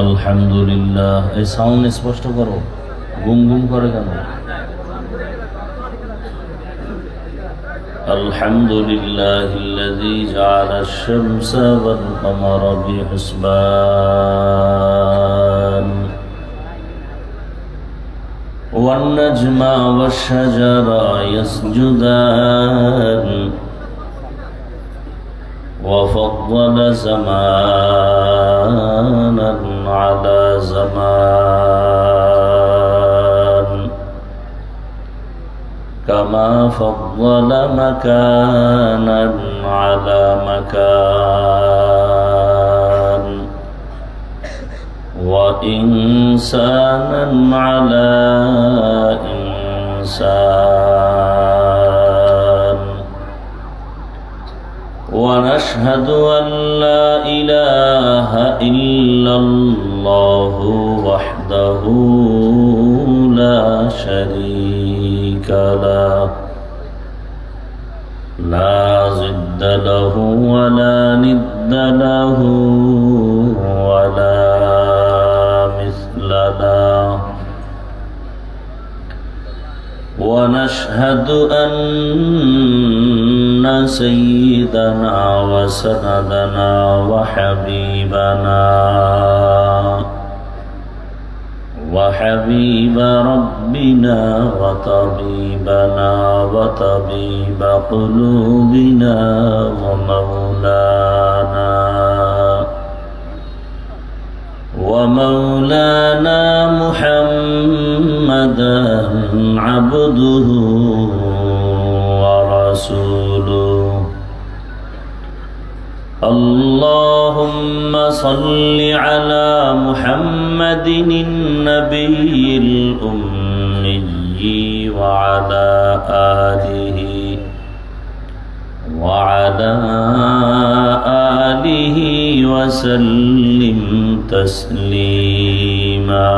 আলহামদুলিল্লাহ। এই সাউন্ড স্পষ্ট করো, গুম গুম করে কেন? আলহামদুলিল্লাহিল্লাযী জাআলা আশ-শামসা ওয়াল কামারা বিহিসবান ওয়ান নাজমা ওয়াশ-শাজারা ইয়াসজুদান وفضل زمانا على زمان كما فضل مكانا على مكان وإنسانا على إنسان ونشهد أن لا إله إلا الله وحده لا شريك له لا ضد له ولا ند له ولا مثل له ونشهد أن سيدنا وسندنا وحبيب ربنا وطبيبنا وطبيب قلوبنا ومولانا محمدا عبده ورسوله اللهم صل على محمد النبي الأمي وعلى آله وسلم تسليما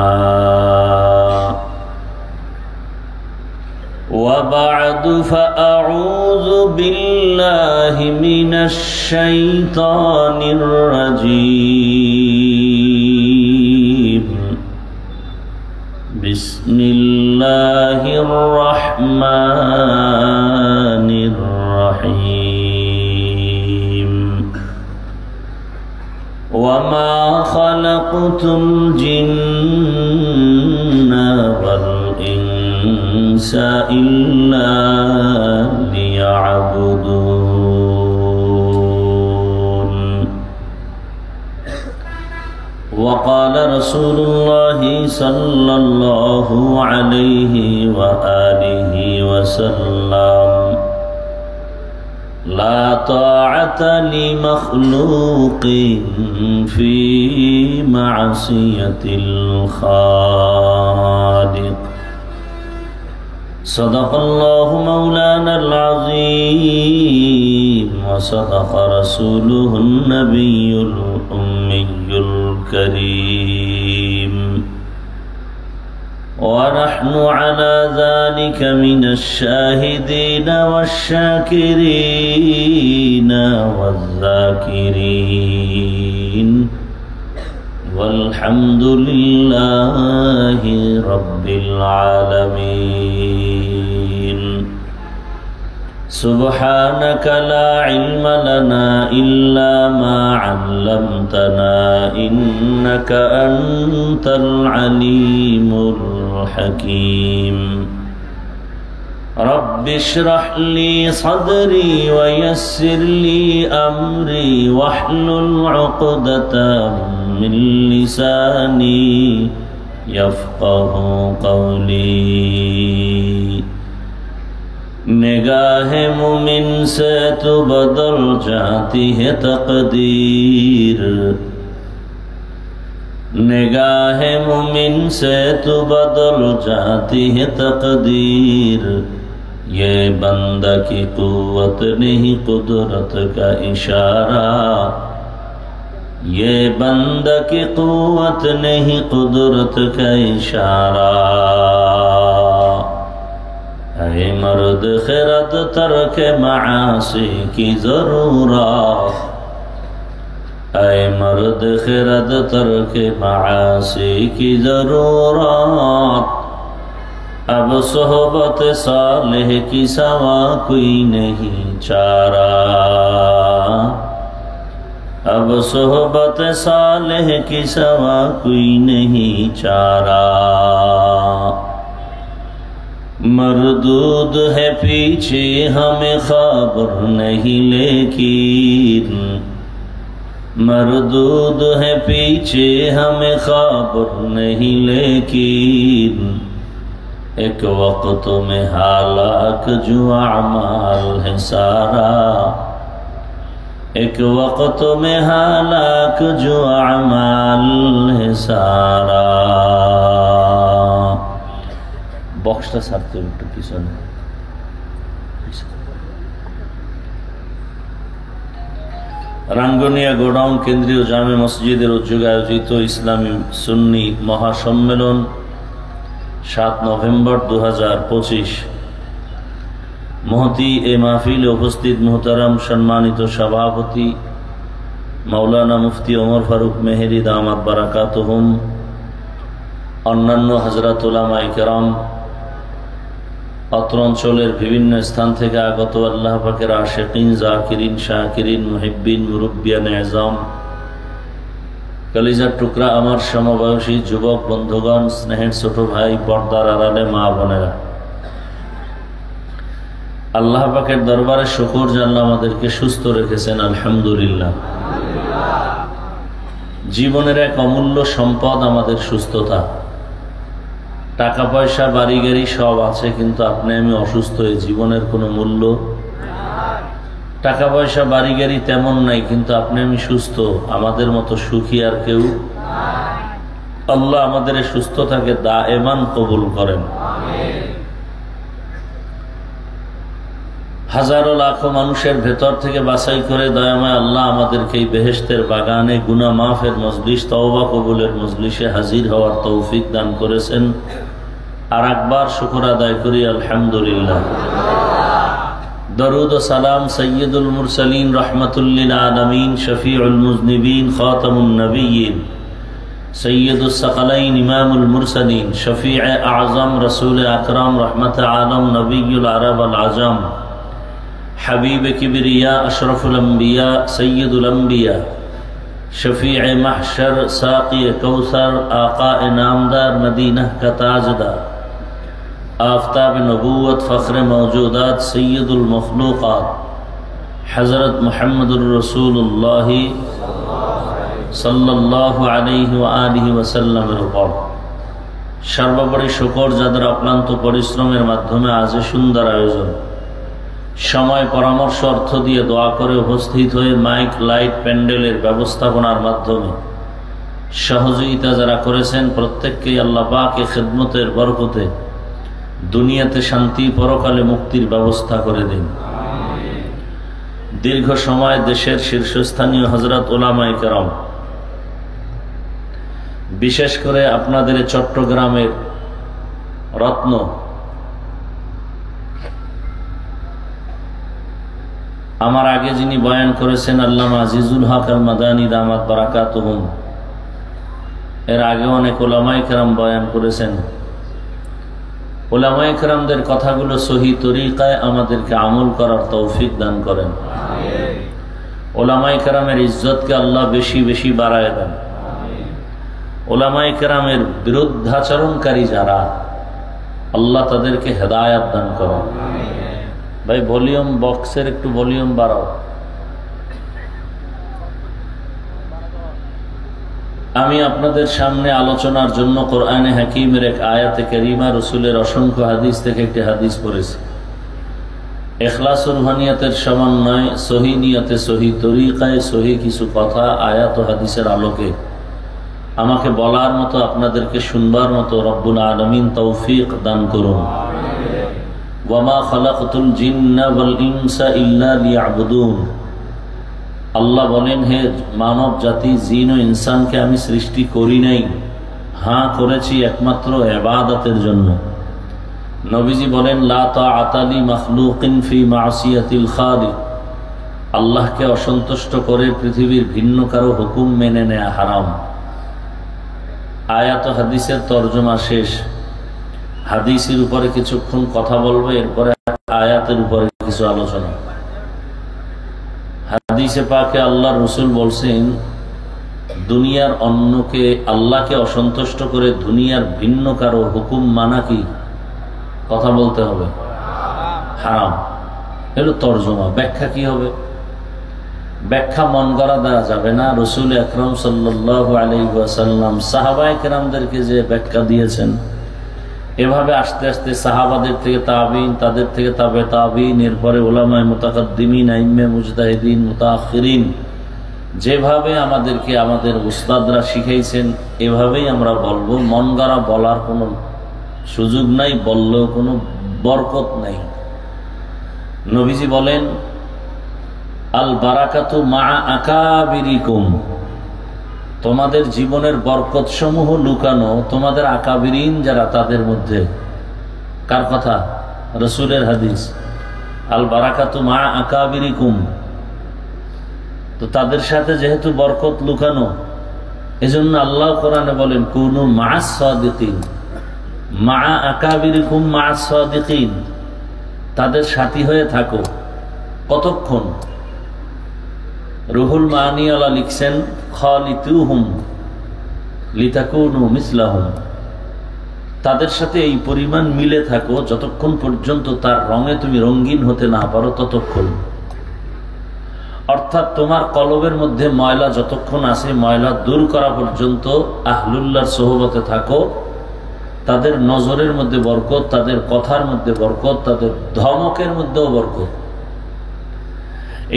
وبعد فأعوذ بالله من الشيطان الرجيم بسم الله الرحمن الرحيم وما خلقت الجن والإنس إلا ليعبدون وقال رسول الله صلى الله عليه وآله وسلم لا طاعة لمخلوق في معصية الخالق صدق الله مولانا العظيم وصدق رسوله النبي الأمي الكريم ونحن على ذلك من الشاهدين والشاكرين والذاكرين والحمد لله رب العالمين سبحانك لا علم لنا إلا ما علمتنا إنك أنت العليم الحكيم رب اشرح لي صدري ويسر لي أمري واحلل عقدة من لساني يفقه قولي نگاہ مومن سے تو بدل جاتی ہے تقدیر نگاہ مومن سے تو بدل جاتی ہے تقدیر یہ بندہ کی قوت نہیں قدرت کا اشارہ یہ بندہ کی قوت نہیں قدرت کا اشارہ اے مرد خرد ترک معاصی کی ضرورت ऐ मर्द खिरद तर्क मासी की जरूरत, अब सोहबत सालेह की सवा कोई नहीं चारा, अब सोहबत सालेह की सवा कोई नहीं चारा। मरदूद है पीछे हमें खबर नहीं लेकिन, मरदूद है पीछे हमें खबर नहीं लेकिन, एक वक्त में हालाक जो अमाल है सारा, एक वक्त में हालाक जो अमाल है सारा। बॉक्सটা ছাড়তে একটু পিছনে। রাঙ্গুনিয়া গোডাউন কেন্দ্রীয় জামে মসজিদের উদ্যোগে আয়োজিত ইসলামী সুন্নি মহাসম্মেলন 7 নভেম্বর 2025। মহতি এ মাহফিলে উপস্থিত মুহতারাম সম্মানিত সভাপতি মাওলানা মুফতি ওমর ফারুক মেহেরি দামাত বারাকাতুহুম, অন্যান্য হযরত উলামায়ে কেরাম, অত্র অঞ্চলের বিভিন্ন স্থান থেকে আগত আল্লাহ পাকের আশিকিন, জাকিরিন, শাকিরিন, মুহিব্বিন, মুরব্বিয়ান আযম, কলিজার টুকরা আমার সমবয়সী যুবক বন্ধুগণ, স্নেহের ছোট ভাই, পর্দার আড়ালে মা বোনেরা, আল্লাহ পাকের দরবারে শুকর যে আল্লাহ আমাদেরকে সুস্থ রেখেছেন, আলহামদুলিল্লাহ। জীবনের এক অমূল্য সম্পদ আমাদের সুস্থতা। টাকা পয়সা বাড়ি গাড়ি সব আছে, কিন্তু আপনি আমি অসুস্থ হয়ে জীবনের কোনো মূল্য। টাকা পয়সা বাড়ি গাড়ি তেমন নাই, কিন্তু আপনি আমি সুস্থ, আমাদের মতো সুখী আর কেউ। আল্লাহ আমাদের সুস্থতাকে দায়েমান কবুল করেন। হাজারো লাখো মানুষের ভেতর থেকে বাছাই করে দয়াময় আল্লাহ আমাদেরকে এই বেহেশতের বাগানে গুনাহ মাফের মজলিস, তওবা কবুলের মজলিসে হাজির হওয়ার তৌফিক দান করেছেন। আর একবার শুকর আদায় করি আলহামদুলিল্লাহ। দরুদ ও সালাম সৈয়দুল মুরসালিন রহমাতুল লিল আলামিন, শফিউল মুজনিবিন, খাতামুন নবিয়্যিন, সৈয়দুস সাকালাইন, ইমামুল মুরসালিন, শফিউ আযম, রাসূল আকরাম, রহমত আলম, নবিয়ুল আরব আল আজম, হাবিব কিবরিয়া, আশরাফুল আম্বিয়া, সৈয়দুল আম্বিয়া, शफीअ महशर, साक़ी कौसर, आका नामदार, मदीना का ताजदार, आफ्ताब नबूवत, फ़ख्र मौजूदात, सैयदुल मखलूक़ात, हज़रत मुहम्मदुर रसूलुल्लाह सल्लल्लाहु अलैहि व आलिहि वसल्लमेर উপর সর্বোপরি শুকর যাদের অক্লান্ত পরিশ্রমের মাধ্যমে আজ সুন্দর আয়োজন, সময় পরামর্শ অর্থ দিয়ে দোয়া করে উপস্থিত হয়ে মাইক লাইট প্যান্ডেলের ব্যবস্থাপনার মাধ্যমে সহযোগিতা যারা করেছেন, প্রত্যেককেই আল্লাহ পাক এই খিদমতের বরকতে দুনিয়াতে শান্তি, পরকালে মুক্তির ব্যবস্থা করে দিন। দীর্ঘ সময় দেশের শীর্ষস্থানীয় হযরত উলামায়ে কেরাম, বিশেষ করে আপনাদের চট্টগ্রামের রত্ন আমার আগে যিনি বয়ান করেছেন আল্লামা আজিজুল হক আল মাদানী দামাত বারাকাতুহুম, এর আগে অনেক উলামায়ে কেরাম বয়ান করেছেন। উলামায়ে কেরামদের কথাগুলো সহি তরিকায় আমাদেরকে আমল করার তৌফিক দান করেন। উলামায়ে কেরামের ইজ্জতকে আল্লাহ বেশি বেশি বাড়ায় দেন। উলামায়ে কেরামের বিরুদ্ধাচরণকারী যারা, আল্লাহ তাদেরকে হেদায়েত দান করেন। ভাই ভলিউম বক্সের একটু ভলিউম বাড়াও। আমি আপনাদের সামনে আলোচনার জন্য কোরআনে হাকিমের এক আয়াতে কারিমা, রসুলের অসংখ্য হাদিস থেকে একটি হাদিস পড়েছি। ইখলাসুল রুহানিয়াতের সমন্বয়, সহি নিয়তে, সহি তরিকায়, সহি কিছু কথা আয়াত ও হাদিসের আলোকে আমাকে বলার মতো, আপনাদেরকে শুনবার মতো রব্বুল আলামিন তৌফিক দান করুন। ওয়ামা খালাকতুল জিন্না ওয়াল ইনসা ইল্লা লিয়াবুদুন। আল্লাহ বলেন, হে মানব জাতি, জিন ও ইনসানকে আমি সৃষ্টি করি নাই, হ্যাঁ করেছি একমাত্র ইবাদতের জন্য। নবীজি বলেন, লা তাআতা লি মাখলুকিন ফি মাসিয়াতিল খালিক। আল্লাহকে অসন্তুষ্ট করে পৃথিবীর ভিন্ন কারো হুকুম মেনে নেয়া হারাম। আয়াত ও হাদিসের তর্জমা শেষ। হাদিসের উপরে কিছুক্ষণ কথা বলবো, এরপরে আয়াতের উপরে কিছু আলোচনা। হাদিসে পাকে আল্লাহ রসুল বলছেন, দুনিয়ার অন্যকে আল্লাহকে অসন্তুষ্ট করে দুনিয়ার ভিন্ন কারো হুকুম মানা কি? কথা বলতে হবে, হারাম। এগুলো তর্জমা। ব্যাখ্যা কি হবে? ব্যাখ্যা মন গড়া দেওয়া যাবে না। রসুল আকরাম সাল্লাল্লাহু আলাইহি ওয়াসাল্লাম সাহাবায়ে কেরামদেরকে যে ব্যাখ্যা দিয়েছেন, এভাবে আস্তে আস্তে সাহাবাদের থেকে তাবিঈন, তাদের থেকে তাবে তাবিঈন, এরপরে উলামায়ে মুতাকাদ্দিমিন, আইম্মে মুজতাহিদিন, মুতাআখিরিন, যেভাবে আমাদেরকে আমাদের উস্তাদরা শিখাইছেন এভাবেই আমরা বলবো। মন গড়া বলার কোনো সুযোগ নাই, বললেও কোনো বরকত নাই। নবীজি বলেন, আল বারাকাতু মা আকাবিরিকুম, তোমাদের জীবনের বরকত সমূহ লুকানো তোমাদের আকাবিরিন যারা, তাদের মধ্যে। কার কথা? রসুলের হাদিস। আল বারাকাতু মা আকাবিরিকুম, তো তাদের সাথে যেহেতু বরকত লুকানো, এজন্য আল্লাহ কোরআনে বলেন, কুনু মা'আস সাদিকিন, মা আকাবিরিকুম মা'আস সাদিকিন, তাদের সাথী হয়ে থাকো। কতক্ষণ? রুহুল মানিওয়ালা লিখছেন, খালিতুহুম লিতাকুনু মিসলাহুম, তাদের সাথে এই পরিমাণ মিলে থাকো যতক্ষণ পর্যন্ত তার রঙে তুমি রঙিন হতে না পারো ততক্ষণ। অর্থাৎ তোমার কলবের মধ্যে ময়লা যতক্ষণ আছে, ময়লা দূর করা পর্যন্ত আহলুল্লাহর সোহবতে থাকো। তাদের নজরের মধ্যে বরকত, তাদের কথার মধ্যে বরকত, তাদের ধমকের মধ্যেও বরকত।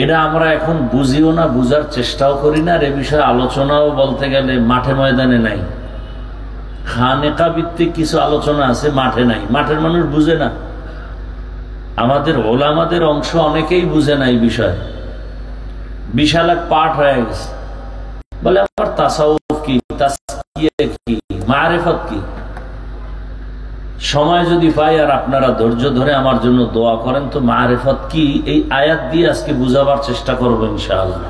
এটা আমরা এখন বুঝিও না, বুঝার চেষ্টাও করি না। আর এ বিষয়ে আলোচনাও বলতে গেলে মাঠে ময়দানে নাই। খানেকা ভিত্তিক কিছু আলোচনা আছে, মাঠে নাই। মাঠের মানুষ বুঝে না। আমাদের ওলামাদের অংশ অনেকেই বুঝে না এই বিষয়। বিশাল এক পাঠ হয়ে গেছে। বলে আমার তাসাউফ কি, তাসকিয়া কি, মারিফত কি। সময় যদি পাই আর আপনারা ধৈর্য ধরে আমার জন্য দোয়া করেন, তো মারিফত কি এই আয়াত দিয়ে আজকে বুঝাবার চেষ্টা করবো ইনশাআল্লাহ।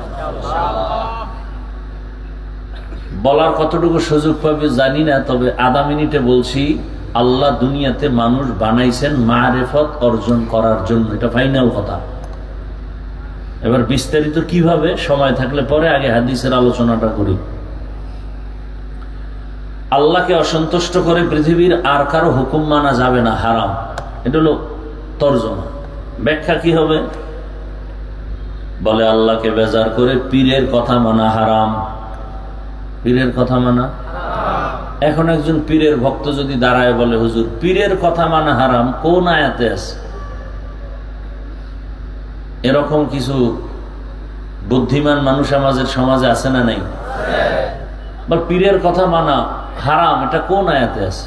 বলার কতটুকু সুযোগ পাবে জানি না, তবে আধা মিনিটে বলছি। আল্লাহ দুনিয়াতে মানুষ বানাইছেন মারিফত অর্জন করার জন্য, এটা ফাইনাল কথা। এবার বিস্তারিত কিভাবে সময় থাকলে পরে, আগে হাদিসের আলোচনাটা করি। আল্লাহকে অসন্তুষ্ট করে পৃথিবীর আর কারো হুকুম মানা যাবে না, হারাম। এটা হলো তর্জমা। ব্যাখ্যা কি হবে? বলে আল্লাহকে বেজার করে পীরের কথা মানা হারাম। পীরের কথা মানা। এখন একজন পীরের ভক্ত যদি দাঁড়ায় বলে, হুজুর পীরের কথা মানা হারাম, কোন আয়াতে আছে? এরকম কিছু বুদ্ধিমান মানুষ আমাদের সমাজে আছে না নাই? বল পীরের কথা মানা হারাম, এটা কোন আয়াতে আছে?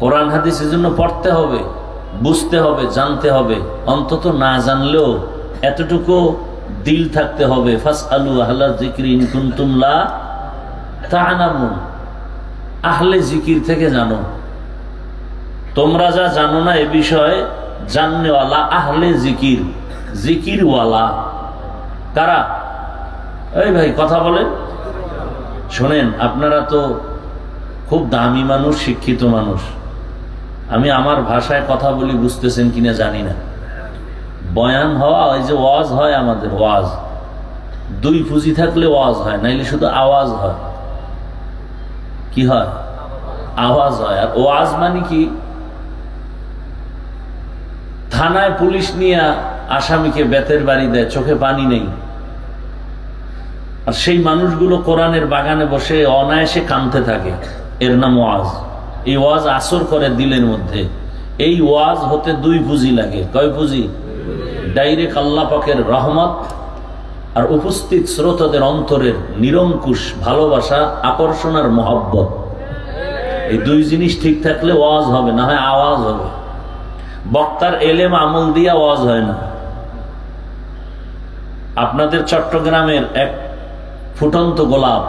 কোরআন হাদিসের জন্য পড়তে হবে, বুঝতে হবে, জানতে হবে। অন্তত না জানলেও এতটুকু দিল থাকতে হবে, ফাসআলু আহলা যিকরি ইন কুনতুম লা তা'লামুন, আহলে জিকির থেকে জানো। তোমরা যা জানো না এ বিষয়ে জাননেওয়ালা আহলে জিকির, জিকিরওয়ালা কারা? এই ভাই কথা বলেন, শোনেন। আপনারা তো খুব দামি মানুষ, শিক্ষিত মানুষ। আমি আমার ভাষায় কথা বলি, বুঝতেছেন কিনা জানি না। বয়ান হওয়া, ওই যে ওয়াজ হয় আমাদের, ওয়াজ দুই পুঁজি থাকলে ওয়াজ হয়, নাইলে শুধু আওয়াজ হয়। কি হয়? আওয়াজ হয়। আর ওয়াজ মানে কি? থানায় পুলিশ নিয়ে আসামিকে বেতের বাড়ি দেয়, চোখে পানি নেই, আর সেই মানুষগুলো কোরআনের বাগানে বসে অনায়াসে কাঁদতে থাকে, এর নাম ওয়াজ। এই ওয়াজ আসর করে দিলের মধ্যে। এই ওয়াজ হতে দুই পুঁজি লাগে। কয় পুঁজি? ডাইরেক্ট আল্লাহ পাকের রহমত আর উপস্থিত শ্রোতাদের অন্তরের নিরঙ্কুশ ভালোবাসা, আকর্ষণ আর মহব্বত। এই দুই জিনিস ঠিক থাকলে ওয়াজ হবে, না হয় আওয়াজ হবে। বক্তার এলেম আমল দিয়া ওয়াজ হয় না। আপনাদের চট্টগ্রামের এক ফুটন্ত গোলাপ,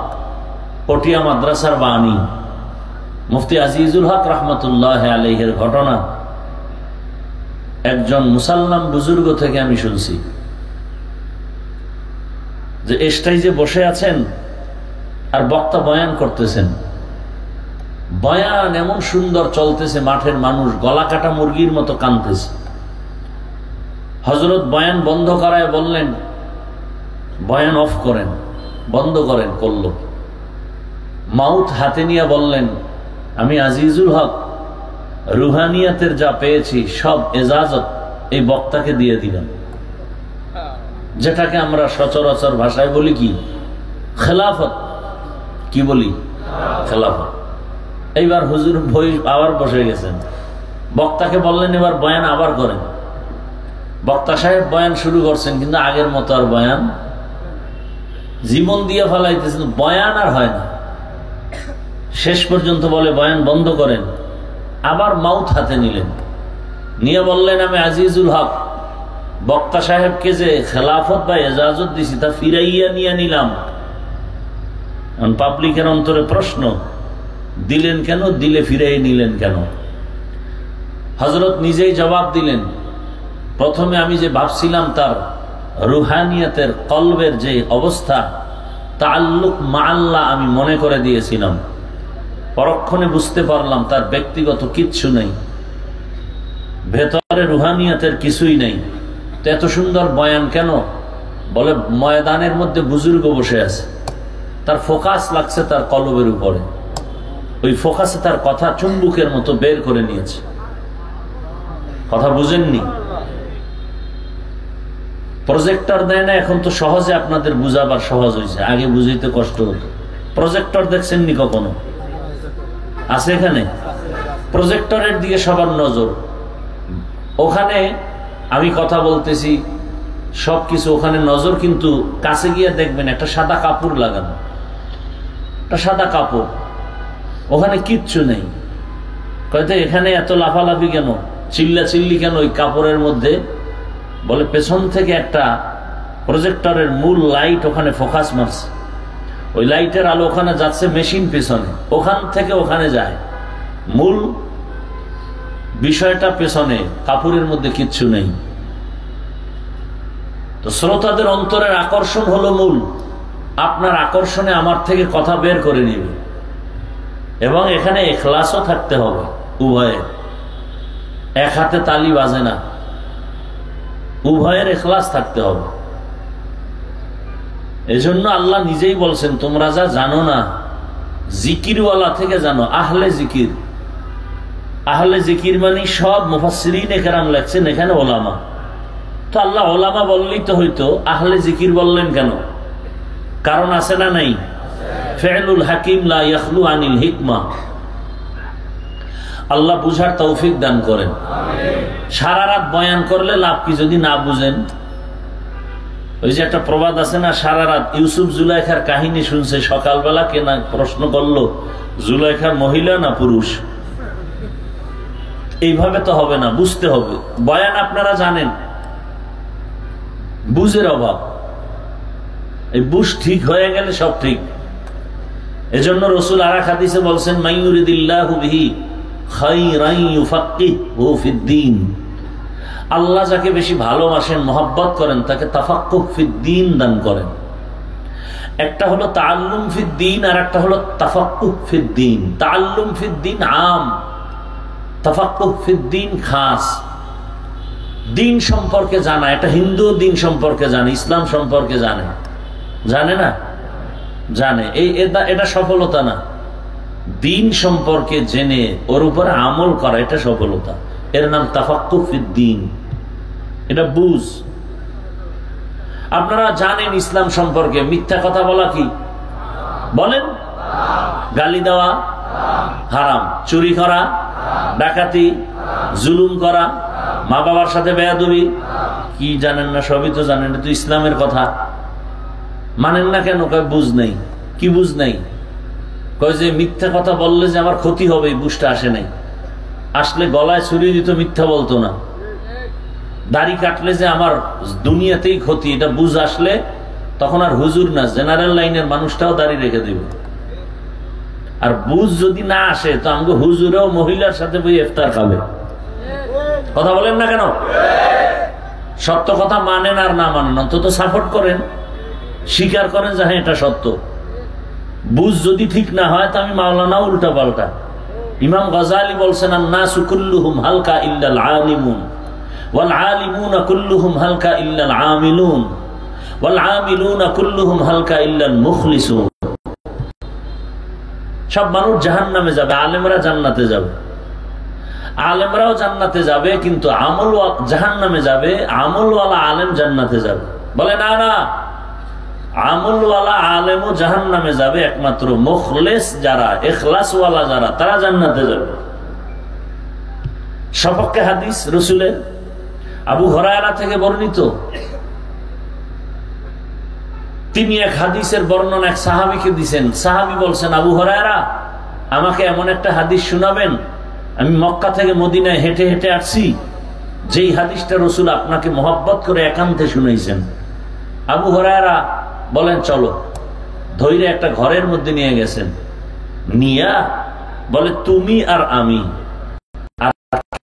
পটিয়া মাদ্রাসার বাণী, মুফতি আজিজুল হক রহমতুল্লাহ আলাইহির ঘটনা। একজন মুসাল্লাম বুজুর্গ থেকে আমি শুনছি যে স্টেজে বসে আছেন আর বক্তা বয়ান করতেছেন, বয়ান এমন সুন্দর চলতেছে, মাঠের মানুষ গলা কাটা মুরগির মতো কাঁদতেছে। হযরত বয়ান বন্ধ করায় বললেন, বয়ান অফ করেন, বন্ধ করেন। করল। মাউথ হাতে নিয়ে বললেন, আমি আজিজুল হক রুহানিয়াতের যা পেয়েছি সব এজাজত এই বক্তাকে দিয়ে দিলাম, যেটাকে আমরা সচরাচর ভাষায় বলি কি খেলাফত। কি বলি? খেলাফত। এইবার হুজুর বই আবার বসে গেছেন, বক্তাকে বললেন এবার বয়ান আবার করেন। বক্তা সাহেব বয়ান শুরু করছেন, কিন্তু আগের মতো আর বয়ান, জীবন দিয়ে ফেলাইতেছেন, বয়ান আর হয় না। শেষ পর্যন্ত বলে বয়ান বন্ধ করেন। আবার মাউথ হাতে নিলেন, নিয়ে বললেন, আমি আজিজুল হক বক্তা সাহেবকে যে খেলাফত বা এজাজত দিছি তা ফিরাইয়া নিয়ে নিলাম। পাবলিকের অন্তরে প্রশ্ন, দিলেন কেন? দিলে ফিরাই নিলেন কেন? হযরত নিজেই জবাব দিলেন, প্রথমে আমি যে ভাবছিলাম তার রুহানিয়াতের কলবের যে অবস্থা, তাআল্লুক মা আল্লাহ আমি মনে করে দিয়েছিলাম, পরক্ষণে বুঝতে পারলাম তার ব্যক্তিগত কিচ্ছু নেই, ভেতরে রুহানিয়াতের কিছুই নেই। তো এত সুন্দর বয়ান কেন? বলে ময়দানের মধ্যে বুজুর্গ বসে আছে, তার ফোকাস লাগছে তার কলবের উপরে, ওই ফোকাসে তার কথা চুম্বুকের মতো বের করে নিয়েছে। কথা বুঝেননি? প্রজেক্টর দেয় না এখন, তো সহজে আপনাদের বুঝাবার সহজ হয়েছে, আগে বুঝাইতে কষ্ট হতো। প্রজেক্টর দেখছেননি কখনো? আছে এখানে? প্রজেক্টরের দিকে সবার নজর, ওখানে আমি কথা বলতেছি সবকিছু ওখানে নজর, কিন্তু কাছে গিয়ে দেখবেন একটা সাদা কাপড় লাগানো, একটা সাদা কাপড়, ওখানে কিচ্ছু নেই। কয়তো এখানে এত লাফালাফি কেন, চিল্লা চিল্লি কেন ওই কাপড়ের মধ্যে? বলে পেছন থেকে একটা প্রজেক্টরের মূল লাইট ওখানে ফোকাস মারছে, ওই লাইটের আলো ওখানে যাচ্ছে মেশিন পেছনে, ওখান থেকে ওখানে যায়, মূল বিষয়টা পেছনে, কাপড়ের মধ্যে কিচ্ছু নেই। তো শ্রোতাদের অন্তরের আকর্ষণ হলো মূল, আপনার আকর্ষণে আমার থেকে কথা বের করে নিবে, এবং এখানে ইখলাসও থাকতে হবে উভয়ের। এক হাতে তালি বাজে না, উভয়ের ইখলাস থাকতে হবে। এজন্য আল্লাহ নিজেই বলছেন, তোমরা যা জানো না জিকিরওয়ালা থেকে জানো। আহলে জিকির, আহলে জিকির মানে সব মুফাসসিরিন কেরাম লেখছেন, এখানে ওলামা। তো আল্লাহ ওলামা বললেই তো হইতো, আহলে জিকির বললেন কেন? কারণ আছে না নাই? ফি'লুল হাকিম লা ইয়াখলু আনিল হিকমা। আল্লাহ বুঝার তৌফিক দান করেন। সারা রাত বয়ান করলে লাভ কি যদি না বুঝেন? ওই যে একটা প্রবাদ আছে না, সারা রাত ইউসুফ জুলাইখার কাহিনী শুনছে, সকালবেলা কে না প্রশ্ন করলো জুলাইখার মহিলা না পুরুষ। এইভাবে তো হবে না, বুঝতে হবে। বয়ান আপনারা জানেন, বুঝের অভাব। এই বুঝ ঠিক হয়ে গেলে সব ঠিক। এজন্য রাসূল আরেক হাদিসে বলছেন, মাইয়ুরিদিল্লাহু বিহি খায়রান ইউফাক্কিহু ফিদ্দীন। আল্লাহ যাকে বেশি ভালোবাসেন, মহব্বত করেন, তাকে তাফাক্কুহ ফিদ্দীন দান করেন। একটা হলো তাআল্লুম ফিদ্দীন, আর একটা হলো তাফাক্কুহ ফিদ্দীন। তাআল্লুম ফিদ্দীন আম, তাফাক্কুহ ফিদ্দীন খাস। দিন সম্পর্কে জানা, এটা হিন্দু দিন সম্পর্কে জানে, ইসলাম সম্পর্কে জানে, জানে না? জানে। এটা সফলতা না। দিন সম্পর্কে জেনে ওর উপরে আমল করা, এটা সফলতা। এর নাম তাফাক্কুহ ফিদ্দীন। এটা বুঝ। আপনারা জানেন ইসলাম সম্পর্কে, মিথ্যা কথা বলা কি বলেন? গালি দেওয়া হারাম, চুরি করা, ডাকাতি, জুলুম করা, মা বাবার সাথে বেয়াদবি, কি জানেন না? সবই তো জানেন। তো ইসলামের কথা মানেন না কেন? কয় বুঝ নাই। কি বুঝ নাই? কয় যে মিথ্যা কথা বললে যে আমার ক্ষতি হবে, এই বুঝটা আসে নাই। আসলে গলায় ছুরি দিত, মিথ্যা বলতো না। দাড়ি কাটলে যে আমার দুনিয়াতেই ক্ষতি, এটা বুঝ আসলে তখন আর হুজুর না, জেনারেল লাইনের মানুষটাও দাড়ি রেখে দিবে। আর বুঝ যদি না আসে তো আমাকে হুজুরেও মহিলার সাথে বই ইফতার খাবে। কথা বলেন না কেন? সত্য কথা মানেন আর না মানেন, অন্তত সাপোর্ট করেন, স্বীকার করেন যে হ্যাঁ এটা সত্য। বুঝ যদি ঠিক না হয় তো আমি মাওলানা উল্টা পাল্টা। ইমাম গাজালি বলছেন আন-নাসু কুল্লুহুম হালকা ইল্লাল আলিমুন ওয়াল আলিমুনা কুল্লুহুম হালকা ইল্লাল আমিলুন ওয়াল আমিলুনা কুল্লুহুম হালকা ইল্লাল মুখলিসুন। সব মানুষ জাহান্নামে যাবে, আলেমরা জান্নাতে যাবে। আলেমরাও জান্নাতে যাবে, কিন্তু আমল জাহান্নামে যাবে, আমলওয়ালা আলেম জান্নাতে যাবে। বলে না না, আমলওয়ালা আলেমও জাহান্নামে যাবে, একমাত্র মুখলেস যারা, ইখলাসওয়ালা যারা, তারা জান্নাতে যাবে। সপক্ষে হাদিস রাসূলের আবু হুরায়রা থেকে বর্ণিত, তিনি এক হাদিসের বর্ণনা এক সাহাবীকে দিয়েছেন। সাহাবী বলছেন, আবু হুরায়রা, আমাকে এমন একটা হাদিস শোনাবেন, আমি মক্কা থেকে মদিনায় হেঁটে হেঁটে আসছি, যেই হাদিসটা রাসূল আপনাকে মহব্বত করে একান্তে শুনাইছেন। আবু হুরায়রা বলেন চলো। ধৈর্য একটা ঘরের মধ্যে নিয়ে গেছেন, নিয়া বলে তুমি আর আমি আর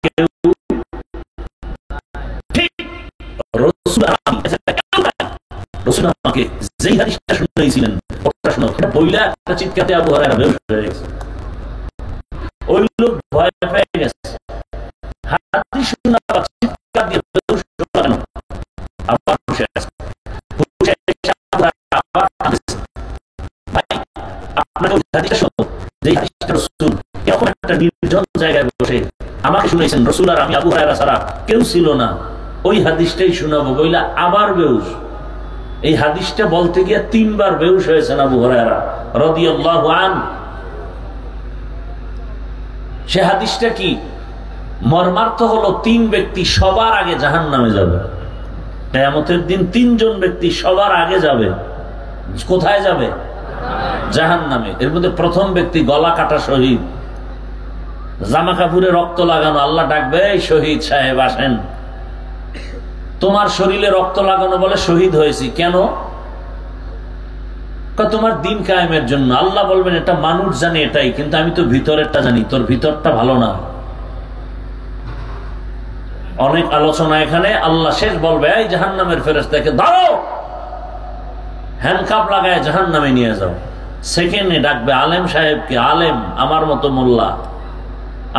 কেউ, ঠিক রাসূল আমাকে যেই হাদিসটা শুনাইছিলেন ওটা শোনো, এটা বইলা একটা চিৎকারে আবু হুরায়রা বেহুশ হয়ে গেছে। ওই লোক ভয় পেয়ে গেছে, হাদিস শোনা চিৎকার দিয়ে বেহুশ হলো, আবার বসে আছে। নির্জন জায়গায় বসে আমাকে শুনেছেন, রাসূল আর আমি, আবু হুরায়রা ছাড়া কেউ ছিল না, ওই হাদিসটাই শোনাবো বইলা আবার বেহুশ। এই হাদিসটা বলতে গিয়ে 3 বার বেহুশ হয়েছেন আবু হুরায়রা রাদিয়াল্লাহু আনহু। সে হাদিসটা কি? মর্মার্থ হলো 3 ব্যক্তি সবার আগে জাহান্নামে যাবে। কিয়ামতের দিন 3 জন ব্যক্তি সবার আগে যাবে। কোথায় যাবে? জাহান্নামে। এর মধ্যে প্রথম ব্যক্তি গলা কাটা শহীদ, জামা কাপড়ে রক্ত লাগানো। আল্লাহ ডাকবে, এই শহীদ সাহেব আসেন। তোমার শরীরে রক্ত লাগানো বলে শহীদ হয়েছি কেন? তোমার দিন কায়েমের জন্য। আল্লাহ বলবেন এটা মানুষ জানে এটাই, কিন্তু আমি তো ভিতরেরটা জানি, তোর ভিতরটা ভালো না। অনেক আলোচনা এখানে। আল্লাহ শেষ বলবে, এই জাহান্নামের ফেরেশতাকে ধরো, হ্যান্ডকাপ লাগায় জাহান্নামে নিয়ে যাও। সেকেন্ডে ডাকবে আলেম সাহেবকে, আলেম আমার মতো মোল্লা,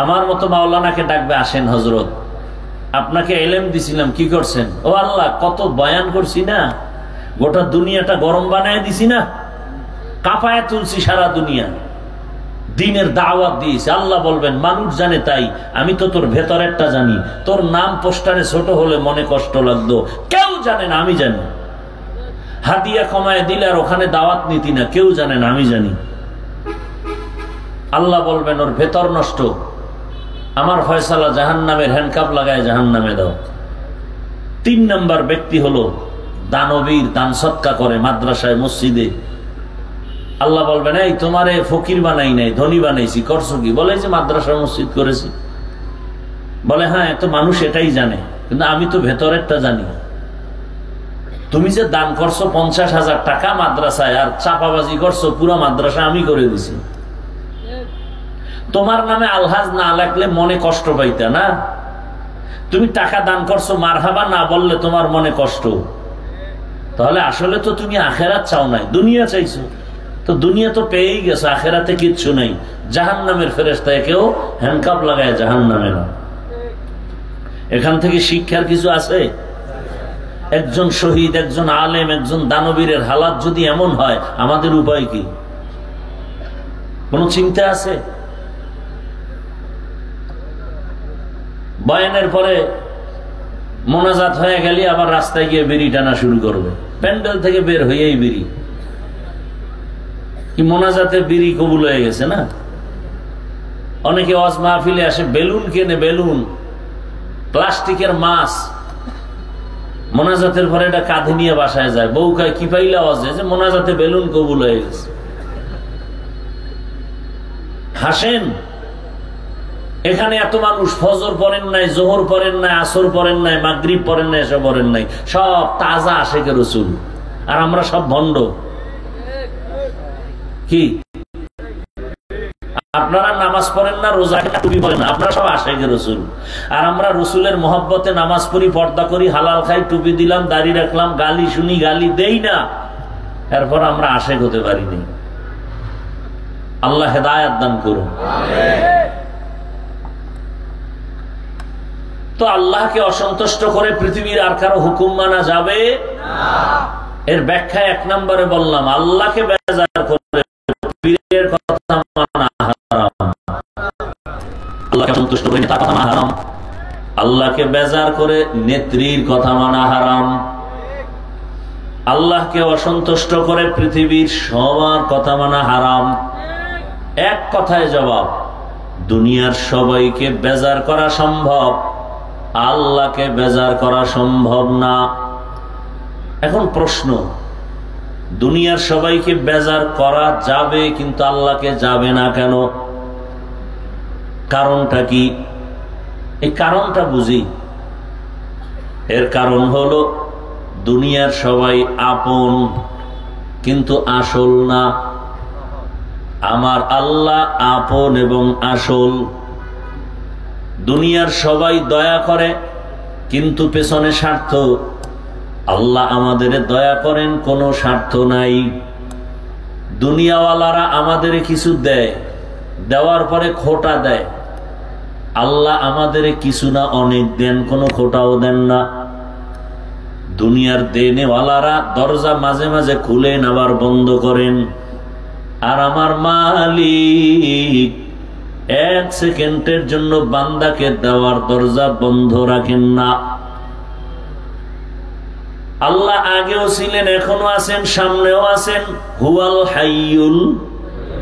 আমার মতো মাওলানাকে ডাকবে, আসেন হযরত, আপনাকে ইলম দিছিলাম, কি করছেন? ও আল্লাহ, কত বয়ান করছি না, গোটা দুনিয়াটা গরম বানায় দিছি না, কাঁপায় তুলছি সারা দুনিয়া, দ্বীনের দাওয়াত দিয়েছি। আল্লাহ বলবেন মানুষ জানে তাই, আমি তো তোর ভেতরেরটা জানি। তোর নাম পোস্টারে ছোট হলে মনে কষ্ট লাগতো, কেউ জানে না, আমি জানি। হাদিয়া কমায় দিলে আর ওখানে দাওয়াত নীতি না, কেউ জানে না, আমি জানি। আল্লাহ বলবেন ওর ভেতর নষ্ট, আমার ফয়সালা জাহান্নামের, হ্যান্ডকাপ লাগায় জাহান্নামে দাও। 3 নাম্বার ব্যক্তি হলো দানবীর, দান সৎকা করে মাদ্রাসায় মসজিদে। আল্লাহ বলবেন, এই তোমারে ফকির বানাই নাই, ধনী বানাইছি, করছো কি? বলে যে মাদ্রাসা মসজিদ করেছি। বলে হ্যাঁ, এত মানুষ এটাই জানে, কিন্তু আমি তো ভেতরেরটা জানি। তুমি যে দান করছো 50,000 টাকা মাদ্রাসায়, আর চাপাবাজি করছো পুরো মাদ্রাসা আমি করে দিছি। তোমার নামে আলহাজ না লাগলে মনে কষ্ট পাইতা না? তুমি টাকা দান করছো, মারহাবা না বললে তোমার মনে কষ্ট। তাহলে আসলে তো তুমি আখেরাত চাও নাই, দুনিয়া চাইছো। তো দুনিয়া তো পেয়েই গেছো, আখেরাতে কিচ্ছু নাই। জাহান্নামের ফেরেশতা কেউ হ্যান্ডকাপ লাগায় জাহান্নামে না। এখান থেকে শিক্ষার কিছু আছে? একজন শহীদ, একজন আলেম, একজন দানবীরের হালাত যদি এমন হয়, আমাদের উপায় কি? কোন চিন্তা আছে? বয়ানের পরে মোনাজাত হয়ে গেলে আবার রাস্তায় গিয়ে বিড়ি টানা শুরু করবে, প্যান্ডেল থেকে বের হয়েই বিড়ি। কি মোনাজাতে বিড়ি কবুল হয়ে গেছে না? অনেকে ওয়াজ মাহফিলে আসে, বেলুন কেনে, বেলুন, প্লাস্টিকের মাছ, মোনাজাতের পরে এটা কাঁধে নিয়ে বাসায় যায়। বউ কয় কি পাইলা ওয়াজে? যে মোনাজাতে বেলুন কবুল হয়ে গেছে। হাসেন। এখানে এত মানুষ ফজর পড়েন নাই, জোহর পড়েন নাই, আসর পড়েন নাই, মাগরিব পড়েন নাই, এসব পড়েন নাই, সব তাজা আশেকে রসুল, আর আমরা সব ভণ্ড। কি আপনারা নামাজ পড়েন না, রোজা টুপি পড়েন না, আপনারা সব আশিকে রসুল। আর আমরা রসুলের মহব্বতে নামাজ পড়ি, পর্দা করি, হালাল খাই, টুপি দিলাম, দাড়ি রাখলাম, গালি শুনি, গালি দেই না, এরপর আমরা আশিক হতে পারিনি। আল্লাহ হেদায়েত দান করুন। তো আল্লাহকে অসন্তুষ্ট করে পৃথিবীর আর কারো হুকুম মানা যাবে না। এর ব্যাখ্যা 1 নম্বরে বললাম, আল্লাহকে বেজার করে পীরের কথা মানা হারাম। আল্লাহকে সন্তুষ্ট করে নেতার কথা মানা হারাম। আল্লাহকে বেজার করে নেত্রীর কথা মানা হারাম। আল্লাহকে অসন্তুষ্ট করে পৃথিবীর সবার কথা মানা হারাম। এক কথায় জবাব, দুনিয়ার সবাইকে বেজার করা সম্ভব, আল্লাহকে বেজার করা সম্ভব না। এখন প্রশ্ন, দুনিয়ার সবাইকে বেজার করা যাবে কিন্তু আল্লাহকে যাবে না কেন? কারণটা কি? এই কারণটা বুঝি। এর কারণ হলো, দুনিয়ার সবাই আপন কিন্তু আসল না। আমার আল্লাহ আপন এবং আসল। দুনিয়ার সবাই দয়া করে কিন্তু পেছনে স্বার্থ। আল্লাহ আমাদের দয়া করেন, কোনো স্বার্থ নাই। দুনিয়াওয়ালারা আমাদের কিছু দেয়, দেওয়ার পরে খোটা দেয়। আল্লাহ আমাদের কিছু না অনেক দেন, কোনো খোটাও দেন না। দুনিয়ার দেনেওয়ালারা দরজা মাঝে মাঝে খুলেন আবার বন্ধ করেন, আর আমার মালিক 1 সেকেন্ডের জন্য বান্দাকে দেওয়ার দরজা বন্ধ রাখেন না। আল্লাহ আগেও ছিলেন, এখনো আছেন, সামনেও আছেন। হুয়াল হাইয়ুল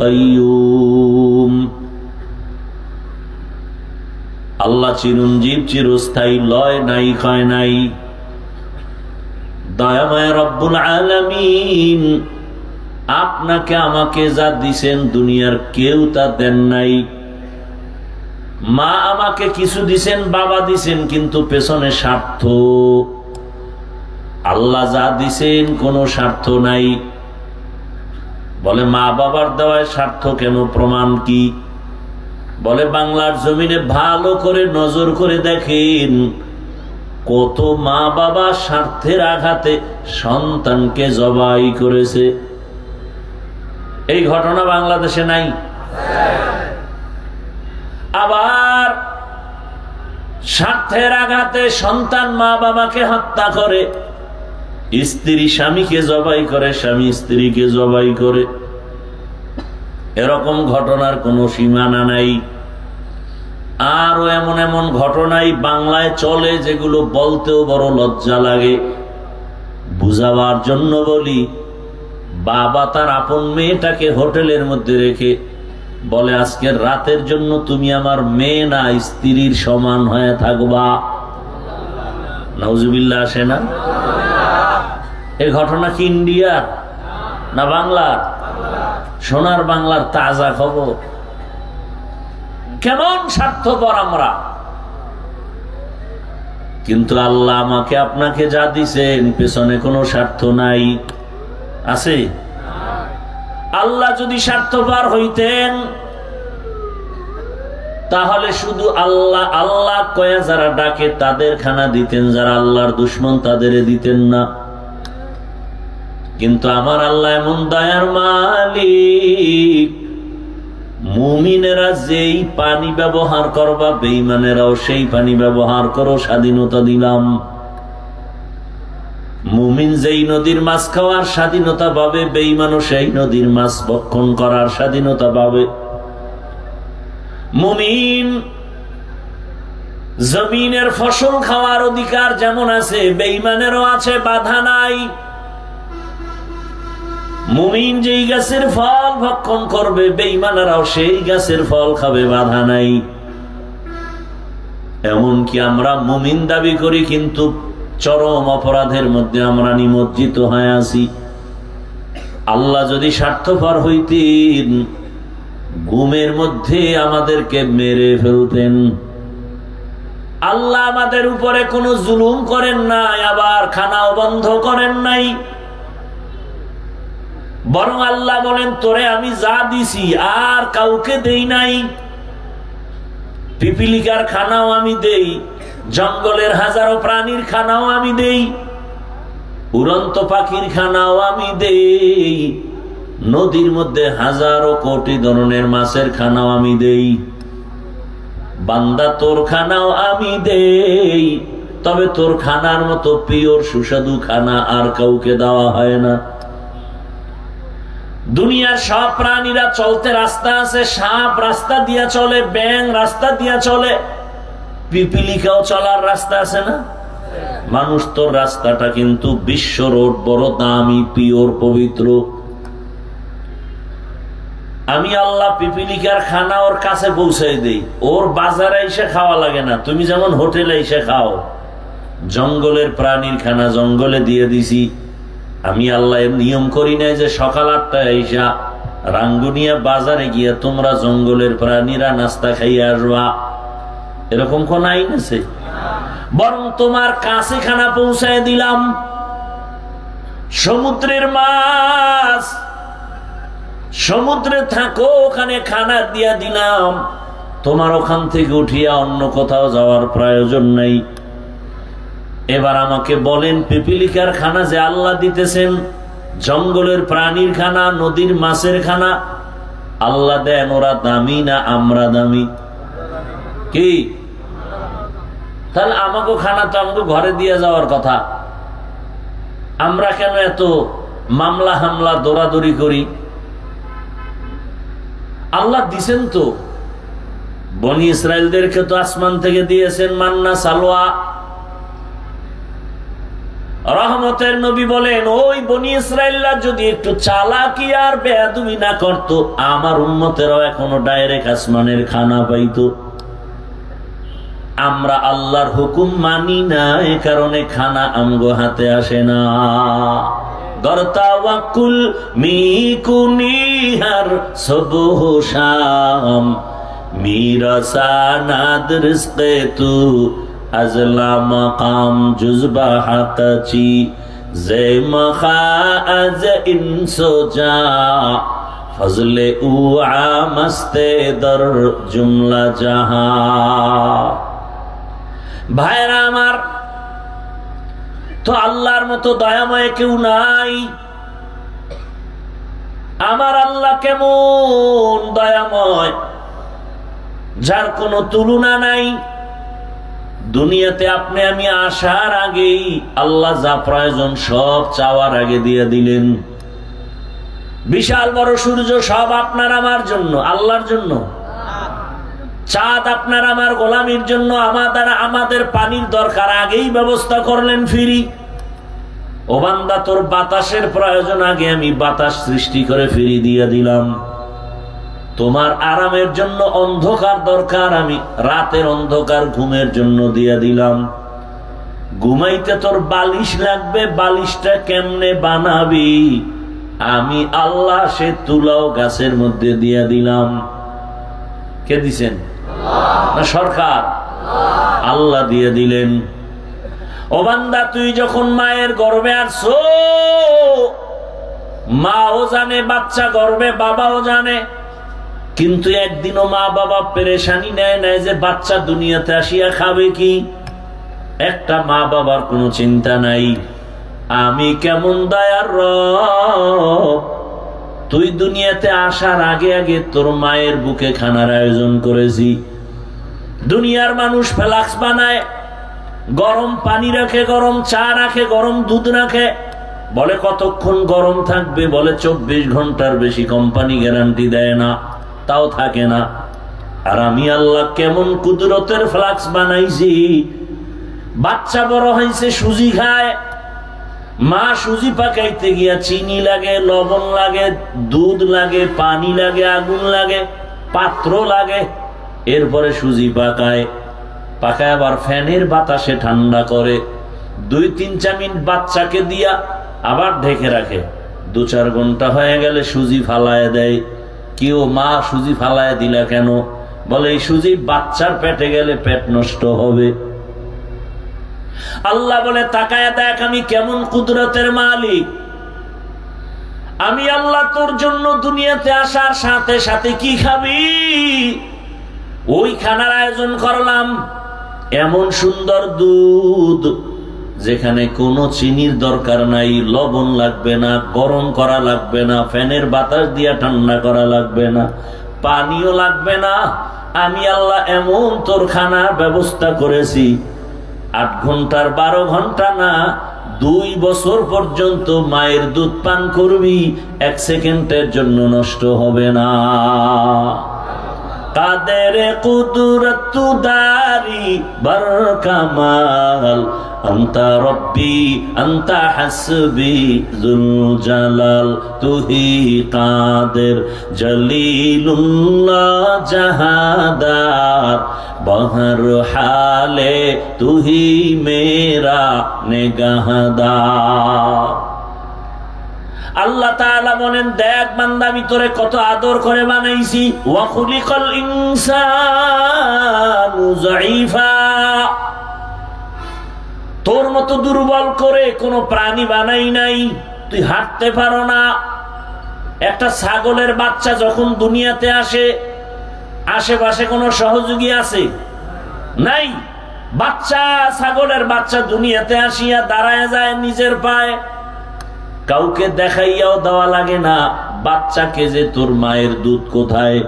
কাইয়ুম। আল্লাহ চিরঞ্জীব, চিরস্থায়ী, লয় নাই, ক্ষয় নাই। দয়াময় রব্বুল আলামিন আপনাকে আমাকে যা দিছেন দুনিয়ার কেউ তা দেন নাই। মা আমাকে কিছু দিছেন, বাবা দিছেন, কিন্তু পেছনে স্বার্থ। আল্লাহ যা দিছেন কোনো স্বার্থ নাই। বলে মা বাবার দেওয়ায় স্বার্থ কেন? প্রমাণ কি? বলে বাংলার জমিনে ভালো করে নজর করে দেখেন, কত মা বাবা স্বার্থের আঘাতে সন্তানকে জবাই করেছে। এই ঘটনা বাংলাদেশে নাই? আবার স্বার্থের আঘাতে সন্তান মা বাবাকে হত্যা করে, স্ত্রী স্বামীকে জবাই করে, স্বামী স্ত্রীকে জবাই করে। এরকম ঘটনার কোনো সীমানা নাই। আরো এমন এমন ঘটনাই বাংলায় চলে যেগুলো বলতেও বড় লজ্জা লাগে। বুঝাবার জন্য বলি, বাবা তার আপন মেয়েটাকে হোটেলের মধ্যে রেখে বলে, আজকের রাতের জন্য তুমি আমার মেয়ে না, স্ত্রীর সমান হয়ে থাকবা। নাউজুবিল্লাহ আসে না? এই ঘটনা কি ইন্ডিয়া না বাংলার? সোনার বাংলার তাজা খবর। কেমন স্বার্থপর আমরা! কিন্তু আল্লাহ আমাকে আপনাকে যা দিছেন পেছনে কোনো স্বার্থ নাই। আছে? আল্লাহ যদি স্বার্থপর হইতেন তাহলে শুধু আল্লাহ আল্লাহ কয়ে যারা ডাকে তাদের খানা দিতেন, যারা আল্লাহর দুশমন তাদের দিতেন না। কিন্তু আমার আল্লাহ এমন দয়ার মালিক, মুমিনেরা যেই পানি ব্যবহার করবা বেঈমানেরাও সেই পানি ব্যবহার করো, স্বাধীনতা দিলাম। মুমিন যেই নদীর মাছ খাওয়ার স্বাধীনতা পাবে, বেঈমানও সেই নদীর মাছ ভক্ষণ করার স্বাধীনতা পাবে। মুমিন জমিনের ফসল খাওয়ার অধিকার যেমন আছে, বেঈমানেরও আছে, বাধা নাই। মুমিন যেই গাছের ফল ভক্ষণ করবে, বেঈমানেরাও সেই গাছের ফল খাবে, বাধা নাই। এমনকি আমরা মুমিন দাবি করি কিন্তু চরম অপরাধের মধ্যে আমরা নিমজ্জিত হয়ে আছি। আল্লাহ যদি স্বার্থপর হইতেন ঘুমের মধ্যে আমাদেরকে মেরে ফেলতেন। আল্লাহ আমাদের উপরে কোনো জুলুম করেন নাই, আবার খানাও বন্ধ করেন নাই। বরং আল্লাহ বলেন তোরে আমি যা দিছি আর কাউকে দেই নাই। পিপিলিকার খানাও আমি দেই, জঙ্গলের হাজারো প্রাণীর খানাও আমি দেই, উড়ন্ত পাখির খানাও আমি দেই, নদীর মধ্যে হাজারো কোটি ধরনের মাছের খানাও আমি দেই। বান্দা তোর খানাও আমি দেই, তবে তোর খানার মতো পিওর সুস্বাদু খানা আর কাউকে দেওয়া হয় না। দুনিয়ার সব প্রাণীরা চলতে রাস্তা আছে, সাপ রাস্তা দিয়া চলে, ব্যাঙ রাস্তা দিয়া চলে, পিপিলিকাও চলার রাস্তা আছে না? মানুষ তোর রাস্তাটা কিন্তু বিশ্ব রোড, বড় দামি, পিওর, পবিত্র। আমি আল্লাহ পিপিলিকার খানা ওর কাছে পৌঁছাই দেই, ওর বাজারে এসে খাওয়া লাগে না। তুমি যেমন হোটেলে এসে খাও, জঙ্গলের প্রাণীর খানা জঙ্গলে দিয়ে দিছি। আমি আল্লাহ নিয়ম করি নাই যে সকাল 8টায় আইসা রাঙ্গুনিয়া বাজারে গিয়া তোমরা জঙ্গলের প্রাণীরা নাস্তা খাইয়া আসবা, এরকম কোন আইন আছে? বরং তোমার কাছে খানা পৌঁছায় দিলাম। সমুদ্রের মাছ সমুদ্রে থাকো, ওখানে খানা দিয়া দিলাম, তোমার ওখান থেকে উঠিয়া অন্য কোথাও যাওয়ার প্রয়োজন নাই। এবার আমাকে বলেন, পিপিলিকার খানা যে আল্লাহ দিতেছেন, জঙ্গলের প্রাণীর খানা, নদীর মাছের খানা আল্লাহ দেন, ওরা দামি না আমরা দামি? কি? তাহলে আমাকে খানা তো আমাকে ঘরে দিয়ে যাওয়ার কথা, আমরা কেন এত মামলা হামলা দৌড়াদৌড়ি করি? আল্লাহ দিছেন তো, বনি ইসরায়েলদেরকে তো আসমান থেকে দিয়েছেন মান্না সালোয়া। রহমতের নবী বলেন, ওই বনি ইসরায়েলরা যদি একটু চালাকি আর বেয়াদবি না করতো, আমার উম্মতেরাও এখনো ডাইরেক্ট আসমানের খানা পাইতো। আমরা আল্লাহর হুকুম মানি না, এ কারণে খানা আমগো হাতে আসে না। গরতাওয়াকুল মিকুনিহার সবহ শাম মিরাসানাদ রিজকে তু আজলা মাকাম জুজবা হাতাচি জে মখা আজ ইনসোজা ফজলে উ আমস্তে দর জুমলা জাহা। ভাইরা আমার, তো আল্লাহর মতো দয়াময় কেউ নাই। আমার আল্লাহ কেমন দয়াময়, যার কোনো তুলনা নাই। দুনিয়াতে আপনি আমি আসার আগেই আল্লাহ যা প্রয়োজন সব চাওয়ার আগে দিয়ে দিলেন। বিশাল বড় সূর্য সব আপনার আমার জন্য, আল্লাহর জন্য। চাঁদ আপনার আমার গোলামির জন্য, আমাদের পানির দরকার আগেই ব্যবস্থা করলেন ফ্রি। ও বান্দা, তোর বাতাসের প্রয়োজন, আগে আমি বাতাস সৃষ্টি করে ফ্রি দিয়ে দিলাম। তোমার আরামের জন্য অন্ধকার দরকার, আমি রাতের অন্ধকার ঘুমের জন্য দিয়ে দিলাম। ঘুমাইতে তোর বালিশ লাগবে, বালিশটা কেমনে বানাবি? আমি আল্লাহ সে তুলাও গাছের মধ্যে দিয়ে দিলাম। কে দিছেন? না সরকার? আল্লাহ দিয়ে দিলেন। ও বান্দা, তুই যখন মায়ের গর্ভে আসছো, মাও জানে বাচ্চা গর্ভে, বাবাও জানে, কিন্তু একদিনও মা বাবা পেরেশানি নেয় নাই যে বাচ্চা দুনিয়াতে আসিয়া খাবে কি। একটা মা বাবার কোনো চিন্তা নাই। আমি কেমন দয়ার রব, তুই দুনিয়াতে আসার আগে আগে তোর মায়ের বুকে খানার আয়োজন করেছি। দুনিয়ার মানুষ ফ্লাক্স বানায়, গরম পানি রাখে, গরম চা রাখে, গরম দুধ রাখে, বলে কতক্ষণ গরম থাকবে, বলে 24 ঘন্টার বেশি কোম্পানি গ্যারান্টি দেয় না, তাও থাকে না। আর আমি আল্লাহ কেমন কুদরতের ফ্লাক্স বানাইছি, বাচ্চা বড় হয়েছে সুজি খায়, মা সুজি পাকাইতে গিয়া চিনি লাগে, লবণ লাগে, দুধ লাগে, পানি লাগে, আগুন লাগে, পাত্র লাগে, এরপরে সুজি পাকায়, পাকায় আবার ফ্যানের বাতাসে ঠান্ডা করে, 2-3 মিনিট বাচ্চাকে দিয়া আবার ঢেকে রাখে। 2-4 ঘন্টা হয়ে গেলে সুজি ফালায় দেয়। কেউ মা সুজি ফালায় দিলা কেন? বলে এই সুজি বাচ্চার পেটে গেলে পেট নষ্ট হবে। আল্লাহ বলে তাকায় দেখ আমি কেমন কুদরতের মালিক। আমি আল্লাহ তোর জন্য দুনিয়াতে আসার সাথে সাথে কি খাবি, ওই খানার আয়োজন করলাম। এমন সুন্দর দুধ যেখানে কোনো চিনির দরকার নাই, লবণ লাগবে না, গরম করা লাগবে না, ফ্যানের বাতাস দিয়া ঠান্ডা করা লাগবে না, পানিও লাগবে না। আমি আল্লাহ এমন তোর খানার ব্যবস্থা করেছি, 8 ঘন্টার 12 ঘন্টা না, 2 বছর পর্যন্ত মায়ের দুধ পান করবি, 1 সেকেন্ডের জন্য নষ্ট হবে না। কাদের কুদরত দারি বার কামাল, আনতা রব্বি আনতা হাসবি যুল জালাল, তুহি কাদের জলিলুল্লাহ জাহাদার, বহর হালে তুহি মেরা নেগাহদার। আল্লাহ তাআলা বলেন, দেখ বান্দা আমি তোরে কত আদর করে বানাইছি। ওয়া খুলিকাল ইনসানু যায়ীফা, তোর মতো দুর্বল করে কোন প্রাণী বানাই নাই, তুই হাঁটতে পারো না। একটা ছাগলের বাচ্চা যখন দুনিয়াতে আসে, আশেপাশে কোনো সহযোগী আছে? নাই। বাচ্চা, ছাগলের বাচ্চা দুনিয়াতে আসিয়া দাঁড়ায় যায় নিজের পায়ে, কাউকে দেখাইয়াও দেওয়া লাগে না বাচ্চাকে যে তোর মায়ের দুধ কোথায়।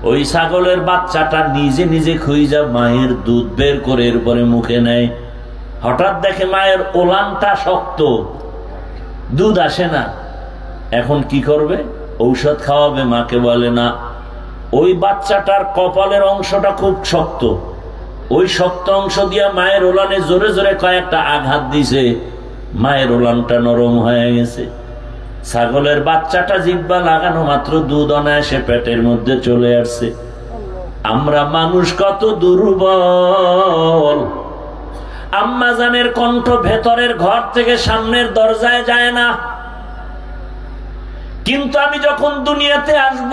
ওই ছাগলের বাচ্চাটা নিজে নিজে খুঁজা মায়ের দুধ বের করে এরপরে মুখে নেয়। হঠাৎ দেখে মায়ের ওলানটা শক্ত, দুধ আসে না। এখন কি করবে? ঔষধ খাওয়াবে। মাকে বলে না, ওই বাচ্চাটার কপালের অংশটা খুব শক্ত, ওই শক্ত অংশ দিয়া মায়ের ওলানে জোরে জোরে কয়েকটা আঘাত দিছে, মায়ের ওলানটা নরম হয়ে গেছে। ছাগলের বাচ্চাটা জিহ্বা লাগানো মাত্র দুধ অনায়াসে পেটের মধ্যে চলে আসছে। আমরা মানুষ কত দুর্বল। আম্মা জানের কণ্ঠ ভেতরের ঘর থেকে সামনের দরজায় যায় না, কিন্তু আমি যখন দুনিয়াতে আসব,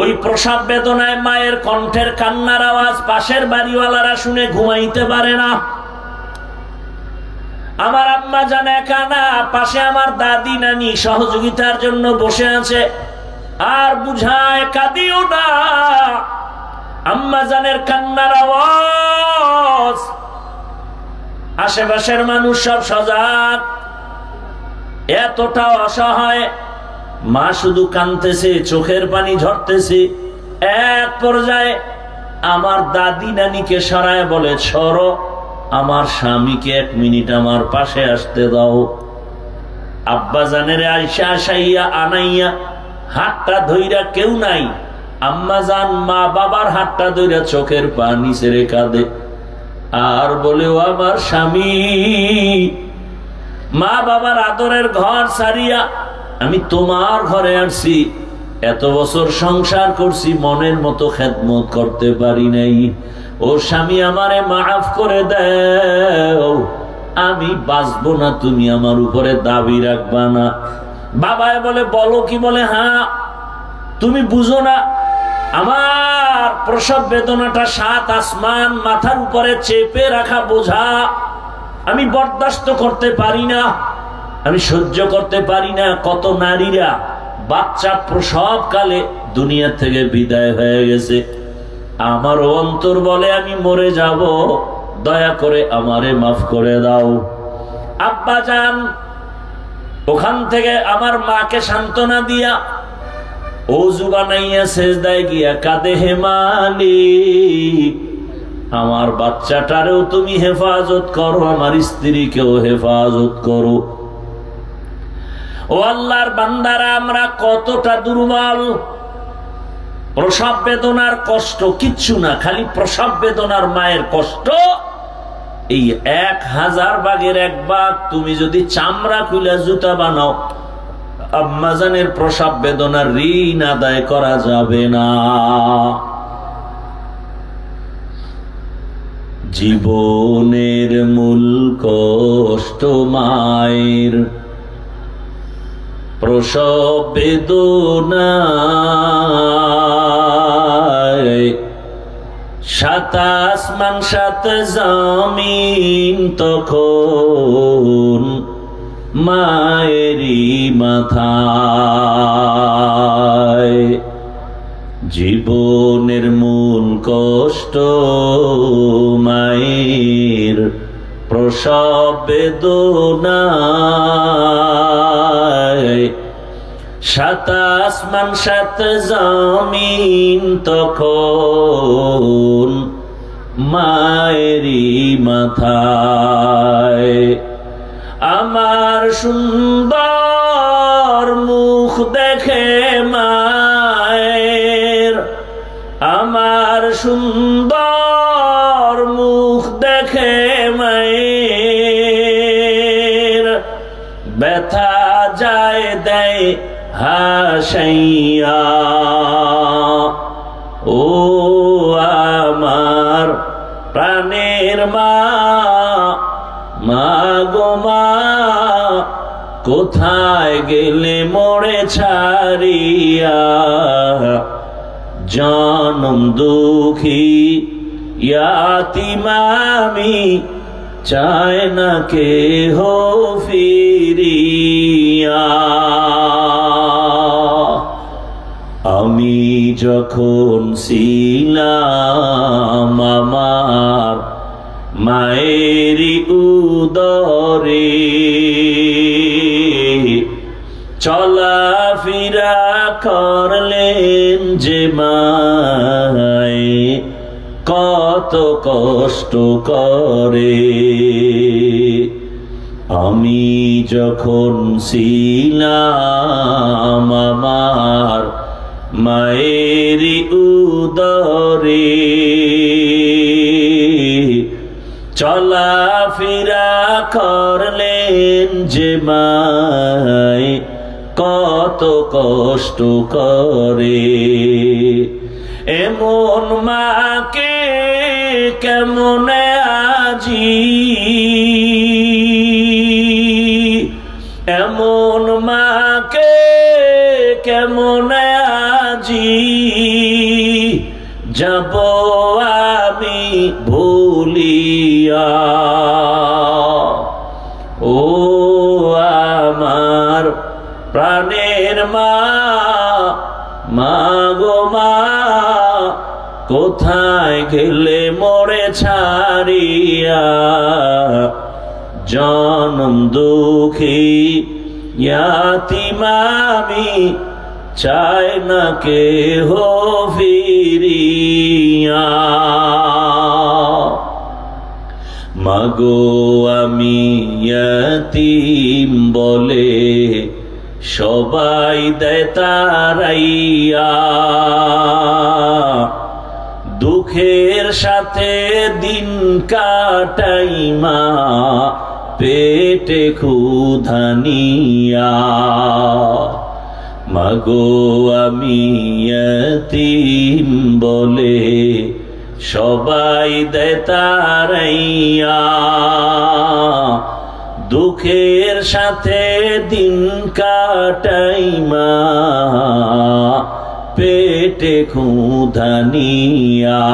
ওই প্রসব বেদনায় মায়ের কণ্ঠের কান্নার আওয়াজ পাশের বাড়িওয়ালারা শুনে ঘুমাইতে পারে না। আমার আম্মা জান একা না, পাশে আমার দাদি নানি সহযোগিতার জন্য বসে আছে, আর বুঝায় কাঁদিও না। আম্মা জানের কান্নার আওয়াজ, আশেপাশের মানুষ সব সজাগ, এতটা অসহায়। মা শুধু কাঁদতেছে, চোখের পানি ঝরতেছে। এক পর্যায়ে আমার দাদি নানিকে সরায় বলে, সরো, আমার স্বামীকে 1 মিনিট আমার পাশে আসতে দাও। আব্বা জানের আইসা আসাইয়া আনাইয়া হাতটা ধইরা, কেউ নাই, আম্মা জান মা বাবার হাতটা ধইরা চোখের পানি ছেড়ে কাঁদে আর বলে, ও আমার স্বামী, মা বাবার আদরের ঘর ছাড়িয়া আমি তোমার ঘরে আসছি, এত বছর সংসার করছি, মনের মতো খেদমত করতে পারি নাই। ও স্বামী, আমারে মাফ করে দাও, আমি বাঁচবো না, তুমি আমার উপরে দাবি রাখবা না। বাবায় বলে, বলো কি? বলে, হ্যাঁ, তুমি বুঝো না, আমার প্রসব বেদনাটা 7 আসমান মাথার উপরে চেপে রাখা বোঝা, আমি বরদাস্ত করতে পারি না, আমি সহ্য করতে পারি না। কত নারীরা বাচ্চা প্রসবকালে দুনিয়া থেকে বিদায় হয়ে গেছে, আমার অন্তর বলে আমি মরে যাব, দয়া করে আমারে মাফ করে দাও। আব্বা জান ওখান থেকে আমার মাকে সান্ত্বনা দিয়া ওযু বানাইয়া সেজদায় গিয়া কাঁদে, হে মালিক, আমার বাচ্চাটারেও তুমি হেফাজত করো, আমার স্ত্রীকেও হেফাজত করো। ও আল্লাহর বান্দারা, আমরা কতটা দুর্বল। প্রসব বেদনার কষ্ট কিচ্ছু না, খালি প্রসব বেদনার মায়ের কষ্ট এই 1000 ভাগের 1 ভাগ। তুমি যদি চামড়া খুলে জুতা বানাও, আম্মাজানের প্রসব বেদনার ঋণ আদায় করা যাবে না। জীবনের মূল কষ্ট মায়ের প্রসব বেদনা, 7 আসমান 7 জমিন তখন মায়েরি মাথায়। জীবনের মূল কষ্ট মায়ের প্রসব বেদনায়। সাত আসমান সাত জমিন তখন মায়েরি মাথায়। আমার সুন্দর মুখ দেখে মায়ের, আমার সুন্দর মুখ দেখে মায়ের ব্যথা যায় দেয় হাসাইয়া। ও আমার প্রাণের মা, মা গো মা, কোথায় গেলে মোরে ছাড়িয়া। জনম দুঃখী ইয়াতীম আমি, চায় না কেহ ফিরিয়া। আমি যখন ছিলাম আমার মায়েরি উদরে, চলাফেরা করলেন যে মায় কত কষ্ট করে। আমি যখন ছিলাম আমার মায়েরি উদরে, চলাফেরা করলেন যে মায় কত কষ্ট করে। এমন মাকে কেমন আজি, এমন মাকে কেমন আজি যাব আমি ভুলিয়া। ও আমার প্রাণের মা, মা গো মা, কোথায় গেলে মোরে ছাড়িয়া। জনম দুঃখী ইয়াতীম আমি, চায় না কেহ ফিরিয়া। মাগো আমি ইয়াতীম বলে সবাই দেয় তাড়াইয়া। দুঃখের সাথে দিন কাটাই মা, পেটে ক্ষুধা নিয়া। মাগো আমি ইয়াতীম বলে সবাই দেয় তাড়াইয়া। দুঃখের সাথে দিন কাটাই মা, পেটে ক্ষুধা নিয়া।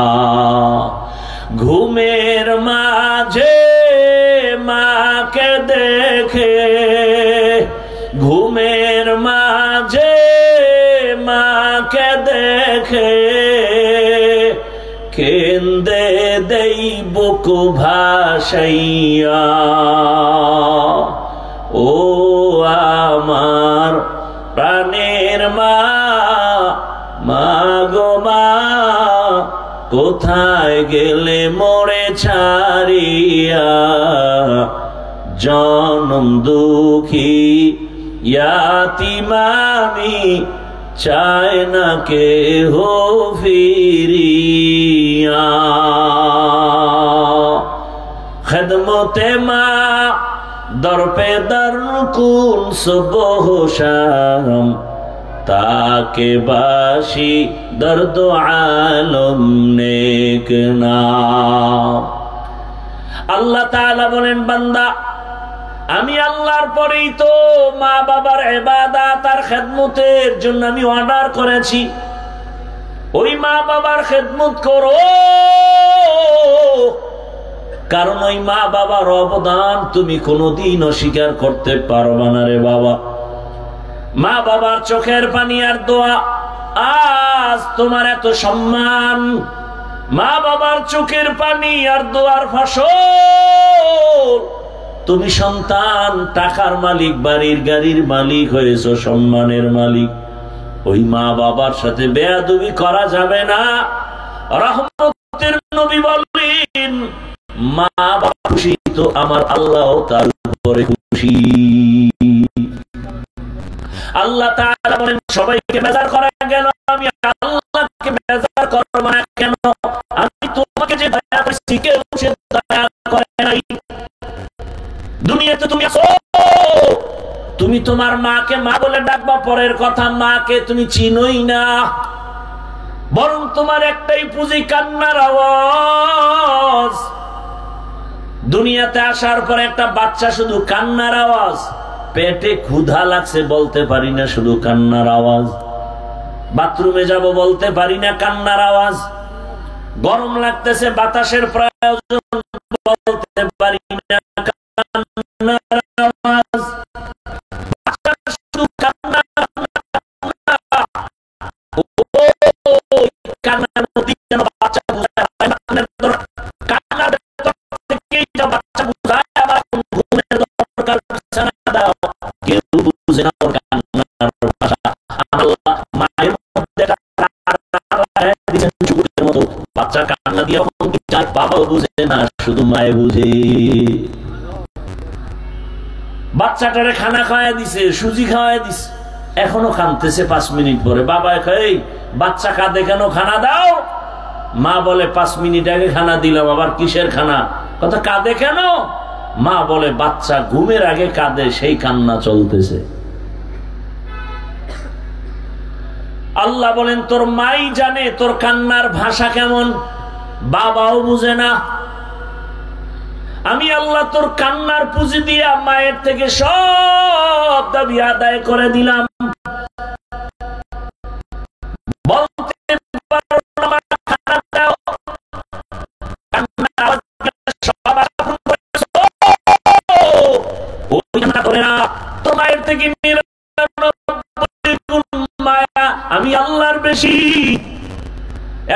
ঘুমের মাঝে মাকে দেখে, ঘুমের মাঝে মাকে দেখে কেন্দে দেই বুক ভাসাইয়া। ও আমার প্রাণের মা, মা গো মা, কোথায় গেলে মোরে ছাড়িয়া। জনম দুঃখী ইয়াতীম আমি, চায় না কেহ ফিরিয়া। খেদমতে মা দরপে দর কুল সুবহ শাম, তাকে বাসি দর্দ আলম নেক নাম। আল্লাহ তাআলা বলেন, বান্দা আমি আল্লাহর পরেই তো মা বাবার ইবাদত আর খেদমতের জন্য আমি অর্ডার করেছি। ওই মা বাবার খেদমত করো, কারণ ওই মা বাবার অবদান তুমি কোনোদিন অস্বীকার করতে পারবে না রে বাবা। মা বাবার চোখের পানি আর দোয়া আজ তোমার এত সম্মান। মা বাবার চোখের পানি আর দোয়ার ফসল তুমি সন্তান টাকার মালিক, বাড়ির গাড়ির মালিক হয়েছো, সম্মানের মালিক। ওই মা বাবার সাথে বেয়াদবি করা যাবে না। রহমতের নবী বলেন, মা বাবা খুশি তো আমার আল্লাহ তার উপরে খুশি। আল্লাহ তাআলা বলেন, সবাইকে বেজার করা গেল, আমি আল্লাহকে বেজার করব না কেন? আমি তোমাকে যে দয়া করেছি কেউ সে দয়া করে নাই। দুনিয়াতে তুমি আছো, তুমি তোমার মাকে মা বলে ডাকবা, পরের কথা মাকে তুমি চিনোই না, বরং তোমার একটাই পুঁজি কান্নার আওয়াজ। দুনিয়াতে আসার পর একটা বাচ্চা শুধু কান্নার আওয়াজ, পেটে ক্ষুধা লাগছে বলতে পারি না, শুধু কান্নার আওয়াজ। বাথরুমে যাব বলতে পারি না, কান্নার আওয়াজ। গরম লাগতেছে বাতাসের প্রয়োজন বলতে পারি না, কান্নার আওয়াজ। শুধু কান্না, কান্নার মধ্যে যেন বাচ্চা বুঝায়, কান্নার থেকেই যা বাচ্চা বুঝায় আমার ঘুমের দরকার, দাও। কেউ বুঝে না ওর কান্নার ভাষা। আল্লাহ মায়ের মধ্যে চুকুরের মতো বাচ্চা কান্না দিয়ে বাবাও বুঝে না, শুধু মায়ে বুঝে। বাচ্চাটারে খানা খাওয়াই দিছে, সুজি খাওয়াই দিছে, এখনো কাঁদতেছে। 5 মিনিট পরে বাবা কই বাচ্চা কাঁদে কেন, খানা দাও। মা বলে 5 মিনিট আগে খানা দিলাম, আবার কিসের খানা? কথা কাঁদে কেন? মা বলে বাচ্চা ঘুমের আগে কাঁদে, সেই কান্না চলতেছে। আল্লাহ বলেন, তোর মাই জানে তোর কান্নার ভাষা কেমন, বাবাও বুঝে না। আমি আল্লাহ তোর কান্নার পুঁজি দিয়া মায়ের থেকে সব দাবি আদায় করে দিলাম। বলতে পারো না মা খানা দাও, কান্নার আওয়াজ সব আপন করেছো, ওই কান্না করে না। তোর মায়ের থেকে 99 গুণ মায়া আমি আল্লাহর বেশি।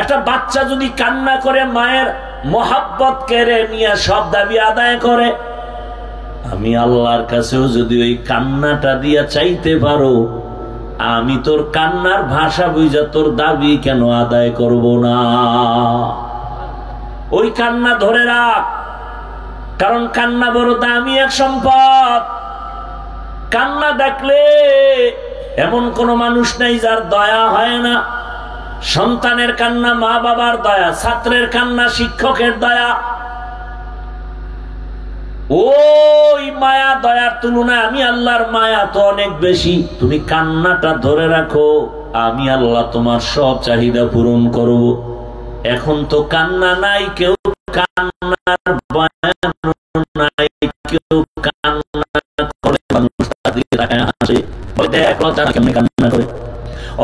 একটা বাচ্চা যদি কান্না করে মায়ের মোহাব্বত কেড়ে নিয়ে সব দাবি আদায় করে, আমি আল্লাহর কাছেও যদি ওই কান্নাটা দিয়া চাইতে পারো, আমি তোর কান্নার ভাষা বুঝা তোর দাবি কেন আদায় করব না? ওই কান্না ধরে রাখ, কারণ কান্না বড় দামি এক সম্পদ। কান্না দেখলে এমন কোন মানুষ নাই যার দয়া হয় না। সন্তানের কান্না মা বাবার দয়া, ছাত্রের কান্না শিক্ষকের দয়া। ওই মায়া দয়ার তুলনায় আমি আল্লাহর মায়া তো অনেক বেশি। তুমি কান্নাটা ধরে রাখো, আমি আল্লাহ তোমার সব চাহিদা পূরণ করব। এখন তো কান্না নাই, কেউ কান্নার বয়ান নাই, কেউ কান্না করে মানুষ দিকে তাকায় হাসে, বলে দেখ লজ্জা কেমনে কান্না করে।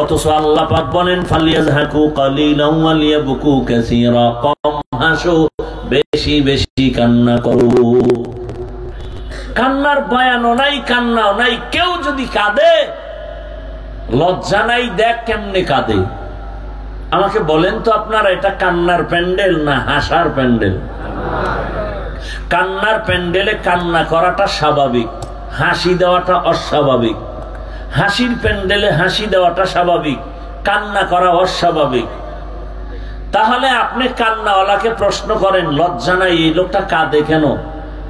অথচ আল্লাহ পাক বলেন, ফালিয়াযহাকু কালিলান ওয়া লিয়াবকু কাসীরা, কম হাসো বেশি বেশি কান্না করো। কান্নার বয়ানও নাই, কান্নাও নাই। কেউ যদি কাঁদে লজ্জা নাই, দেখ কেমনে কাঁদে। আমাকে বলেন তো আপনারা, এটা কান্নার প্যান্ডেল না হাসার প্যান্ডেল? কান্নার প্যান্ডেলে কান্না করাটা স্বাভাবিক, হাসি দেওয়াটা অস্বাভাবিক। হাসির প্যান্ডেলে হাসি দেওয়াটা স্বাভাবিক, কান্না করা অস্বাভাবিক। তাহলে আপনি কান্নাওয়ালাকে প্রশ্ন করেন, লজ্জা নাই, এই লোকটা কাঁদে কেন?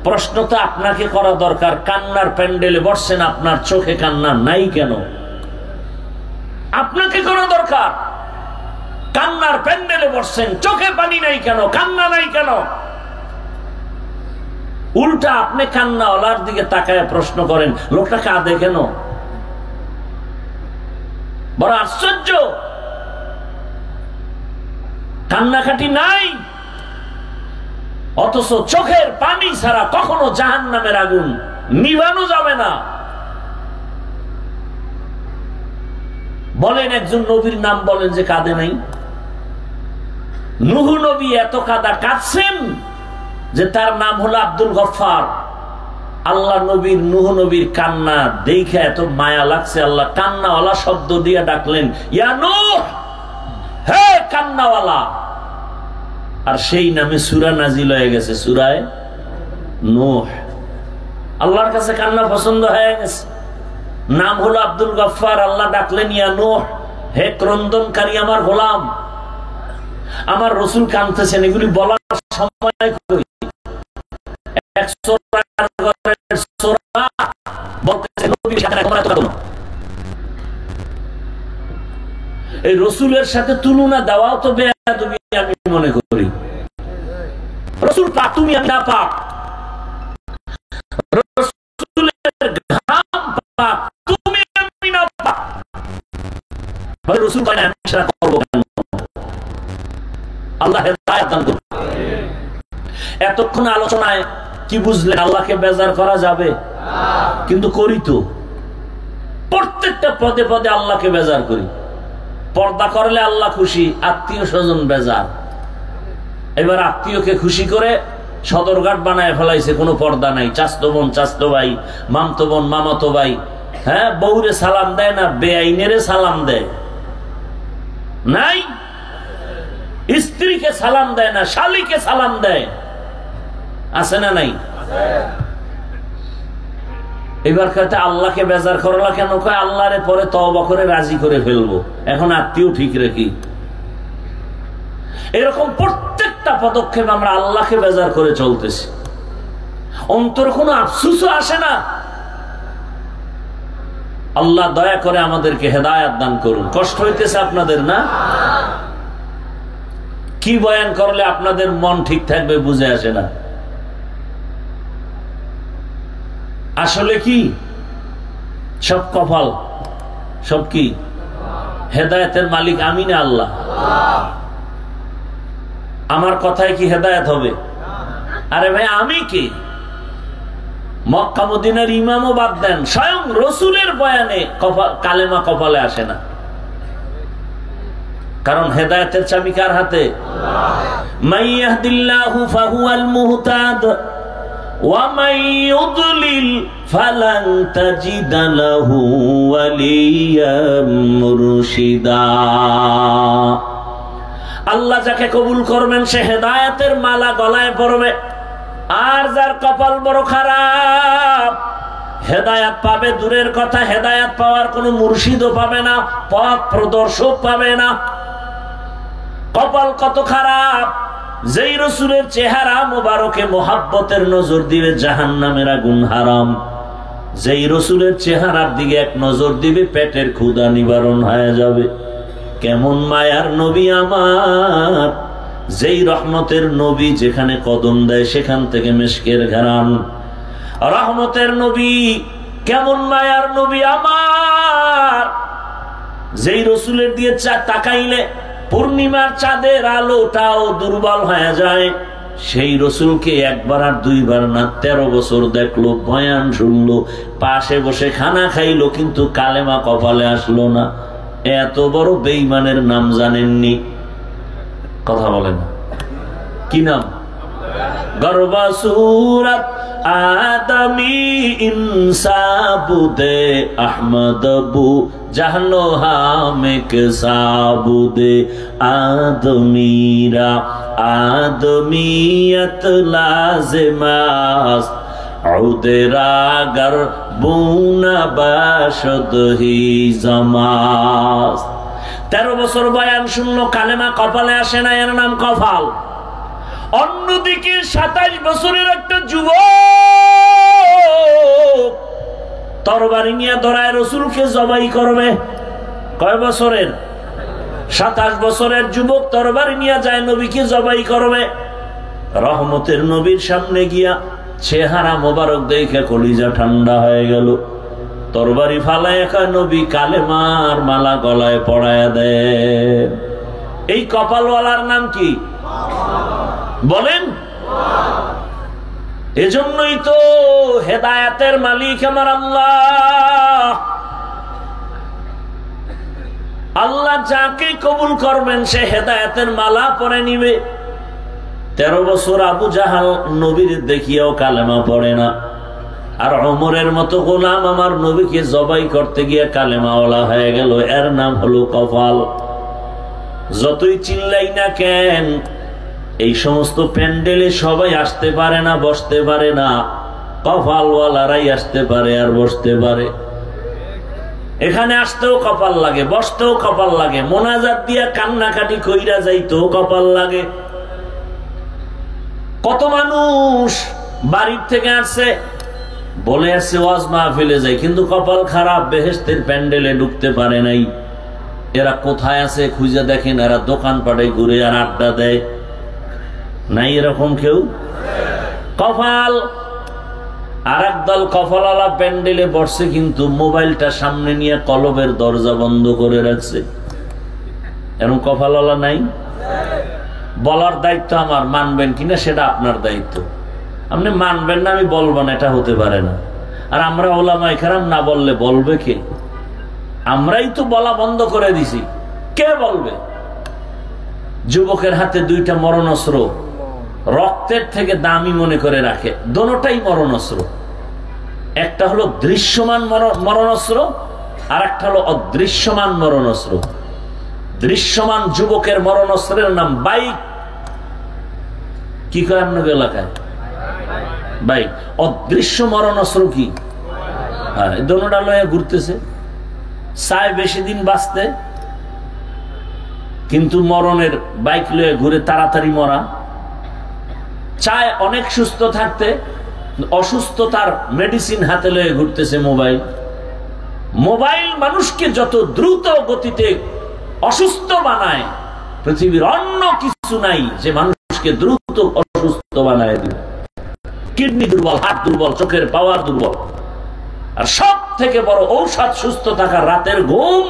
প্রশ্ন তো আপনাকে করা দরকার, কান্নার প্যান্ডেলে বসছেন, আপনার চোখে কান্না নাই কেন? আপনাকে করা দরকার, কান্নার প্যান্ডেলে বসছেন, চোখে পানি নাই কেন, কান্না নাই কেন? উল্টা আপনি কান্নাওয়ালার দিকে তাকায় প্রশ্ন করেন, লোকটা কাঁদে কেন? বড় আশ্চর্য। কান্নাকাটি নাই, অথচ চোখের পানি ছাড়া কখনো জাহান্নামের আগুন নিভানো যাবে না। বলেন একজন নবীর নাম বলেন যে কাঁদে নাই। নূহ নবী এত কাঁদছেন, যে তার নাম হলো আব্দুল গফফার। আল্লাহ নবীর নূহ নবীর কান্না দেখে এত মায়া লাগছে, আল্লাহ কান্নাওয়ালা শব্দ দিয়ে ডাকলেন, ইয়া নূহ, হে কান্নাওয়ালা। আর সেই নামে সূরা নাজিল হয়ে গেছে, সূরায়ে নূহ। আল্লাহর কাছে কান্না পছন্দ হয়ে গেছে, নাম হলো আব্দুল গফফার। আল্লাহ ডাকলেন, ইয়া নূহ, হে ক্রন্দনকারী আমার গোলাম। আমার রাসূল কাঁদতেছেন, এগুলি বলার সময় কই? এই রসুলের সাথে তুলনা দেওয়াও তো বেয়াদবি আমি মনে করি। রসুল পাক, তুমি আমি না পাক। রসুলের ঘাম পাক, তুমি আমি না পাক। রসুল আমি সেটা করবো কেন? আল্লাহ হেদায়েত দান করুন। এতক্ষণ আলোচনায় কি বুঝলেন? আল্লাহকে বেজার করা যাবে? কিন্তু করি তো, প্রত্যেকটা পদে পদে আল্লাহকে বেজার করি। পর্দা করলে আল্লাহ খুশি, আত্মীয় স্বজন বেজার। এবার আত্মীয়কে খুশি করে সদরঘাট বানায় ফেলাইছে, কোনো পর্দা নাই। চাচতো বোন চাচতো ভাই, মামতো বোন মামাতো ভাই, হ্যাঁ, বউরে সালাম দেয় না, বেআইনেরে সালাম দেয় নাই, স্ত্রীকে সালাম দেয় না, শালীকে সালাম দেয়, আছে না নাই? এবার কথা আল্লাহকে বেজার করলা কেন? কয় আল্লাহরে পরে তওবা করে রাজি করে ফেলবো, এখন আত্মীয় ঠিক রেখি। এরকম প্রত্যেকটা পদক্ষেপ আমরা আল্লাহকে বেজার করে চলতেছি, অন্তর কোনো আফসোসও আসে না। আল্লাহ দয়া করে আমাদেরকে হেদায়েত দান করুন। কষ্ট হইতেছে আপনাদের না? কি বয়ান করলে আপনাদের মন ঠিক থাকবে বুঝে আসে না। আসলে কি সব কপাল, সব কি হেদায়েতের মালিক আমি না আল্লাহ? আমার কথায় কি হেদায়েত হবে? আরে ভাই, আমি কি? মক্কা মদিনার ইমামও বাদ দেন, স্বয়ং রসুলের বয়ানে কালেমা কপালে আসে না। কারণ হেদায়েতের চাবি কার হাতে? মাইয়াহদিল্লাহু ফাহুয়াল মুহতাদ ওয়া মান ইউদ্লিল ফালান তাজিদা লাহু ওয়ালিয়াম মুরশিদা। আল্লাহ যাকে কবুল করবেন সে হেদায়েতের মালা গলায় পরবে, আর যার কপাল বড় খারাপ হেদায়েত পাবে দূরের কথা, হেদায়েত পাওয়ার কোনো মুর্শিদও পাবে না, পথ প্রদর্শক পাবে না। কপাল কত খারাপ! যেই রসুলের চেহারা মোবারকে মোহাব্বতের নজর দিবে জাহান্নামের আগুন হারাম, যেই রসুলের চেহারার দিকে এক নজর দিবে পেটের ক্ষুধা নিবারণ হয়ে যাবে। কেমন মায়ার নবী আমার! যেই রহমতের নবী যেখানে কদম দেয় সেখান থেকে মিশকের ঘ্রাণ। রহমতের নবী, কেমন মায়ার নবী আমার! যেই রসুলের দিয়ে তাকাইলে পূর্ণিমার চাঁদের আলোটাও দুর্বল হয়ে যায়। সেই রসুলকে একবার আর দুইবার না 13 বছর দেখলো, বয়ান শুনলো, পাশে বসে খানা খাইলো, কিন্তু কালেমা কপালে আসলো না। এত বড় বেঈমানের নাম জানেননি? কথা বলেন, কি নাম? গর্বা সুরাত আদমি ইনসাবুদে আহমদবু জাহলো হামেক সাবুদে আদমিরা আদমিয়ত লাজমাস উদেরাগর বুনা বাশদ হি জামাস। 13 বছর বয়ান শুনলো, কালেমা কপালে আসে না, এর নাম কপাল। অন্যদিকে 27 বছরের একটা যুবক তরবারি নিয়ে ধরায় রসুলকে জবাই করবে। কয় বছরের? 27 বছরের যুবক তরবারি নিয়ে যায় নবীকে জবাই করবে। রহমতের নবীর সামনে গিয়া চেহারা মোবারক দেখে কলিজা ঠান্ডা হয়ে গেল। তরবারি ফালায় একা নবী কালেমার মালা গলায় পড়ায় দেয়। এই কপালওয়ালার নাম কি বলেন? এজন্যই তো হেদায়েতের মালিক আমার আল্লাহ। আল্লাহ যাকে কবুল করবেন সে হেদায়েতের মালা পরে নিবে। 13 বছর আবু জাহাল নবীর দেখিয়াও কালেমা পড়ে না, আর ওমরের মতো গোলাম আমার নবীকে জবাই করতে গিয়ে কালেমাওয়ালা হয়ে গেল। এর নাম হলো কপাল। যতই চিল্লাই না কেন, এই সমস্ত প্যান্ডেলে সবাই আসতে পারে না, বসতে পারে না। কপালওয়ালারাই আসতে পারে আর বসতে পারে। এখানে আসতেও কপাল লাগে, বসতেও কপাল লাগে, মোনাজাত দিয়া কান্নাকাটি কইরা যাইতেও কপাল লাগে। কত মানুষ বাড়ির থেকে আসছে, বলে আসছে ওয়াজ মাহফিলে যাই, কিন্তু কপাল খারাপ, বেহেশতের প্যান্ডেলে ঢুকতে পারে নাই। এরা কোথায় আছে খুঁজে দেখেন, এরা দোকানপাটে ঘুরে আর আড্ডা দেয়। নাই এরকম কেউ? কপাল। আর একদল কপালওয়ালা প্যান্ডেলে বসছে, কিন্তু মোবাইলটা সামনে নিয়ে কলবের দরজা বন্ধ করে রাখছে। এরকম কপালওয়ালা নাই? বলার দায়িত্ব আমার, মানবেন কিনা সেটা আপনার দায়িত্ব। আপনি মানবেন না, আমি বলবো না, এটা হতে পারে না। আর আমরা ওলামায়ে কেরাম না বললে বলবে কে? আমরাই তো বলা বন্ধ করে দিছি, কে বলবে? যুবকের হাতে 2টা মরণাস্ত্র, রক্তের থেকে দামি মনে করে রাখে, দোনোটাই মরণাস্ত্র। একটা হলো দৃশ্যমান মরণাস্ত্র, আর একটা হলো অদৃশ্যমান মরণাস্ত্র। দৃশ্যমান যুবকের মরণাস্ত্রের নাম বাইক। কি কয় আপনাদের এলাকায়? বাইক। অদৃশ্য মরণাস্ত্র কি? হ্যাঁ, দোনোটা লয়ে ঘুরতেছে, চায় বেশি দিন বাঁচতে, কিন্তু মরণের বাইক লয়ে ঘুরে তাড়াতাড়ি মরা। চায় অনেক সুস্থ থাকতে, অসুস্থতার মেডিসিন হাতে লয়ে ঘুরতেছে মোবাইল। মোবাইল মানুষকে যত দ্রুত গতিতে অসুস্থ বানায়, পৃথিবীর অন্য কিছু নাই যে মানুষকে দ্রুত অসুস্থ বানায় দিবে। কিডনি দুর্বল, হাত দুর্বল, চোখের পাওয়ার দুর্বল। আর সব থেকে বড় ঔষধ সুস্থ থাকার রাতের ঘুম,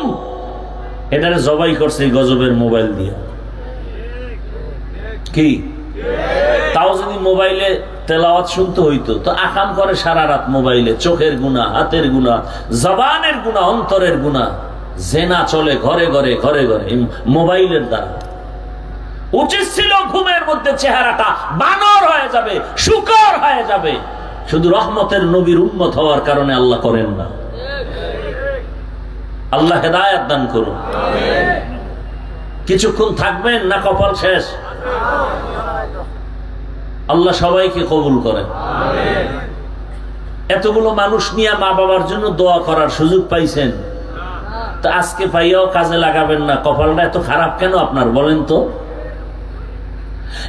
এটারে জবাই করছে এই গজবের মোবাইল দিয়ে। কি তাও যদি মোবাইলে তেলাওয়াত শুনতে হইতো, তো আকাম করে সারা রাত মোবাইলে। চোখের গুনাহ, হাতের গুনাহ, জবানের গুনাহ, অন্তরের গুনাহ। জেনা চলে ঘরে ঘরে ঘরে ঘরে মোবাইলের দ্বারা। উচিত ছিল ঘুমের মধ্যে চেহারাটা বানর হয়ে যাবে, শুকর হয়ে যাবে। শুধু রহমতের নবীর উম্মত হওয়ার কারণে আল্লাহ করেন না। আল্লাহ হেদায়েত দান করুন। কিছুক্ষণ থাকবেন না কপাল শেষ? আল্লাহ সবাইকে কবুল করেন। এতগুলো মানুষ নিয়ে মা বাবার জন্য দোয়া করার সুযোগ পাইছেন, তা আজকে পাইয়াও কাজে লাগাবেন না। কপালটা এত খারাপ কেন আপনার, বলেন তো?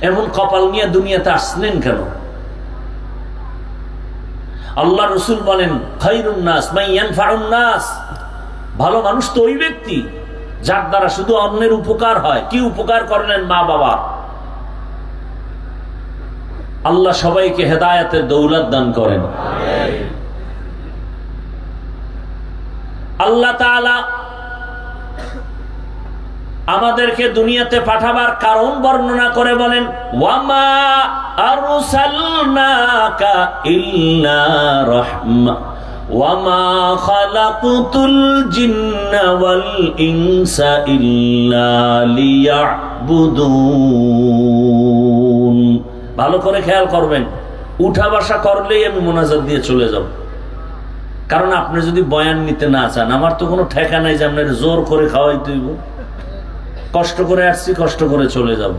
এমন কপাল নিয়ে দুনিয়াতে আসলেন কেন? আল্লাহ রসুল বলেন, খায়রুন নাস মান ইয়ানফাউন নাস। ভালো মানুষ তো ওই ব্যক্তি যার দ্বারা শুধু অন্যের উপকার হয়। কি উপকার করলেন? মা বাবা। আল্লাহ সবাইকে হেদায়েতের দৌলত দান করেন। আল্লাহ তাআলা আমাদেরকে দুনিয়াতে পাঠাবার কারণ বর্ণনা করে বলেন, ওয়ামা আরসালনাকা ইল্লা রাহমা ওয়ামা খালাকতুল জিন্না ওয়াল ইনসা ইল্লা লিয়াবুদুন। ভালো করে খেয়াল করবেন, উঠা বসা করলেই আমি মোনাজাত দিয়ে চলে যাব। কারণ আপনি যদি বয়ান নিতে না চান, আমার তো কোনো ঠেকা নাই যে আপনার জোর করে খাওয়াইতে হইব। কষ্ট করে আসছি, কষ্ট করে চলে যাব।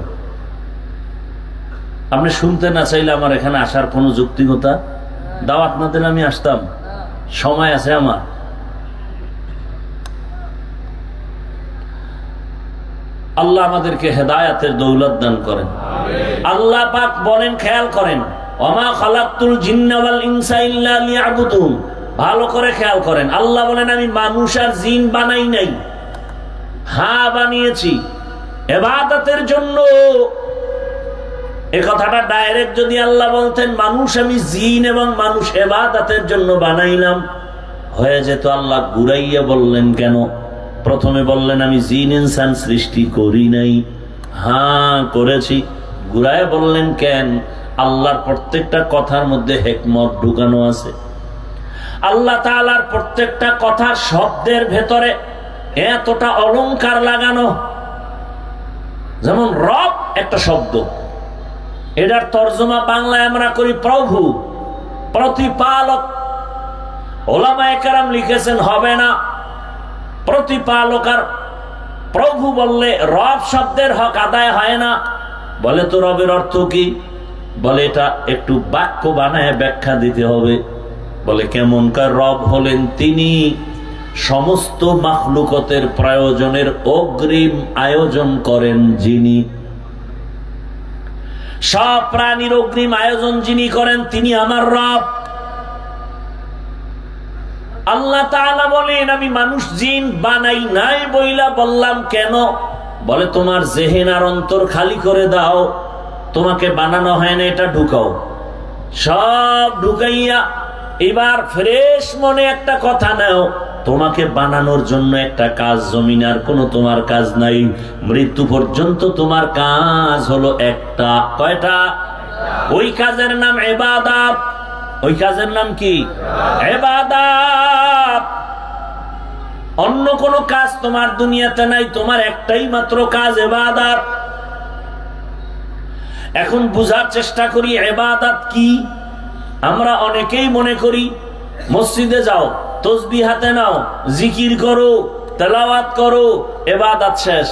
আপনি শুনতে না চাইলে আমার এখানে আসার কোনো যৌক্তিকতা? দাওয়াত না দিলে আমি আসতাম? সময় আছে আমার। আল্লাহ আমাদেরকে হেদায়েতের দৌলত দান করেন। আল্লাহ পাক বলেন, খেয়াল করেন, ওমা খালাকতুল জিন্না ওয়াল ইনসা ইল্লা লিয়াবুদুন। ভালো করে খেয়াল করেন, আল্লাহ বলেন আমি মানুষ আর জিন বানাই নাই, হ্যাঁ বানিয়েছি ইবাদতের জন্য। এই কথাটা ডাইরেক্ট যদি আল্লাহ বলতেন মানুষ আমি জিন এবং মানুষ ইবাদতের জন্য বানাইলাম, হয়ে যেত। আল্লাহ ঘুরাইয়া বললেন কেন? প্রথমে বললেন আমি জিন ইনসান সৃষ্টি করি নাই, হ্যাঁ করেছি। ঘুরাইয়া বললেন কেন? আল্লাহর প্রত্যেকটা কথার মধ্যে হিকমত ঢুকানো আছে। আল্লাহ তাআলার প্রত্যেকটা কথার শব্দের ভেতরে এতটা অলংকার লাগানো। যেমন রব একটা শব্দ, এটার তর্জমা বাংলায় আমরা করি প্রভু, প্রতিপালক। ওলামায়ে কেরাম লিখেছেন হবে না, প্রতিপালক আর প্রভু বললে রব শব্দের হক আদায় হয় না। বলে তো রবের অর্থ কি? বলে এটা একটু বাক্য বানায় ব্যাখ্যা দিতে হবে। বলে কেমনকার রব হলেন? তিনি সমস্ত মাখলুকতের প্রয়োজনের অগ্রিম আয়োজন করেন যিনি, সব প্রাণীর অগ্রিম আয়োজন যিনি করেন তিনি আমার রব। আল্লাহ তাআলা বলেন আমি মানুষ জিন বানাই নাই বইলা বললাম কেন? বলে তোমার জেহেন আর অন্তর খালি করে দাও, তোমাকে বানানো হয় না এটা ঢুকাও। সব ঢুকাইয়া এবার ফ্রেশ মনে একটা কথা নাও, তোমাকে বানানোর জন্য একটা কাজ, জমিন আর কোনো তোমার কাজ নাই। মৃত্যু পর্যন্ত তোমার কাজ হলো একটা। কয়টা? ওই কাজের নাম ইবাদত। ওই কাজের নাম কি? ইবাদত। অন্য কোনো কাজ তোমার দুনিয়াতে নাই, তোমার একটাই মাত্র কাজ ইবাদত। এখন বুঝার চেষ্টা করি ইবাদত কি। আমরা অনেকেই মনে করি মসজিদে যাও, তসবিহ হাতে নাও, জিকির করো, তেলাওয়াত করো, ইবাদত শেষ।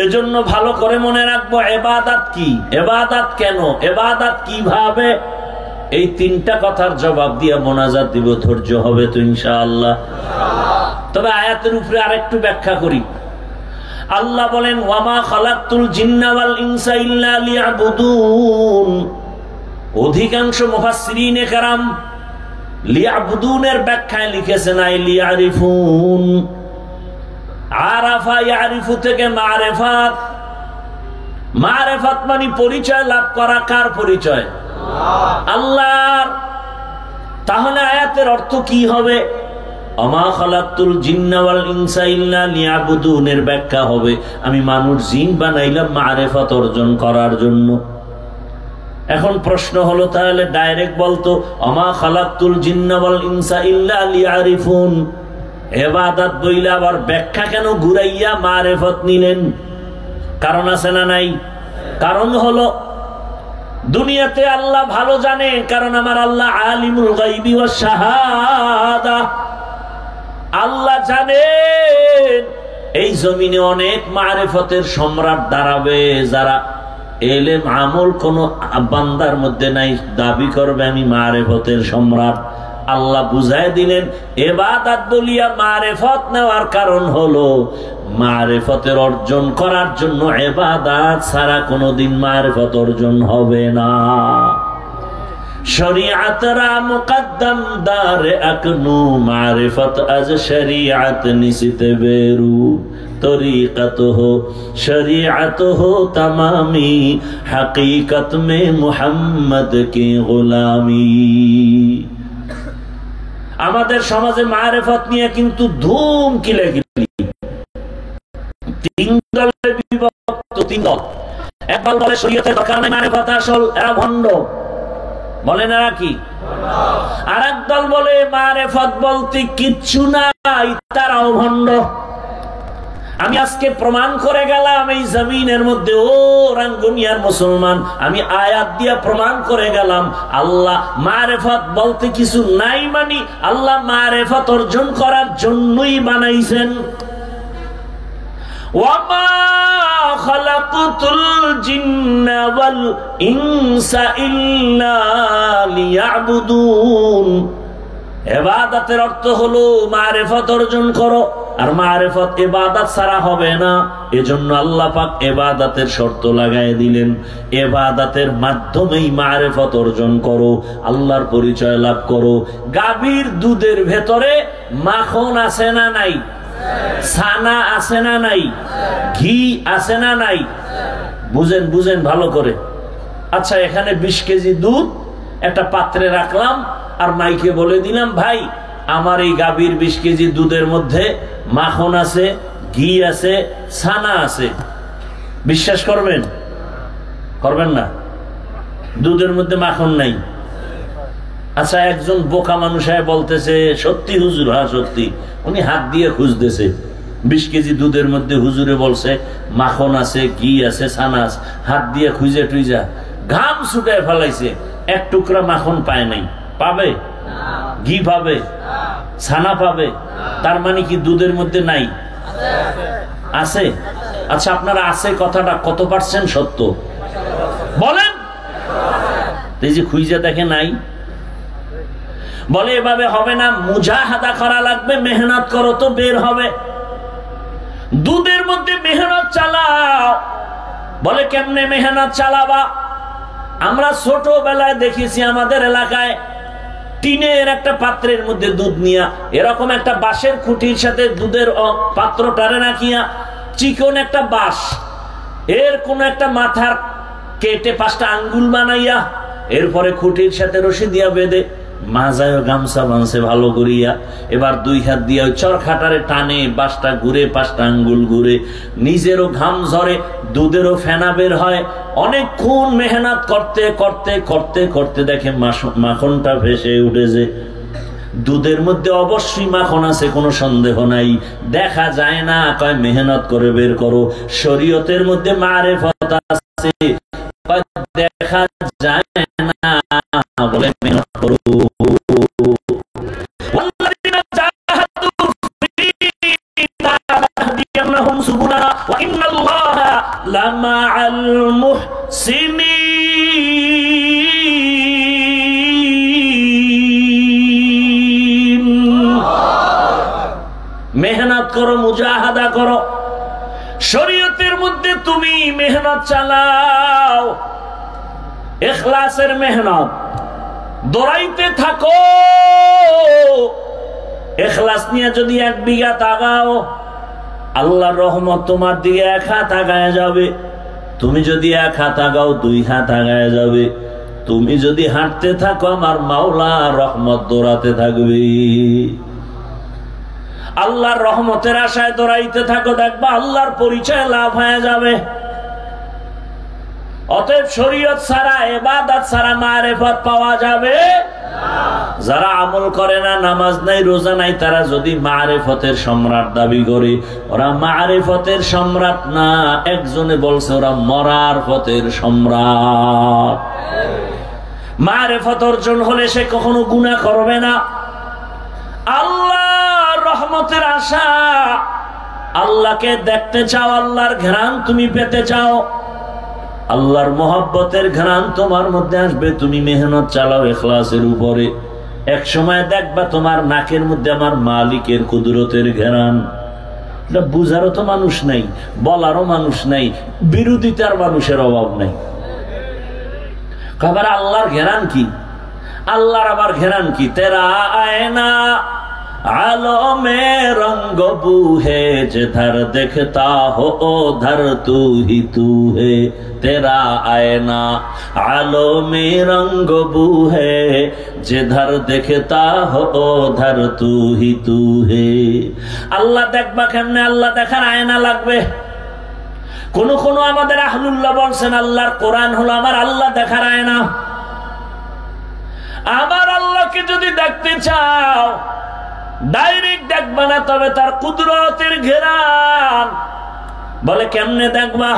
এজন্য ভালো করে মনে রাখবো ইবাদত কি, ইবাদত কেন, ইবাদত কিভাবে। এই তিনটা কথার জবাব দিয়ে মোনাজাত দিব, ধৈর্য হবে তো ইনশাআল্লাহ। তবে আয়াতের উপরে আরেকটু ব্যাখ্যা করি। আল্লাহ বলেন ওয়ামা খালাকতুল জিন্না ওয়াল ইনসা ইল্লা লিয়াবুদুন। অধিকাংশ মুফাসসিরিনে কেরাম লিয়াবুদুনের ব্যাখ্যায় লিখেছেন আই লিয়ারিফুন। আরাফা ইয়ারিফু থেকে মারিফাত। মারিফাত মানে পরিচয় লাভ করা। কার পরিচয়? আল্লাহর। তাহলে আয়াতের অর্থ কি হবে? ওমা খালাকতুল জিন্না ওয়াল ইনসা ইল্লা লিয়াবুদুনের ব্যাখ্যা হবে আমি মানুষ জিন বানাইলাম মারিফাত অর্জন করার জন্য। এখন প্রশ্ন হলো তাহলে ডাইরেক্ট বলতো ওমা খালাকতুল জিন্না ওয়াল ইনসা ইল্লা লিয়ারিফুন। ইবাদত বইলা আবার ব্যাখ্যা কেন ঘুরাইয়া মারিফাত নিলেন? কারণ আছে না নাই? কারণ হলো দুনিয়াতে আল্লাহ ভালো জানে, কারণ আমার আল্লাহ আলিমুল গায়বি ওয়াশ শাহাদা। আল্লাহ জানেন এই জমিনে অনেক মারিফতের সম্রাট দাঁড়াবে, যারা এলেম আমল কোন বান্দার মধ্যে নাই, দাবি করবে আমি মারিফতের সম্রাট। আল্লাহ বুঝায় দিলেন ইবাদত বলিয়া মারিফত নেওয়ার কারণ হলো মারিফতের অর্জন করার জন্য ইবাদত ছাড়া কোনোদিন মারিফত অর্জন হবে না। শরীয়ত রা মুকদ্দম দারে আকনু মারিফত আজ শরীয়ত নিসিতে বেরু তরিকত হো শরীয়ত হো তমামি হकीकत में মুহাম্মদ की गुलामी। আমাদের সমাজে মারিফত নিয়ে কিন্তু ধুম কিলাকিলি। তিন দলে বিভক্ত, তিন দল। একদল বলে শরীয়তের দরকার নাই, মারিফত আসল, এরা ভণ্ড। বলেন এরা কি? আর একদল বলে মারিফত বলতে কিচ্ছু নাই, তারাও ভণ্ড। আমি আজকে প্রমাণ করে গেলাম এই জমিনের মধ্যে, ও রাঙ্গুনিয়ার মুসলমান, আমি আয়াত দিয়া প্রমাণ করে গেলাম আল্লাহ মারিফত বলতে কিছু নাই, মানে আল্লাহ মারিফত অর্জন করার জন্যই বানাইছেন। ওয়ামা খালাকতুল জিন্না ওয়াল ইনসা ইল্লা লিয়াবুদুন। ইবাদতের অর্থ হলো মারিফত অর্জন করো, আর মারিফত ইবাদত ছাড়া হবে না। এজন্য আল্লাহ পাক ইবাদতের শর্ত লাগায় দিলেন, ইবাদতের মাধ্যমেই মারিফত অর্জন করো, আল্লাহর পরিচয় লাভ করো। গাভীর দুধের ভেতরে মাখন আছে না নাই? ছানা আছে না নাই? ঘি আছে না নাই? বুঝেন বুঝেন ভালো করে। আচ্ছা, এখানে 20 কেজি দুধ একটা পাত্রে রাখলাম, আর মাইকে বলে দিলাম ভাই আমার এই গাভীর 20 কেজি দুধের মধ্যে মাখন আছে, ঘি আছে, ছানা আছে। বিশ্বাস করবেন? করবেন না? দুধের মধ্যে মাখন নাই। আচ্ছা, একজন বোকা মানুষ বলতেছে সত্যি হুজুর? হ্যাঁ সত্যি। উনি হাত দিয়ে খুঁজতেছে 20 কেজি দুধের মধ্যে হুজুরে বলছে মাখন আছে, ঘি আছে, ছানা আছে, হাত দিয়ে খুঁজে টুইজা ঘাম ছুটায় ফেলাইছে, এক টুকরা মাখন পায় নাই। পাবে? ঘি পাবে? ছানা পাবে? তার মানে কি দুধের মধ্যে নাই? আছে। আচ্ছা, আপনারা আছে কথাটা কত পার্সেন্ট সত্য বলেন? এই যে খুঁজে দেখে নাই। বলে এভাবে হবে না, মুজাহাদা করা লাগবে, মেহনত করো তো বের হবে। দুধের মধ্যে মেহনত চালাও। বলে কেমনে মেহনত চালাবা? আমরা ছোটবেলায় দেখেছি আমাদের এলাকায় টিনের একটা পাত্রের মধ্যে দুধ নিয়া এরকম একটা বাঁশের খুঁটির সাথে দুধের পাত্রটারে রাখিয়া চিকন একটা বাঁশ, এর কোন একটা মাথার কেটে 5টা আঙ্গুল বানাইয়া এরপরে খুঁটির সাথে রশি দিয়া বেঁধে মাজায় গামছা বাঁধছে ভালো করিয়া, এবার 2 হাত দিয়া চরখাটারে টানে, বাঁশটা ঘুরে, 5টা আঙ্গুল ঘুরে, নিজেরও ঘাম ঝরে, দুধেরও ফেনা বের হয়। অনেকক্ষণ মেহনত করতে করতে করতে করতে দেখে মাখনটা ভেসে উঠেছে। দুধের মধ্যে অবশ্যই মাখন আছে, কোনো সন্দেহ নাই, দেখা যায় না। কয় মেহনত করে বের করো। শরীয়তের মধ্যে মারেফত আছে, দেখা যায় না, বলে মেহনত করো। মেহনত করো, মুজাহাদা করো। শরীয়তের মধ্যে তুমি মেহনত চালাও, ইখলাসের মেহনত, দৌড়াইতে থাকো। ইখলাস নিয়ে যদি 1 বিঘা তাগাও, আল্লাহর রহমত তোমার দিকে 1 হাত আগায় যাবে। তুমি যদি 1 হাত আগাও, 2 হাত আগায় যাবে। তুমি যদি হাঁটতে থাকো, আমার মাওলা রহমত দৌড়াতে থাকবে। আল্লাহর রহমতের আশায় দৌড়াইতে থাকো, দেখবা আল্লাহর পরিচয় লাভ হয়ে যাবে। অতএব শরীয়ত ছাড়া, ইবাদত ছাড়া মারেফত পাওয়া যাবে না। যারা আমল করে না, নামাজ নাই, রোজা নাই, তারা যদি মারেফতের সম্রাট দাবি করে, ওরা মারেফতের সম্রাট না। একজনে বলছে ওরা মরার পথের সম্রাট। মারেফত অর্জন হলে সে কখনো গুনাহ করবে না। আল্লাহর রহমতের আশা, আল্লাহকে দেখতে চাও, আল্লাহর ঘ্রাণ তুমি পেতে চাও, আল্লাহর মোহাব্বতের ঘ্রাণ তোমার মধ্যে আসবে। তুমি মেহনত চালাও ইখলাসের উপরে, এক সময় দেখবা তোমার নাকের মধ্যে আমার মালিকের কুদরতের ঘ্রাণ। এটা বুঝারও তো মানুষ নাই, বলারও মানুষ নাই, বিরোধিতার মানুষের অভাব নাই। আবার আল্লাহর ঘ্রাণ কি? আল্লাহর আবার ঘ্রাণ কি? তেরা আয়না आलो में रंग बू है जिधर देखता हो उधर तू ही तू है तेरा आईना आलो में रंग बू है जिधर देखता हो उधर तू ही तू है। আল্লাহ দেখবা কেমনে? আল্লাহ দেখার আয়না লাগবে। কোন কোন আমাদের আহলুল্লাহ বলছেন আল্লাহর কোরআন হলো আমার আল্লাহ দেখার আয়না। আমার আল্লাহকে যদি দেখতে চাও ডাইরেক্ট দেখবা না, তবে তার কুদরতের ঘেরান। বলে কেমনে দেখবা?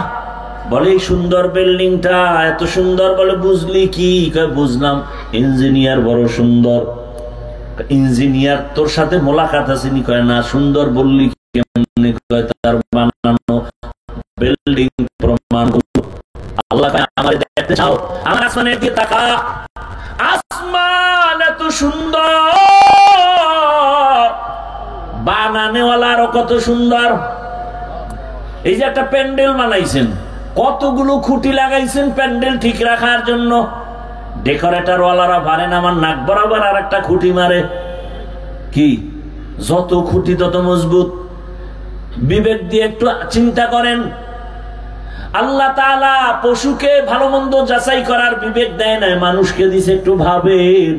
বলে এই সুন্দর বিল্ডিংটা এত সুন্দর, বলে বুঝলি কি? বুঝলাম ইঞ্জিনিয়ার বড় সুন্দর। ইঞ্জিনিয়ার তোর সাথে মোলাকাত আছে নি? কয় না। সুন্দর বললি কেমনে? কয় তার বানানো বিল্ডিং প্রমাণ। আল্লাহ আমার দেখতে চাও, আমার আসমানের দিকে তাকা। আসমান এত সুন্দর, বানানেওয়ালারও কত সুন্দর। এই যে একটা প্যান্ডেল বানাইছেন, কতগুলো খুঁটি লাগাইছেন প্যান্ডেল ঠিক রাখার জন্য। ডেকোরেটর ওয়ালারা পারেন আমার নাক বরাবর আর একটা খুঁটি মারে। কি যত খুঁটি তত মজবুত। বিবেক দিয়ে একটু চিন্তা করেন। আল্লাহ তাআলা পশুকে ভালো মন্দ যাচাই করার বিবেক দেয় না, মানুষকে দিছে। একটু ভাবেন,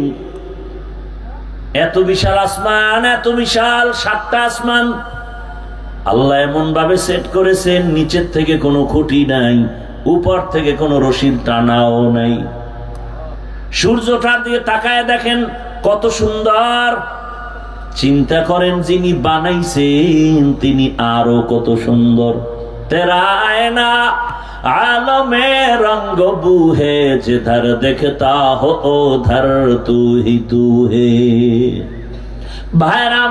এত বিশাল আসমান, এত বিশাল 7টা আসমান আল্লাহ এমন ভাবে সেট করেছেন, নিচের থেকে কোনো খুঁটি নাই, উপর থেকে কোনো রশির টানাও নাই। সূর্যটার দিকে তাকায় দেখেন কত সুন্দর। চিন্তা করেন যিনি বানাইছেন তিনি আরো কত সুন্দর। তেরা আয়না आलमे रंग बूहे जिधर देखता हो उधर तू ही तू है। भाईरा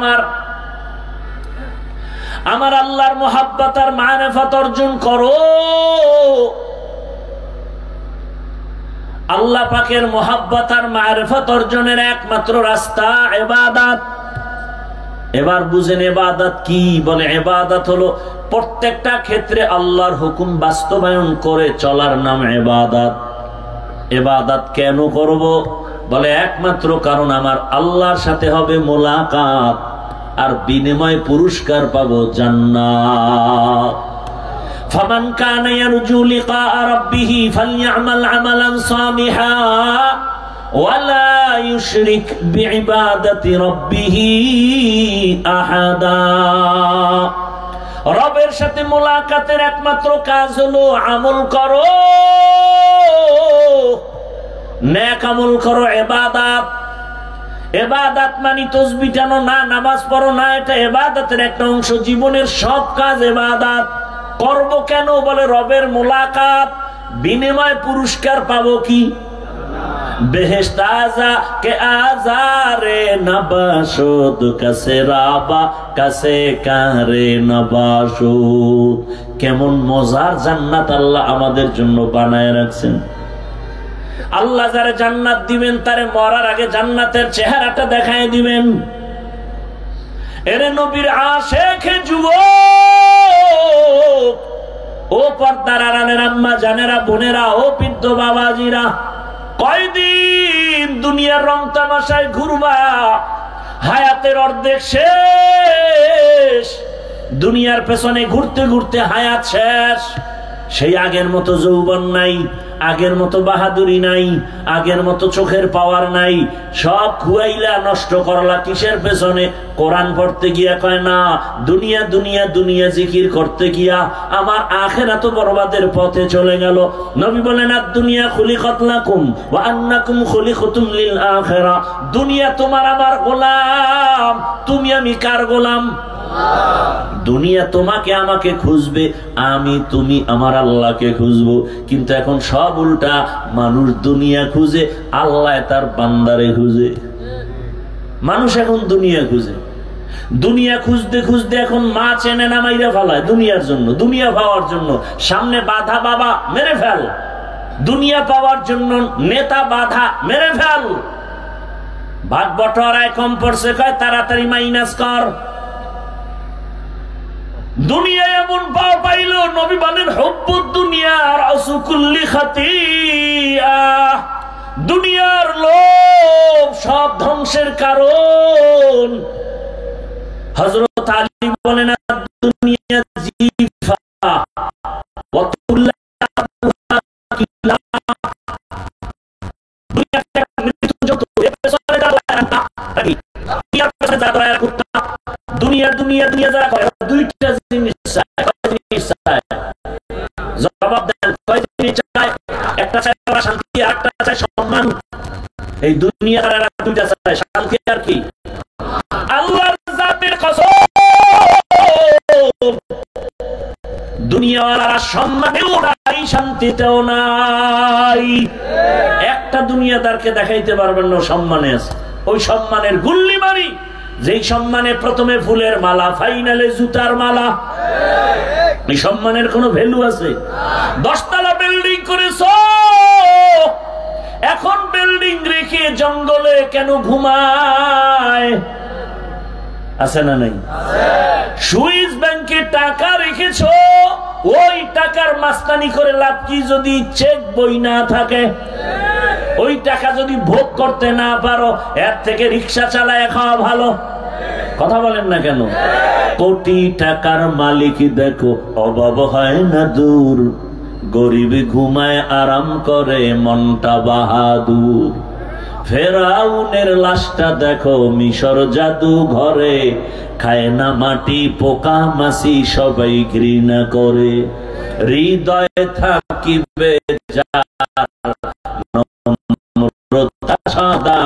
আমার আল্লাহর মুহাব্বত আর মারিফত অর্জন করো। আল্লাহ পাকের মুহাব্বত আর মারিফত অর্জনের একমাত্র রাস্তা ইবাদত। এবার বুঝেন ইবাদত কি। বলে ইবাদত হলো প্রত্যেকটা ক্ষেত্রে আল্লাহর হুকুম বাস্তবায়ন করে চলার নাম ইবাদত। ইবাদত কেন করব? বলে একমাত্র কারণ আমার আল্লাহর সাথে হবে মোলাকাত আর বিনিময় পুরস্কার পাবো জান্নাত। ফামান কানা ইয়ারজু লিকা রাব্বিহি ফালইআমাল আমালান সালিহা ওয়ালা ইউশরিক বিইবাদাতি রাব্বিহি আহাদা। রবের সাথে মোলাকাতের একমাত্র কাজ হলো আমল করো, নেক আমল করো, ইবাদত। ইবাদত মানে তাসবিহ টানো না, নামাজ পড়ো না, এটা ইবাদতের একটা অংশ। জীবনের সব কাজ ইবাদত। করব কেন? বলে রবের মোলাকাত, বিনিময় পুরস্কার পাবো কি? বেহেশত আযা কে আজারে নবাশুদ কাসে রাবা কাসে কারে নবাশুদ। কেমন মজার জান্নাত আল্লাহ আমাদের জন্য বানায় রাখছেন। আল্লাহ যারে জান্নাত দিবেন তারে মরার আগে জান্নাতের চেহারাটা দেখায় দিবেন। এরে নবীর আশিক যুবক, ও পর্দার আড়ালের আম্মা জানেরা, বোনেরা, ও বৃদ্ধ বাবাজিরা, কয়দিন দুনিয়ার রং তামাশায় ঘুরবা? হায়াতের অর্ধেক শেষ। দুনিয়ার পেছনে ঘুরতে ঘুরতে হায়াত শেষ। সেই আগের মতো যৌবন নাই, আগের মতো বাহাদুরি নাই, আগের মতো চোখের পাওয়ার নাই। সব খুয়াইলা নষ্ট করলা কিসের পেছনে? কোরআন পড়তে গিয়া কয় না, দুনিয়া দুনিয়া দুনিয়া জিকির করতে গিয়া আমার আখিরাত বরবাদের পথে চলে গেল। নবী বলেন আদ-দুনিয়া খুলিকাত লাকুম ওয়া আন্নাকুম খুলিকাতুম লিল আখিরা। দুনিয়া তোমার আমার গোলাম, তুমি আমি কার গোলাম? দুনিয়া তোমাকে আমাকে খুঁজবে, আমি তুমি আমার আল্লাহকে খুঁজবো। কিন্তু এখন সব উল্টা, মানুষ দুনিয়া খুঁজে, আল্লাহ তার বান্দারে খুঁজে। মানুষ এখন দুনিয়া খুঁজে, দুনিয়া খুঁজতে খুঁজতে এখন মা চেনে না মাইরা ফেলায় দুনিয়ার জন্য, দুনিয়া পাওয়ার জন্য। সামনে বাধা বাবা মেরে ফেল, দুনিয়া পাওয়ার জন্য নেতা বাধা মেরে ফেল। ভাগ বটোয়ারায় কম পড়ছে কয় তাড়াতাড়ি মাইনাস কর। দুনিয়া এমন পাও পাইল, নবী বলেন হুব্বুদ দুনিয়া রাসু কুল্লি খাতিয়া। দুনিয়ার লোভ সব ধ্বংসের কারণ। হযরত আলী বলেন দুনিয়া জিফা ওয়া তুল্লা কিলা। দুনিয়াটা মৃত্যু যত এর পেছনে দাঁড়ায় কুত্তা। দুনিয়া দুনিয়া দুনিয়া যারা করে দুইটা জিনিস চায়। জবাব দেন, কয় জিনিস চায়? একটা চায় শান্তি, আর একটা চায় সম্মান। এই দুনিয়ার দুইটা চায়, শান্তি আর কি? আল্লাহর জাতের কসম, দুনিয়াওয়ালারা সম্মানেও নাই, শান্তিতেও নাই। একটা দুনিয়াদারকে দেখাইতে পারবেন না সম্মানে আছে। ওই সম্মানের গুল্লি মারি, যেই সম্মানে প্রথমে ফুলের মালা, ফাইনালে জুতার মালা। এই সম্মানের কোনো ভ্যালু আছে? 10 তলা বিল্ডিং করেছ, এখন বিল্ডিং রেখে জঙ্গলে কেন ঘুমায়? আছে না নাই? সুইস ব্যাংকে টাকা রেখেছ, ওই টাকার মাস্তানি করে লাভ কি যদি চেক বই না থাকে? ওই টাকা যদি ভোগ করতে না পারো, এর থেকে রিক্সা চালায় খাওয়া ভালো। কথা বলেন না কেন? কোটি টাকার মালিক দেখো, অভাব হয় না দূর। গরিব ঘুমায় আরাম করে, মনটা বাহাদুর। ফেরাউনের লাশটা দেখো মিশর জাদু ঘরে, খায় না মাটি পোকা মাছি, সবাই ঘৃণা করে। হৃদয়ে থাকিবে যার নম্রতা সাদা,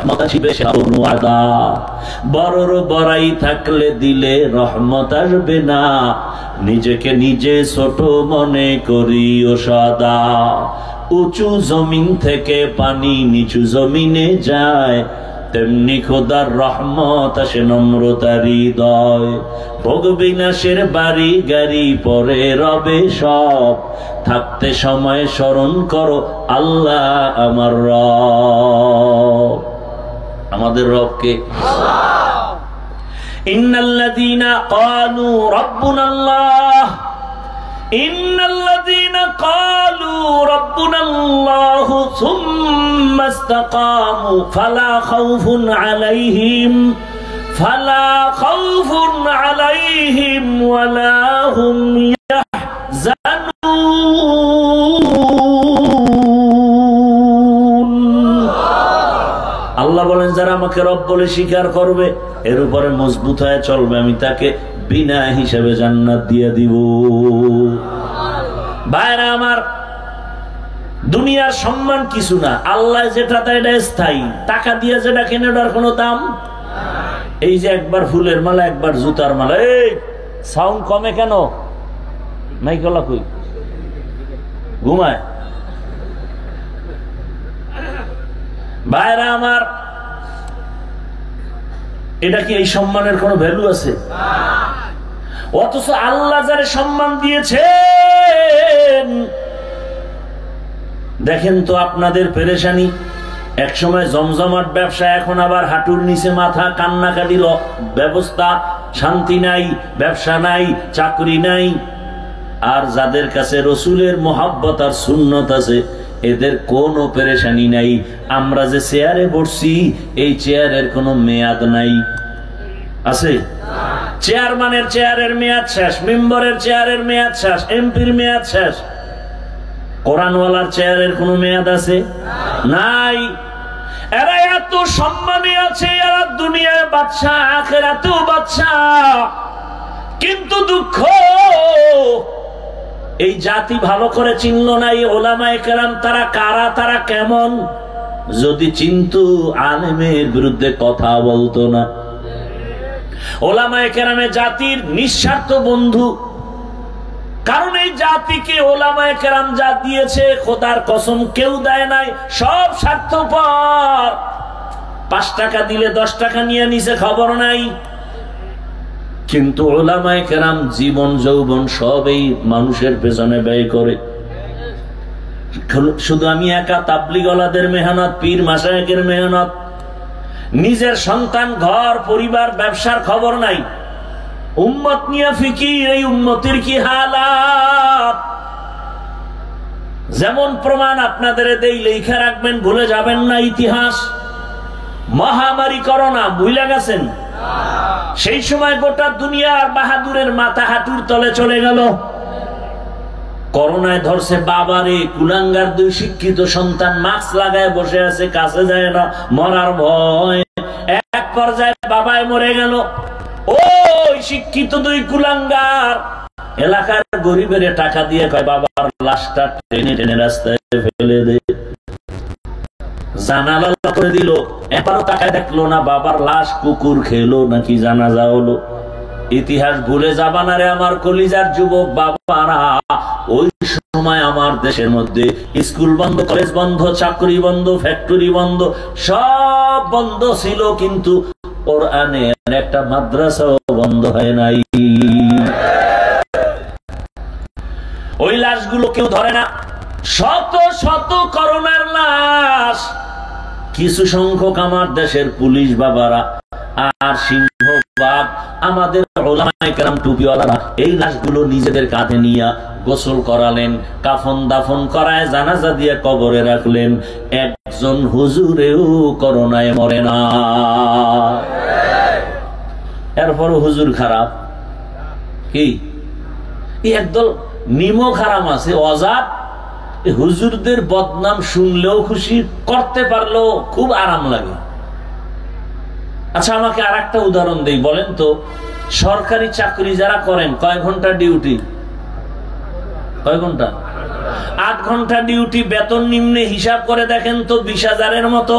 রহমত আসিবে সেটা কোনো আদা। বড়র বড়াই থাকলে দিলে রহমত আসবে না, নিজেকে নিজে ছোট মনে করিও সদা। উঁচু জমিন থেকে পানি নিচু জমিনে যায়, তেমনি খোদার রহমত আসে নম্রতার হৃদয়। ভোগ বিনাশের বাড়ি গাড়ি পরে রবে সব, থাকতে সময় স্মরণ করো আল্লাহ আমার রব। আমাদের রবকে ইন্নাল্লাযীনা ক্বালু রাব্বুনাল্লাহ, ইন্নাল্লাযীনা ক্বালু রাব্বুনাল্লাহু সুম্মা ইসতাকামু ফালা খাউফুন আলাইহিম ওয়ালা হুম ইয়াহজানুন। আল্লাহ বলেন যারা আমাকে রব বলে স্বীকার করবে, এর উপরে মজবুত হয়ে চলবে, আমি তাকে বিনা হিসাবে জান্নাত দিয়ে দিব। ভাইরা আমার, দুনিয়ার সম্মান কিছু না, আল্লাহ যেটা তাই এটা স্থায়ী। টাকা দিয়ে যেটা কিনে ওটার কোনো দাম। এই যে একবার ফুলের মালা, একবার জুতার মালা। এই সাউন্ড কমে কেন? মাইকলা কই ঘুমায়? ভাইরা আমার, এটা কি এই সম্মানের কোনো ভ্যালু আছে? অথচ আল্লাহ যারে সম্মান দিয়েছেন, দেখেন তো আপনাদের পেরেশানি। এক সময় জমজমাট ব্যবসা, এখন আবার হাঁটুর নিচে মাথা, কান্নাকাটির ব্যবস্থা, শান্তি নাই, ব্যবসা নাই, চাকরি নাই। আর যাদের কাছে রসুলের মোহাব্বত আর সুন্নত আছে, এদের কোনো পেরেশানি নাই। আমরা যে চেয়ারে বসছি, এই চেয়ারের কোনো মেয়াদ নাই। আছে? চেয়ারম্যানের চেয়ারের মেয়াদ শেষ, মেম্বারের চেয়ারের মেয়াদ শেষ, এমপির মেয়াদ শেষ। কোরআনওয়ালার চেয়ারের কোনো মেয়াদ আছে? নাই। এরা এত সম্মানে আছে, এরা দুনিয়ায় বাদশা, আখিরাতেও বাদশা। কিন্তু দুঃখ, এই জাতি ভালো করে চিনল না এই ওলামায়ে কেরাম তারা কারা, তারা কেমন। যদি চিনতো, আলেমের বিরুদ্ধে কথা বলতো না। ওলামায়ে কেরামে জাতির নিঃস্বার্থ বন্ধু। কারণ এই জাতিকে ওলামায়ে কেরাম যা দিয়েছে, খোদার কসম কেউ দেয় নাই। সব স্বার্থপর। 5 টাকা দিলে 10 টাকা নিয়ে নিছে, খবর নাই। কিন্তু ওলামায়ে কেরাম জীবন যৌবন সব এই মানুষের পেছনে ব্যয় করে। শুধু আমি একা? তাবলীগওয়ালাদের মেহনত, পীর মাশায়েখের মেহনত, নিজের সন্তান, ঘর, পরিবার, ব্যবসার খবর নাই। উম্মত নিয়ে ফিকির, এই উম্মতের কি হালাত। যেমন প্রমাণ আপনাদের দেই, লেখা রাখবেন, ভুলে যাবেন না ইতিহাস। মহামারী করোনা, ভুলে গেছেন? সেই সময় গোটা দুনিয়ার বাহাদুরের মাথা হাঁটুর তলে চলে গেল। করোনায় ধরছে বাবারে, কুলাঙ্গার 2 শিক্ষিত সন্তান মাস্ক লাগায় বসে আছে, কাছে যায় না, মরার ভয়। এক পর্যায়ে বাবায় মরে গেল। ওই শিক্ষিত 2 কুলাঙ্গার এলাকার গরিবের টাকা দিয়ে কয় বাবার লাশটা টেনে টেনে রাস্তায় ফেলে দে। জানালা করে দিল, এবারও তাকায় দেখলো না বাবার লাশ কুকুর খেলো নাকি জানাজা হলো। ইতিহাস ভুলে যাবা না রে আমার কলিজার যুবক বাবারা। ওই সময় আমার দেশের মধ্যে স্কুল বন্ধ, কলেজ বন্ধ, চাকরি বন্ধ, ফ্যাক্টরি বন্ধ, সব বন্ধ ছিল, কিন্তু কোরআনের একটা মাদ্রাসাও বন্ধ হয় নাই। ওই লাশগুলো কেউ ধরে না। শত শত করোনার লাশ। কিছু সংখ্যক আমার দেশের পুলিশ বাবারা আর সিংহবাগ আমাদের ওলামায়ে কেরাম টুপিওয়ালারা এই লাশগুলো নিজেদের কাঁধে নিয়ে গোসল করালেন, কাফন দাফন করায় জানাজা দিয়ে কবরে রাখলেন। একজন হুজুরেও করোনায় মরে না। এরপরও হুজুর খারাপ। কি একদল নিমক হারাম আছে, অজাত। হুজুরদের বদনাম শুনলেও খুশি, করতে পারলেও খুব আরাম লাগে। আচ্ছা, আমাকে আর একটা উদাহরণ দেই, বলেন তো, সরকারি চাকরি যারা করেন কয় ঘন্টা ডিউটি? কয় ঘন্টা? 8 ঘন্টা ডিউটি। বেতন নিম্নে হিসাব করে দেখেন তো 20,000-এর মতো।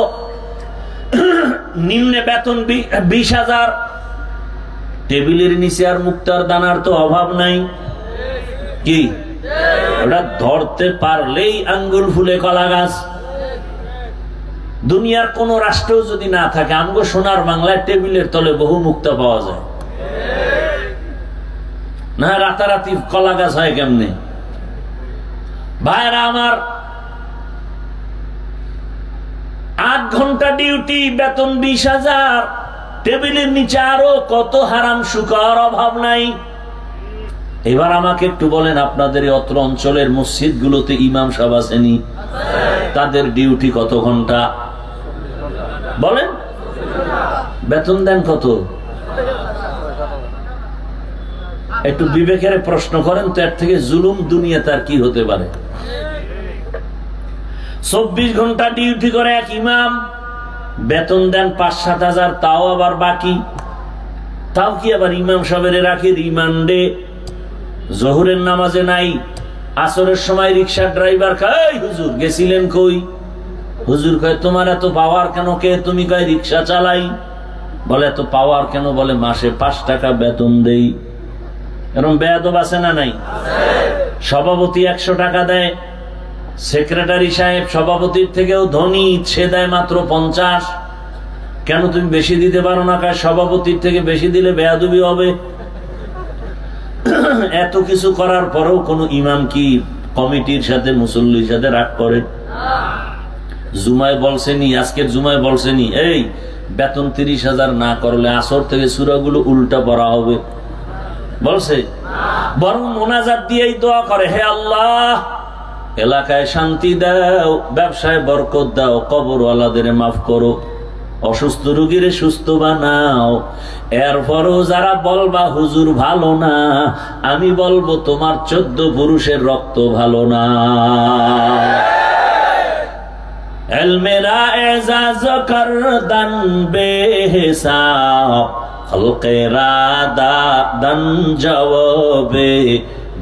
নিম্নে বেতন 20,000, টেবিলের নিচে আর মুক্তার দানার তো অভাব নাই কি? ওটা ধরতে পারলেই আঙ্গুল ফুলে কলা গাছ। দুনিয়ার কোন রাষ্ট্র যদি না থাকে, আমগো সোনার বাংলায় টেবিলের তলে বহু মুক্তা পাওয়া যায় না। রাতারাতি কলা গাছ হয় কেমনে? ভাইরা আমার, 8 ঘন্টা ডিউটি, বেতন 20,000, টেবিলের নিচে আরো কত হারাম শুকর, অভাব নাই। এবার আমাকে একটু বলেন, আপনাদের অত্র অঞ্চলের মসজিদ গুলোতে ইমাম সাহেব আছেনি? তাদের ডিউটি কত ঘন্টা বলেন? বেতন দেন কত? একটু বিবেকের প্রশ্ন করেন তো, এর থেকে জুলুম দুনিয়া তার কি হতে পারে? 24 ঘন্টা ডিউটি করে এক ইমাম, বেতন দেন 5-7 হাজার, তাও আবার বাকি। তাও কি আবার ইমাম সাহেবের রাখে রিমান্ডে? জোহরের নামাজে নাই, আসরের সময় রিক্সার ড্রাইভার কয়, হুজুর গেছিলেন কই? হুজুর কয়, তোমার এত পাওয়ার কেন? কে তুমি? কয়, রিক্সা চালাই। বলে, এত পাওয়ার কেন? বলে, মাসে 5 টাকা বেতন দেই। এরকম বেয়াদব আছে না নাই? সভাপতি 100 টাকা দেয়, সেক্রেটারি সাহেব সভাপতির থেকেও ধনী, সে দেয় মাত্র 50। কেন তুমি বেশি দিতে পারো না? কয়, সভাপতির থেকে বেশি দিলে বেয়াদবি হবে। এত কিছু করার পরেও কোন ইমাম কি কমিটির সাথে, মুসল্লির সাথে রাগ করে? জুমায় বলছেনি, আজকের জুমায় বলছেনি, এই বেতন 30,000 না করলে আসর থেকে সূরাগুলো উল্টা পড়া হবে? বলছে? বরং মোনাজাত দিয়েই দোয়া করে, হে আল্লাহ, এলাকায় শান্তি দাও, ব্যবসায় বরকত দাও, কবরওয়ালাদের মাফ করো, অসুস্থ রোগীরে সুস্থ বানাও। এরপরও যারা বলবা হুজুর ভালো না, আমি বলবো তোমার 14 পুরুষের রক্ত ভালো না। এলমেরা এজাজ করদান বেহিসাব, খলকেরা দান জওয়াবে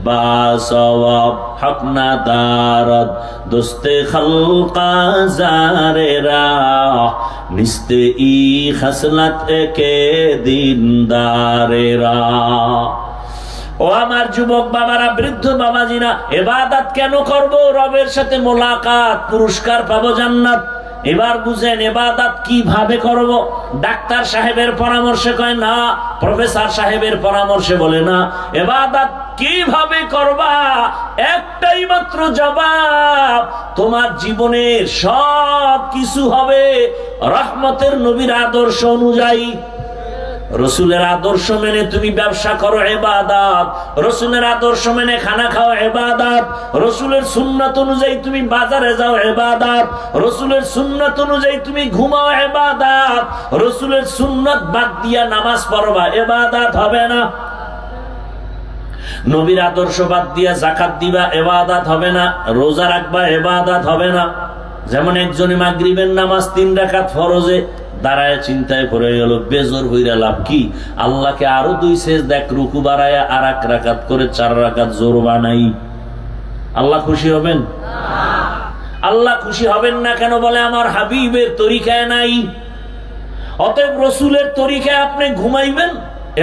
বাসওয়াব, হক না দারদ দোস্তে খলকা জারেরা, নিস্তে ই খসলত কে দিনদারেরা। ও আমার যুবক বাবারা, বৃদ্ধ বাবাজিরা, ইবাদত কেন করব? রবের সাথে মোলাকাত, পুরস্কার পাবো, জান্নাত। এবার বুঝেন ইবাদত কিভাবে করব। ডাক্তার সাহেবের পরামর্শে কয় না, প্রফেসর সাহেবের পরামর্শে বলে না। ইবাদত কিভাবে করবা? একটাই মাত্র জবাব, তোমার জীবনের সব কিছু হবে রহমতের নবীর আদর্শ অনুযায়ী। রসুলের আদর্শ মেনে তুমি ব্যবসা করো, ইবাদত। রসুলের আদর্শ মেনে খানা খাও, ইবাদত। রসুলের সুন্নাত অনুযায়ী তুমি বাজারে যাও, ইবাদত। রসুলের সুন্নাত অনুযায়ী তুমি ঘুমাও, ইবাদত। রসুলের সুন্নাত বাদ দিয়া নামাজ পড়বা, ইবাদত হবে না। নবীর আদর্শ বাদ দিয়া যাকাত দিবা, ইবাদত হবে না। রোজা রাখবা, ইবাদত হবে না। যেমন একজনে মাগরিবের নামাজ 3 রাকাত ফরজে দাঁড়ায় চিন্তায় পড়ে গেল, বেজোর হইরা লাভ কি? আল্লাহকে আরো 2 সেজদা, এক রুকু বাড়ায়া আর 1 রাকাত করে 4 রাকাত জোর বানাই। আল্লাহ খুশি হবেন? আল্লাহ খুশি হবেন না কেন? বলে, আমার হাবিবের তরিকায় নাই। অতএব রসুলের তরিকায় আপনি ঘুমাইবেন,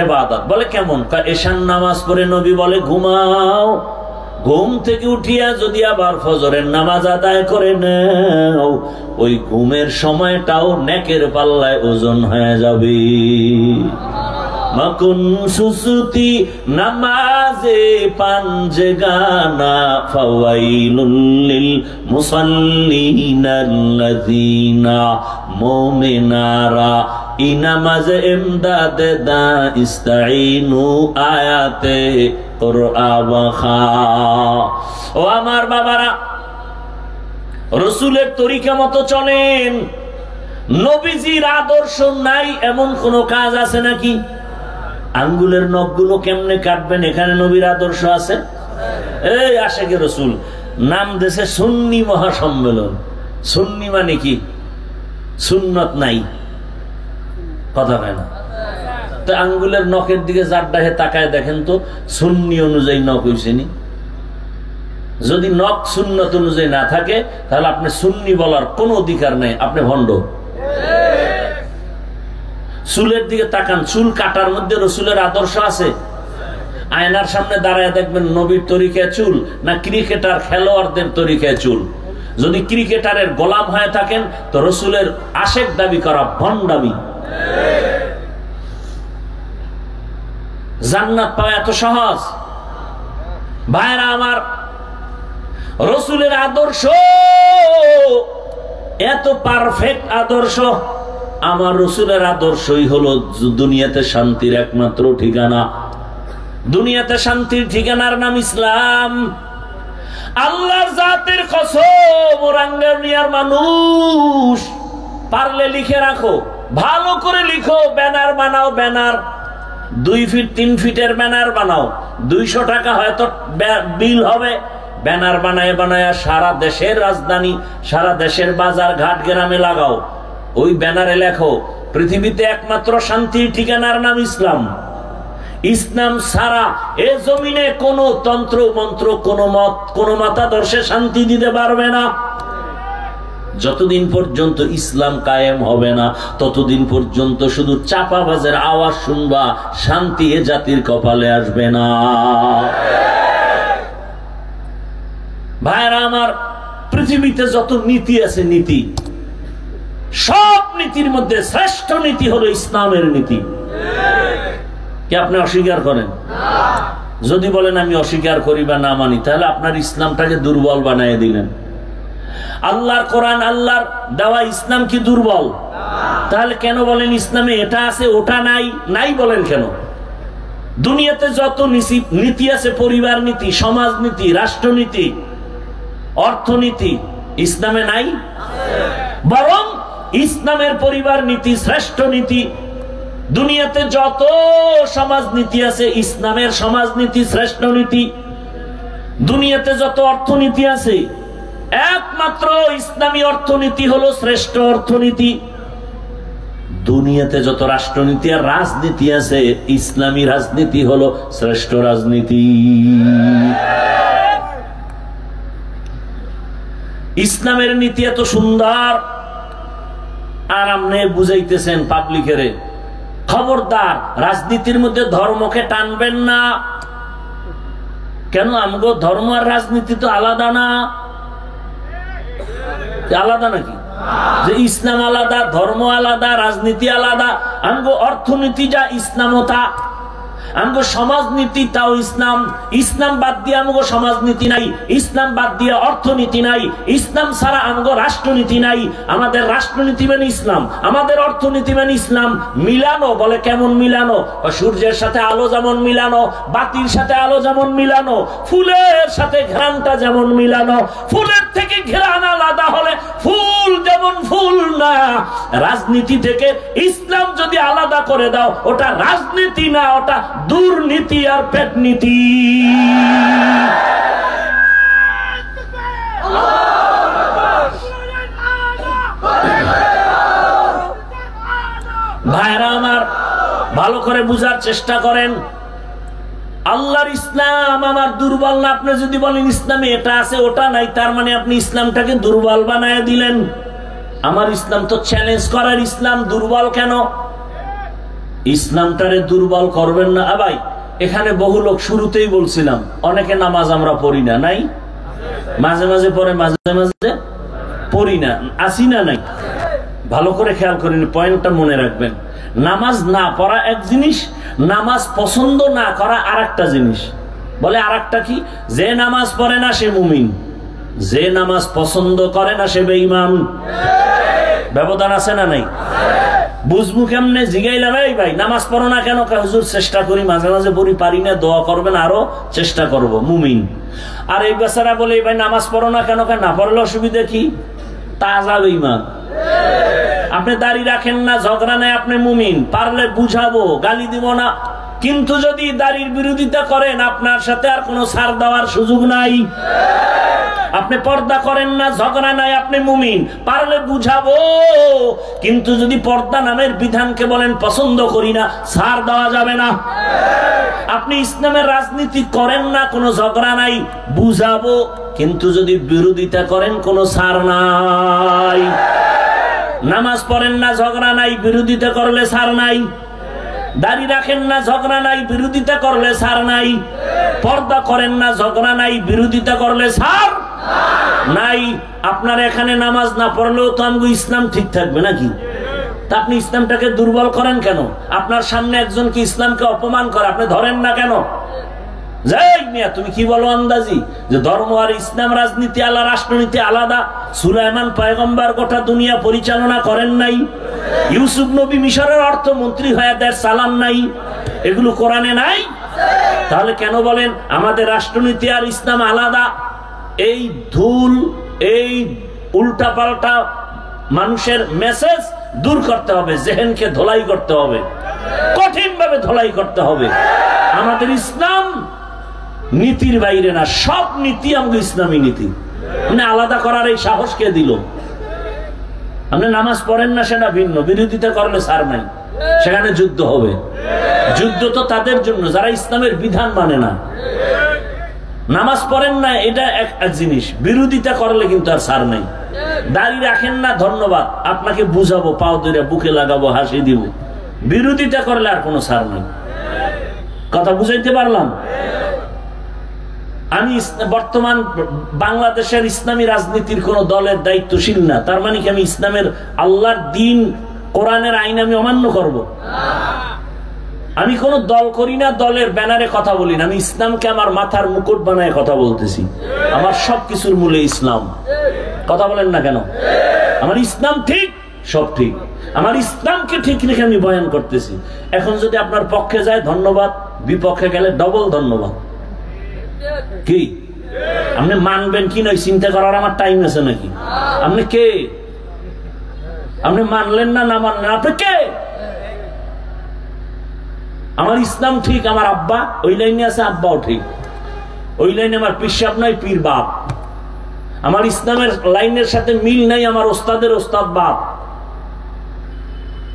ইবাদত। বলে কেমন? এশার নামাজ পড়ে নবী বলে ঘুমাও। ঘুম থেকে উঠিয়া যদি আবার ফজরের নামাজ আদায় করে নাও, ওই ঘুমের সময়টাও নেকের পাল্লায় ওজন হয়ে যাবে। মাকুন সুসুতি নামাজে পাঞ্জে গানা, ফাওয়াইলুল লিল মুসাল্লিনাল্লাযিনা মুমিনারা ইনামাজ ইমদাদ দা ইস্তাইনু আয়াতে কুরআন খা। ও আমার বাবারা, রসুলের তরিকা মতো চলেন। নবীজির আদর্শ নাই এমন কোন কাজ আছে নাকি? আঙ্গুলের নখগুলো কেমনে কাটবেন, এখানে নবীর আদর্শ আছে? এই আশেকে রসুল নাম দেশে সুন্নি মহাসম্মেলন। সুন্নি মানে কি? সুন্নত নাই, কথা হয় না। তো আঙ্গুলের নখের দিকে যার ডাহে তাকায় দেখেন তো, সুন্নি অনুযায়ী নখ হইছেনি। যদি নখ সুন্নত অনুযায়ী না থাকে, তাহলে আপনি সুন্নি বলার কোন অধিকার নেই, আপনি ভণ্ড। চুলের দিকে তাকান, চুল কাটার মধ্যে রসুলের আদর্শ আছে? আয়নার সামনে দাঁড়ায় দেখবেন নবীর তরিকায় চুল না ক্রিকেটার খেলোয়াড়দের তরিকায় চুল? যদি ক্রিকেটারের গোলাম হয়ে থাকেন তো রসুলের আশেক দাবি করা ভণ্ডামি। জান্নাত পাওয়া এত সহজ? ভাইরা আমার, রসুলের আদর্শ এত পারফেক্ট আদর্শ। আমার রসুলের আদর্শই হলো দুনিয়াতে শান্তির একমাত্র ঠিকানা। দুনিয়াতে শান্তির ঠিকানার নাম ইসলাম। আল্লাহর জাতের কসম, রাঙ্গানিয়ার মানুষ পারলে লিখে রাখো, ভালো করে লিখো, ব্যানার বানাও, ব্যানার 2 ফিট 3 ফিটের ব্যানার বানাও, 200 টাকা হয়তো বিল হবে। ব্যানার বানায় বানায় সারা দেশের রাজধানী, সারা দেশের বাজার ঘাট গ্রামে লাগাও। ওই ব্যানারে লেখো, পৃথিবীতে একমাত্র শান্তির ঠিকানার নাম ইসলাম। ইসলাম ছাড়া এ জমিনে কোন তন্ত্র মন্ত্র, কোন মত, কোন মতাদর্শে শান্তি দিতে পারবে না। যতদিন পর্যন্ত ইসলাম কায়েম হবে না ততদিন পর্যন্ত শুধু চাপাবাজের আওয়াজ শুনবা, শান্তি এ জাতির কপালে আসবে না। ভাইরা আমার, পৃথিবীতে যত নীতি আছে, নীতি, সব নীতির মধ্যে শ্রেষ্ঠ নীতি হলো ইসলামের নীতি। কি আপনি অস্বীকার করেন? যদি বলেন আমি অস্বীকার করি বা না মানি, তাহলে আপনার ইসলামটাকে দুর্বল বানিয়ে দিলেন। আল্লাহর কোরআন, আল্লাহর দেওয়া ইসলাম কি দুর্বল? তাহলে কেন বলেন ইসলামে এটা আছে ওটা নাই? নাই বলেন কেন? দুনিয়াতে যত নীতি আছে, পরিবার নীতি, সমাজ নীতি, রাষ্ট্রনীতি, অর্থনীতি, ইসলামে নাই? বরং ইসলামের পরিবার নীতি শ্রেষ্ঠ নীতি। দুনিয়াতে যত সমাজনীতি আছে, ইসলামের সমাজনীতি শ্রেষ্ঠ নীতি। দুনিয়াতে যত অর্থনীতি আছে, একমাত্র ইসলামী অর্থনীতি হলো শ্রেষ্ঠ অর্থনীতি। দুনিয়াতে যত রাষ্ট্রনীতি আর রাজনীতি আছে, ইসলামী রাজনীতি হলো শ্রেষ্ঠ রাজনীতি। ইসলামের নীতি এত সুন্দর, আর আপনি বুঝাইতেছেন পাবলিকের, খবরদার রাজনীতির মধ্যে ধর্মকে টানবেন না। কেন? আমগো ধর্ম আর রাজনীতি তো আলাদা না? আলাদা নাকি? যে ইসলাম আলাদা, ধর্ম আলাদা, রাজনীতি আলাদা। আমগো অর্থনীতি যা ইসলামও তা, আমগো সমাজনীতি তাও ইসলাম। ইসলাম বাদ দিয়ে আমগো সমাজনীতি নাই, ইসলাম বাদ দিয়ে অর্থনীতি নাই, ইসলাম ছাড়া আমগো রাষ্ট্রনীতি নাই। আমাদের রাষ্ট্রনীতি মানে ইসলাম, আমাদের অর্থনীতি মানে ইসলাম। মিলানো বলে কেমন মিলানো? সূর্যের সাথে আলো যেমন মিলানো, বাতির সাথে আলো যেমন মিলানো, ফুলের সাথে ঘ্রাণটা যেমন মিলানো। ফুলের থেকে ঘ্রাণ আলাদা হলে ফুল যেমন ফুল না। রাজনীতি থেকে ইসলাম যদি আলাদা করে দাও, ওটা রাজনীতি না, ওটা দুর্নীতি আর পেট নীতি। ভাইরা আমার, ভালো করে বুঝার চেষ্টা করেন। আল্লাহর ইসলাম আমার দুর্বল না। আপনি যদি বলেন ইসলামে এটা আছে ওটা নাই, তার মানে আপনি ইসলামটাকে দুর্বল বানায় দিলেন। আমার ইসলাম তো চ্যালেঞ্জ করার ইসলাম, দুর্বল কেন? ইসলামটারে দুর্বল করবেন না। ভাই, এখানে বহু লোক, শুরুতেই বলছিলাম, অনেকে নামাজ আমরা পড়ি না, নাই? মাঝে মাঝে পড়ে, মাঝে মাঝে পড়ি না, আসি না? নাই? ভালো করে খেয়াল করেন, পয়েন্টটা মনে রাখবেন। নামাজ না পড়া এক জিনিস, নামাজ পছন্দ না করা আর একটা জিনিস। বলে আর একটা কি? যে নামাজ পড়ে না সে মুমিন, যে নামাজ পছন্দ করে না সে বেঈমান। ব্যবধান আছে না নাই? বুঝবো কেমনে? জিগাইলাম, এই ভাই নামাজ পড়ো না কেন? হুজুর চেষ্টা করি, মাঝে মাঝে পড়ি, পারি না, দোয়া করবেন, আরো চেষ্টা করব, মুমিন। আর এই বেচারা বলে, ভাই নামাজ পড়ো না কেন? না পড়লে অসুবিধা কি? তাজা বেঈমান। আপনি দাড়ি রাখেন না, ঝগড়া নাই, আপনি মুমিন, পারলে বুঝাবো, গালি দিব না। কিন্তু যদি দাড়ির বিরোধিতা করেন, আপনার সাথে আর কোনো ছাড় দেওয়ার সুযোগ নাই। আপনি পর্দা করেন না, ঝগড়া নাই, আপনি মুমিন, পারলে বুঝাবো। কিন্তু যদি পর্দা নামের বিধানকে বলেন পছন্দ করি না, ছাড় দেওয়া যাবে না। আপনি ইসলামের রাজনীতি করেন না, কোনো ঝগড়া নাই, বুঝাবো। কিন্তু যদি বিরোধিতা করেন, কোনো ছাড় নাই। নামাজ পড়েন না, ঝগড়া নাই, বিরোধিতা করলে ছাড় নাই। দাড়ি রাখেন না, ঝগড়া নাই, বিরোধিতা করলে ছাড় নাই। পর্দা করেন না, ঝগড়া নাই, বিরোধিতা করলে ছাড় নাই। আপনার এখানে নামাজ না পড়লেও তো আমগো ইসলাম ঠিক থাকবে নাকি? তা আপনি ইসলামটাকে দুর্বল করেন কেন? আপনার সামনে একজন কি ইসলামকে অপমান করে, আপনি ধরেন না কেন? যাই মিয়া, তুমি কি বলো আন্দাজি যে ধর্ম আর ইসলাম, রাজনীতি আলাদা, রাষ্ট্রনীতি আলাদা? সুলাইমান পয়গম্বর গোটা দুনিয়া পরিচালনা করেন নাই? ইউসুফ নবী মিশরের অর্থমন্ত্রী হয়ে দেশ চালান নাই? এগুলো কোরআনে নাই? তাহলে কেন বলেন আমাদের রাষ্ট্রনীতি আর ইসলাম আলাদা? এই ধুল, এই উল্টা পাল্টা মানুষের মেসেজ দূর করতে হবে, জেহেনকে ধোলাই করতে হবে, কঠিন ভাবে ধোলাই করতে হবে। আমাদের ইসলাম নীতির বাইরে না, সব নীতি আমাদের ইসলামী নীতি। মানে আলাদা করার এই সাহস কে দিল? আপনি নামাজ পড়েন না সেটা ভিন্ন, বিরোধিতা করলে ছাড় নাই, সেখানে যুদ্ধ হবে। যুদ্ধ তো তাদের জন্য যারা ইসলামের বিধান মানে না। নামাজ পড়েন না এটা এক জিনিস, বিরোধিতা করলে কিন্তু আর ছাড় নাই। দাড়ি রাখেন না, ধন্যবাদ, আপনাকে বুঝাবো, পাও ধরে বুকে লাগাবো, হাসি দিব। বিরোধিতা করলে আর কোনো ছাড় নাই। কথা বুঝাইতে পারলাম? আমি বর্তমান বাংলাদেশের ইসলামী রাজনীতির কোন দলের দায়িত্বশীল না, তার মানে কি আমি ইসলামের, আল্লাহর দিন, কোরআনের আইন আমি অমান্য করব? আমি কোন দল করি না, দলের ব্যানারে কথা বলি না। আমি ইসলামকে আমার মাথার মুকুট বানায় কথা বলতেছি। আমার সবকিছুর মূলে ইসলাম। কথা বলেন না কেন? আমার ইসলাম ঠিক, সব ঠিক। আমার ইসলামকে ঠিক রেখে আমি বয়ান করতেছি। এখন যদি আপনার পক্ষে যায় ধন্যবাদ, বিপক্ষে গেলে ডবল ধন্যবাদ। কি আপনি মানবেন কি নয় চিন্তা করার আমার টাইম আছে নাকি? আপনি কে? আপনি মানলেন না, না মানলেন, আপনি কে? আমার ইসলাম ঠিক, আমার আব্বা ওই লাইনে আছে, আব্বাও ঠিক। ওই লাইনে আমার পিসাব নাই, পীর বাপ। আমার ইসলামের লাইনের সাথে মিল নাই আমার ওস্তাদের ওস্তাদ বাপ।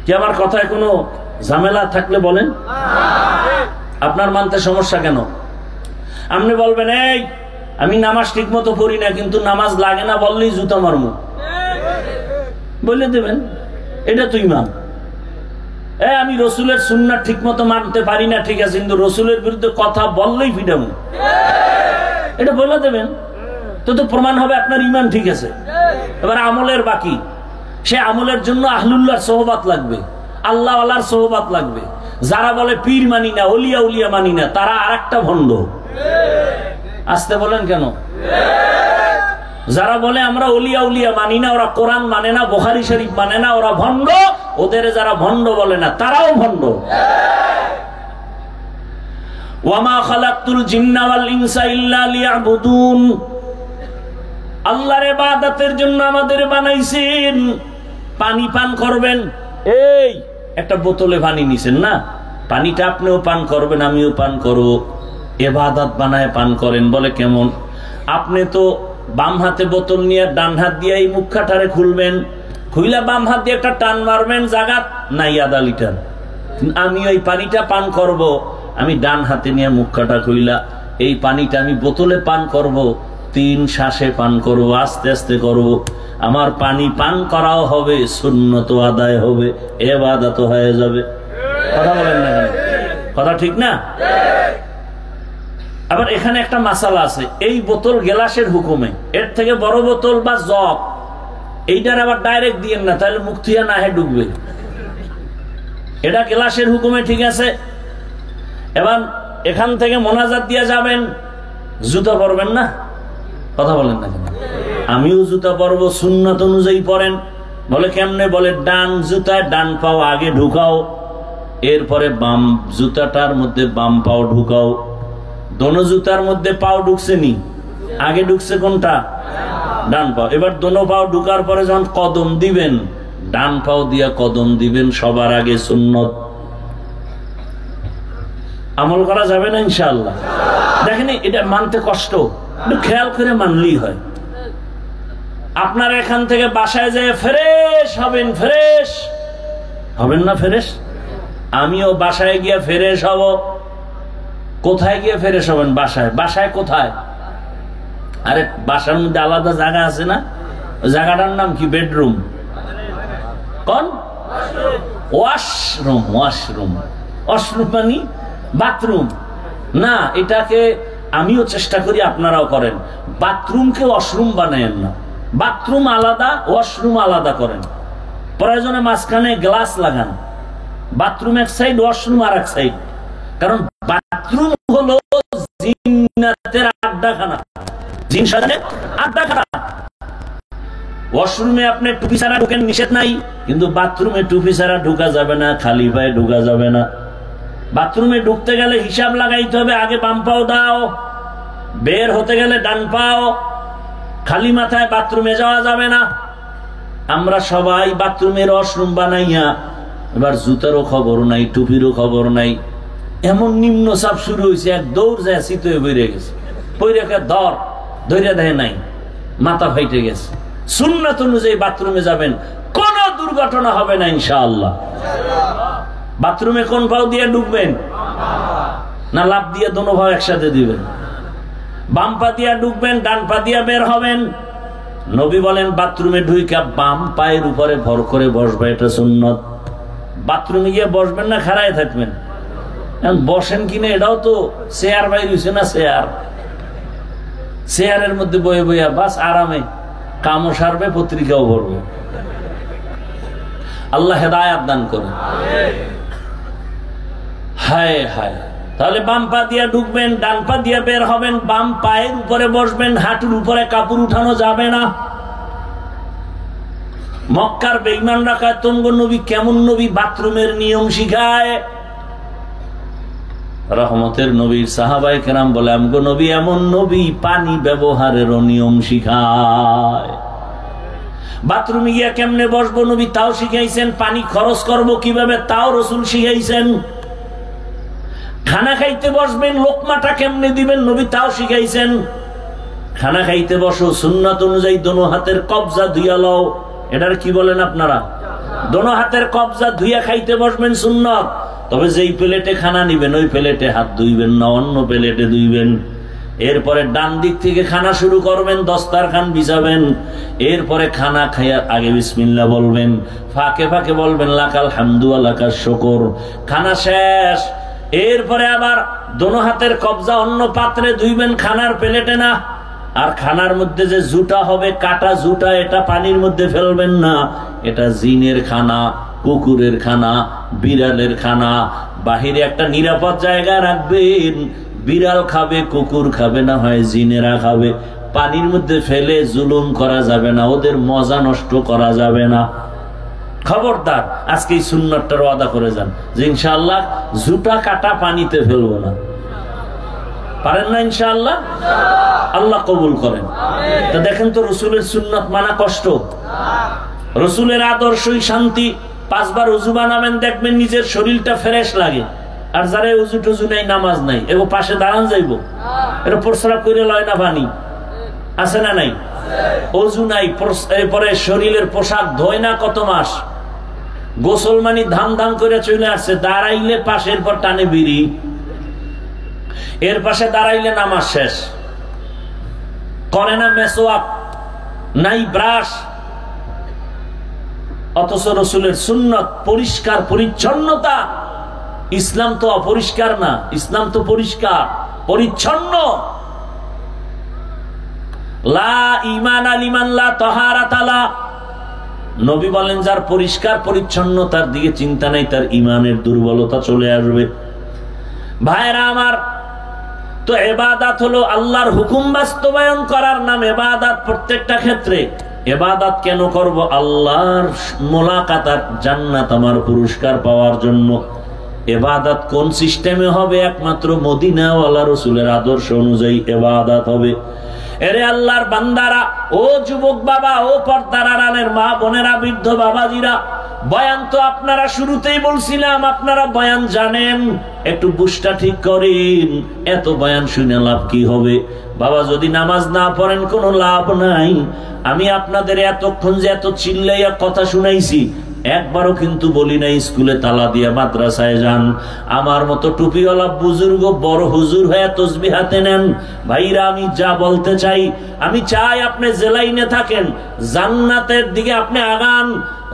কি আমার কথায় কোনো ঝামেলা থাকলে বলেন? আপনার মানতে সমস্যা কেন? আপনি বলবেন এই আমি নামাজ ঠিক মতো পড়ি না, কিন্তু নামাজ লাগে না বললেই জুতা মারমু, বলে দেবেন এটা তুই মান। আমি রসুলের সুন্নাত ঠিক মতো মানতে পারি না, ঠিক আছে, কিন্তু রসুলের বিরুদ্ধে কথা বললেই ফিডামু, এটা বলে দেবেন। তো প্রমাণ হবে আপনার ইমান ঠিক আছে। এবার আমলের বাকি, সে আমলের জন্য আহলুল্লাহর সোহবাত লাগবে, আল্লাহ আল্লাহর সোহবাত লাগবে। যারা বলে পীর মানি না, ওলিয়া উলিয়া মানি না, তারা আর একটা ভণ্ড। আসতে বলেন কেন? যারা বলে আমরা ওলিয়া উলিয়া মানি না, ওরা কোরআন মানে না, বুখারী শরীফ মানে না, ওরা ভণ্ড। ওদের যারা ভণ্ড বলে না, তারাও ভণ্ড। ওয়ামা খালাকতুল জিন্না ওয়াল ইনসা ইল্লা লিয়াবুদুন। আল্লাহর ইবাদতের জন্য আমাদের বানাইছেন। পানি পান করবেন, এই একটা বোতলে পানি নিছেন না, পানিটা আপনিও পান করবেন, আমিও পান করব। ইবাদত বানায় পান করেন, বলে কেমন? আপনি তো বাম হাতে বোতল নিয়ে ডান হাত দিয়ে এই মুখখাটারে খুলবেন, খুইলা বাম হাত দিয়ে একটা টান মারবেন, জাগাত নাই আধা লিটার। আমি ওই পানিটা পান করব, আমি ডান হাতে নিয়ে মুখখাটা খুইলা এই পানিটা আমি বোতলে পান করব, 3 শ্বাসে পান করব, আস্তে আস্তে করব। আমার পানি পান করাও হবে, সুন্নত আদায় হবে, ইবাদত হয়ে যাবে। কথা বলেন না? কথা ঠিক না? আবার এখানে একটা মাসালা আছে, এই বোতল গ্লাসের হুকুমে, এর থেকে বড় বোতল বা জগ এইটার আবার ডাইরেক্ট দিয়েন না, তাহলে মুখ থুইয়া না হে ডুববে। এটা গ্লাসের হুকুমে, ঠিক আছে। এবার এখান থেকে মোনাজাত দিয়ে যাবেন, জুতা পরবেন না। কথা বলেন না কেন? আমিও জুতা পরবো, সুন্নাত অনুযায়ী পরেন। বলে কেমনে? বলে ডান জুতায় ডান পাও আগে ঢুকাও, এরপরে বাম জুতাটার মধ্যে বাম পাও ঢুকাও। দোনো জুতার মধ্যে পাও ঢুকছে নি, আগে ঢুকছে কোনটা? ডান পাও। এবার দোনো পাও ঢুকার পরে যখন কদম দিবেন, ডান পাও দিয়া কদম দিবেন সবার আগে, সুন্নত। আমল করা যাবে না ইনশাআল্লাহ? দেখেন এটা মানতে কষ্ট, একটু খেয়াল করে মানলেই হয়। আপনার এখান থেকে বাসায় যায় ফ্রেশ হবেন, ফ্রেশ হবেন না? ফ্রেশ আমিও বাসায় গিয়ে ফ্রেশ হব। কোথায় গিয়ে ফ্রেশ হবেন? বাসায়। বাসায় কোথায়? আরে বাসার মধ্যে আলাদা জায়গা আছে না? ওই জায়গাটার নাম কি? বেডরুম। কোন ওয়াশরুম, ওয়াশরুম, ওয়াশরুম মানে বাথরুম না। এটাকে আমিও চেষ্টা করি, আপনারাও করেন। বাথরুমকে ওয়াশরুম বানায়েন না। বাথরুম আলাদা, ওয়াশরুম আলাদা করেন। প্রয়োজনে মাঝখানে গ্লাস লাগান। বাথরুম এক সাইড, ওয়াশরুম আর এক সাইড। কারণ বাথরুম হলো জিন্নাতের আড্ডাখানা, জিন শয়তানের আড্ডাখানা। ওয়াশরুমে আপনি টুপি ছাড়া ঢুকেন, নিষেধ নাই, কিন্তু বাথরুমে টুপি ছাড়া ঢুকা যাবে না, খালি পায়ে ঢুকা যাবে না। বাথরুমে ঢুকতে গেলে হিসাব লাগাইতে হবে, আগে বাম পাও দাও, বের হতে গেলে ডান পাও। খালি মাথায় বাথরুমে যাওয়া যাবে না। আমরা সবাই বাথরুমের ওয়াশরুম বানাইয়া এবার জুতারও খবর নাই, টুপিরও খবর নাই। এমন নিম্ন চাপ শুরু হয়েছে, এক দৌড় যায় শীত হয়ে বেরিয়ে গেছে, পৈরাকে ধরে দেয় নাই, মাথা ফাইটে গেছে। সুন্নাত অনুযায়ী বাথরুমে যাবেন, কোন দুর্ঘটনা হবে না ইনশাআল্লাহ। বাথরুমে কোন পাও দিয়ে ঢুকবেন? না লাফ দিয়ে দোনো ভাও একসাথে দিবেন? বাম পা দিয়া ঢুকবেন, ডান পা দিয়া বের হবেন। নবী বলেন বাথরুমে ঢুইকা বাম পায়ের উপরে ভর করে বসবে, এটা সুন্নত। বাথরুমে গিয়ে বসবেন না খাড়ায় থাকবেন? বসেন কিনা এটাও তো চেয়ার বাইর হইছে না, চেয়ারের মধ্যে বয়ে বইয়া বাস আরামে কামও সারবে, পত্রিকাও পড়বে। আল্লাহ হেদায়াত দান করে। হায় হায়। তাহলে বাম পা দিয়া ঢুকবেন, ডান পা দিয়া বের হবেন, বাম পায়ের উপরে বসবেন, হাঁটুর উপরে কাপড় উঠানো যাবে না। মক্কার বেঈমানরা কয় তোমগো নবী কেমন নবী, বাথরুমের নিয়ম শিখায়। রহমতের নবীর সাহাবায়ে কেরাম বলে আমগো নবী এমন নবী, পানি ব্যবহারেরও নিয়ম শিখায়। বাথরুমে গিয়া কেমনে বসবো নবী তাও শিখাইছেন। পানি খরচ করবো কিভাবে তাও রাসূল শিখাইছেন। খানা খাইতে বসবেন, লোকমাটা কেমনে দিবেন নবী তাও শিখাইছেন। খানা খাইতে বসো, সুন্নাত অনুযায়ী দোনো হাতের কবজা ধুইয়া লও। এটার কি বলেন আপনারা? দোনো হাতের কবজা ধুইয়া খাইতে বসবেন সুন্নত। তবে যেই প্লেটে খানা নিবেন ওই প্লেটে হাত ধুইবেন না, অন্য প্লেটে ধুইবেন। এরপরে ডান দিক থেকে খানা শুরু করবেন, দস্তারখান বিছাবেন। এরপরে খানা খাইয়ার আগে বিসমিল্লাহ বলবেন, ফাঁকে ফাঁকে বলবেন লাকাল হামদু ওয়া লাকাশ শুকর। খানা শেষ, এরপরে আবার দোনো হাতের কবজা অন্য পাত্রে ধুইবেন, খানার প্লেটে না। আর খানার মধ্যে যে জুটা হবে, কাটা জুটা, এটা পানির মধ্যে ফেলবেন না। এটা জিনের খানা, কুকুরের খানা, বিড়ালের খানা। বাহিরে একটা নিরাপদ জায়গা রাখবেন, বিড়াল খাবে, কুকুর খাবে, না হয় জিনেরা খাবে। পানির মধ্যে ফেলে জুলুম করা যাবে না, ওদের মজা নষ্ট করা যাবে না। খবরদার আজকে এই সুন্নাতটার ওয়াদা করে যান যে ইনশাআল্লাহ জুটা কাটা পানিতে ফেলবো না। পারেন না ইনশাআল্লাহ? আল্লাহ কবুল করেন। তো দেখেন তো রসুলের সুন্নাত মানা কষ্ট, রসুলের আদর্শই শান্তি। 5 বার উযু বানাবেন, দেখবেন নিজের শরীরটা ফ্রেশ লাগে। আর যারা উযু টুজু নাই, নামাজ নাই, এগো পাশে দাঁড়ান যাইবো, এটা প্রস্রাব করে লয় না পানি আছে না নাই? উযু নাই, এরপরে শরীরের পোশাক ধোয় না কত মাস। গোসল মানি ধাম ধাম করে চলে আসছে, দাঁড়াইলে পাশের পর টানে বিড়ি, এর পাশে দাঁড়াইলে নামাজ শেষ। করে না মেসওয়াক, নাই ব্রাশ। অথচ রসুলের সুন্নত পরিষ্কার পরিচ্ছন্নতা। ইসলাম তো অপরিষ্কার না, ইসলাম তো পরিষ্কার পরিচ্ছন্ন। লা ঈমান লিমান লা তাহারাতা লা। নবী বলেন যার পরিষ্কার পরিচ্ছন্নতার দিকে চিন্তা নাই, তার ঈমানের দুর্বলতা চলে আসবে। ভাইরা আমার, তো ইবাদত হলো আল্লাহর হুকুম বাস্তবায়ন করার নাম ইবাদত। প্রত্যেকটা ক্ষেত্রে ইবাদত কেন করব? আল্লাহর মোলাকাত আর জান্নাত, আমার পুরস্কার পাওয়ার জন্য। ইবাদত কোন সিস্টেমে হবে? একমাত্র মদিনাওয়ালা রাসূলের আদর্শ অনুযায়ী ইবাদত হবে। এরে আল্লাহর বান্দারা, ও যুবক বাবা, ও পর্দার আড়ালের মা বোনেরা, বৃদ্ধ বাবাজিরা, বয়ান তো আপনারা শুরুতেই বলছিলাম আপনারা বয়ান জানেন, একটু বুঝটা ঠিক করেন। এত বয়ান শুনে লাভ কি হবে? বাবা যদি নামাজ না পড়েন কোনো লাভ নাই। আমি আপনাদের এতক্ষণ যে এত চিল্লাইয়া কথা শুনাইছি, একবারও কিন্তু বলি না স্কুলে তালা দিয়া মাদ্রাসায় যান। আমার মতো টুপিওয়ালা বুজুর্গ বড় হুজুর হয়ে তসবিহ হাতে নেন। ভাইরা, আমি যা বলতে চাই, আমি চাই আপনি যে লাইনে থাকেন জান্নাতের দিকে আপনি আগান।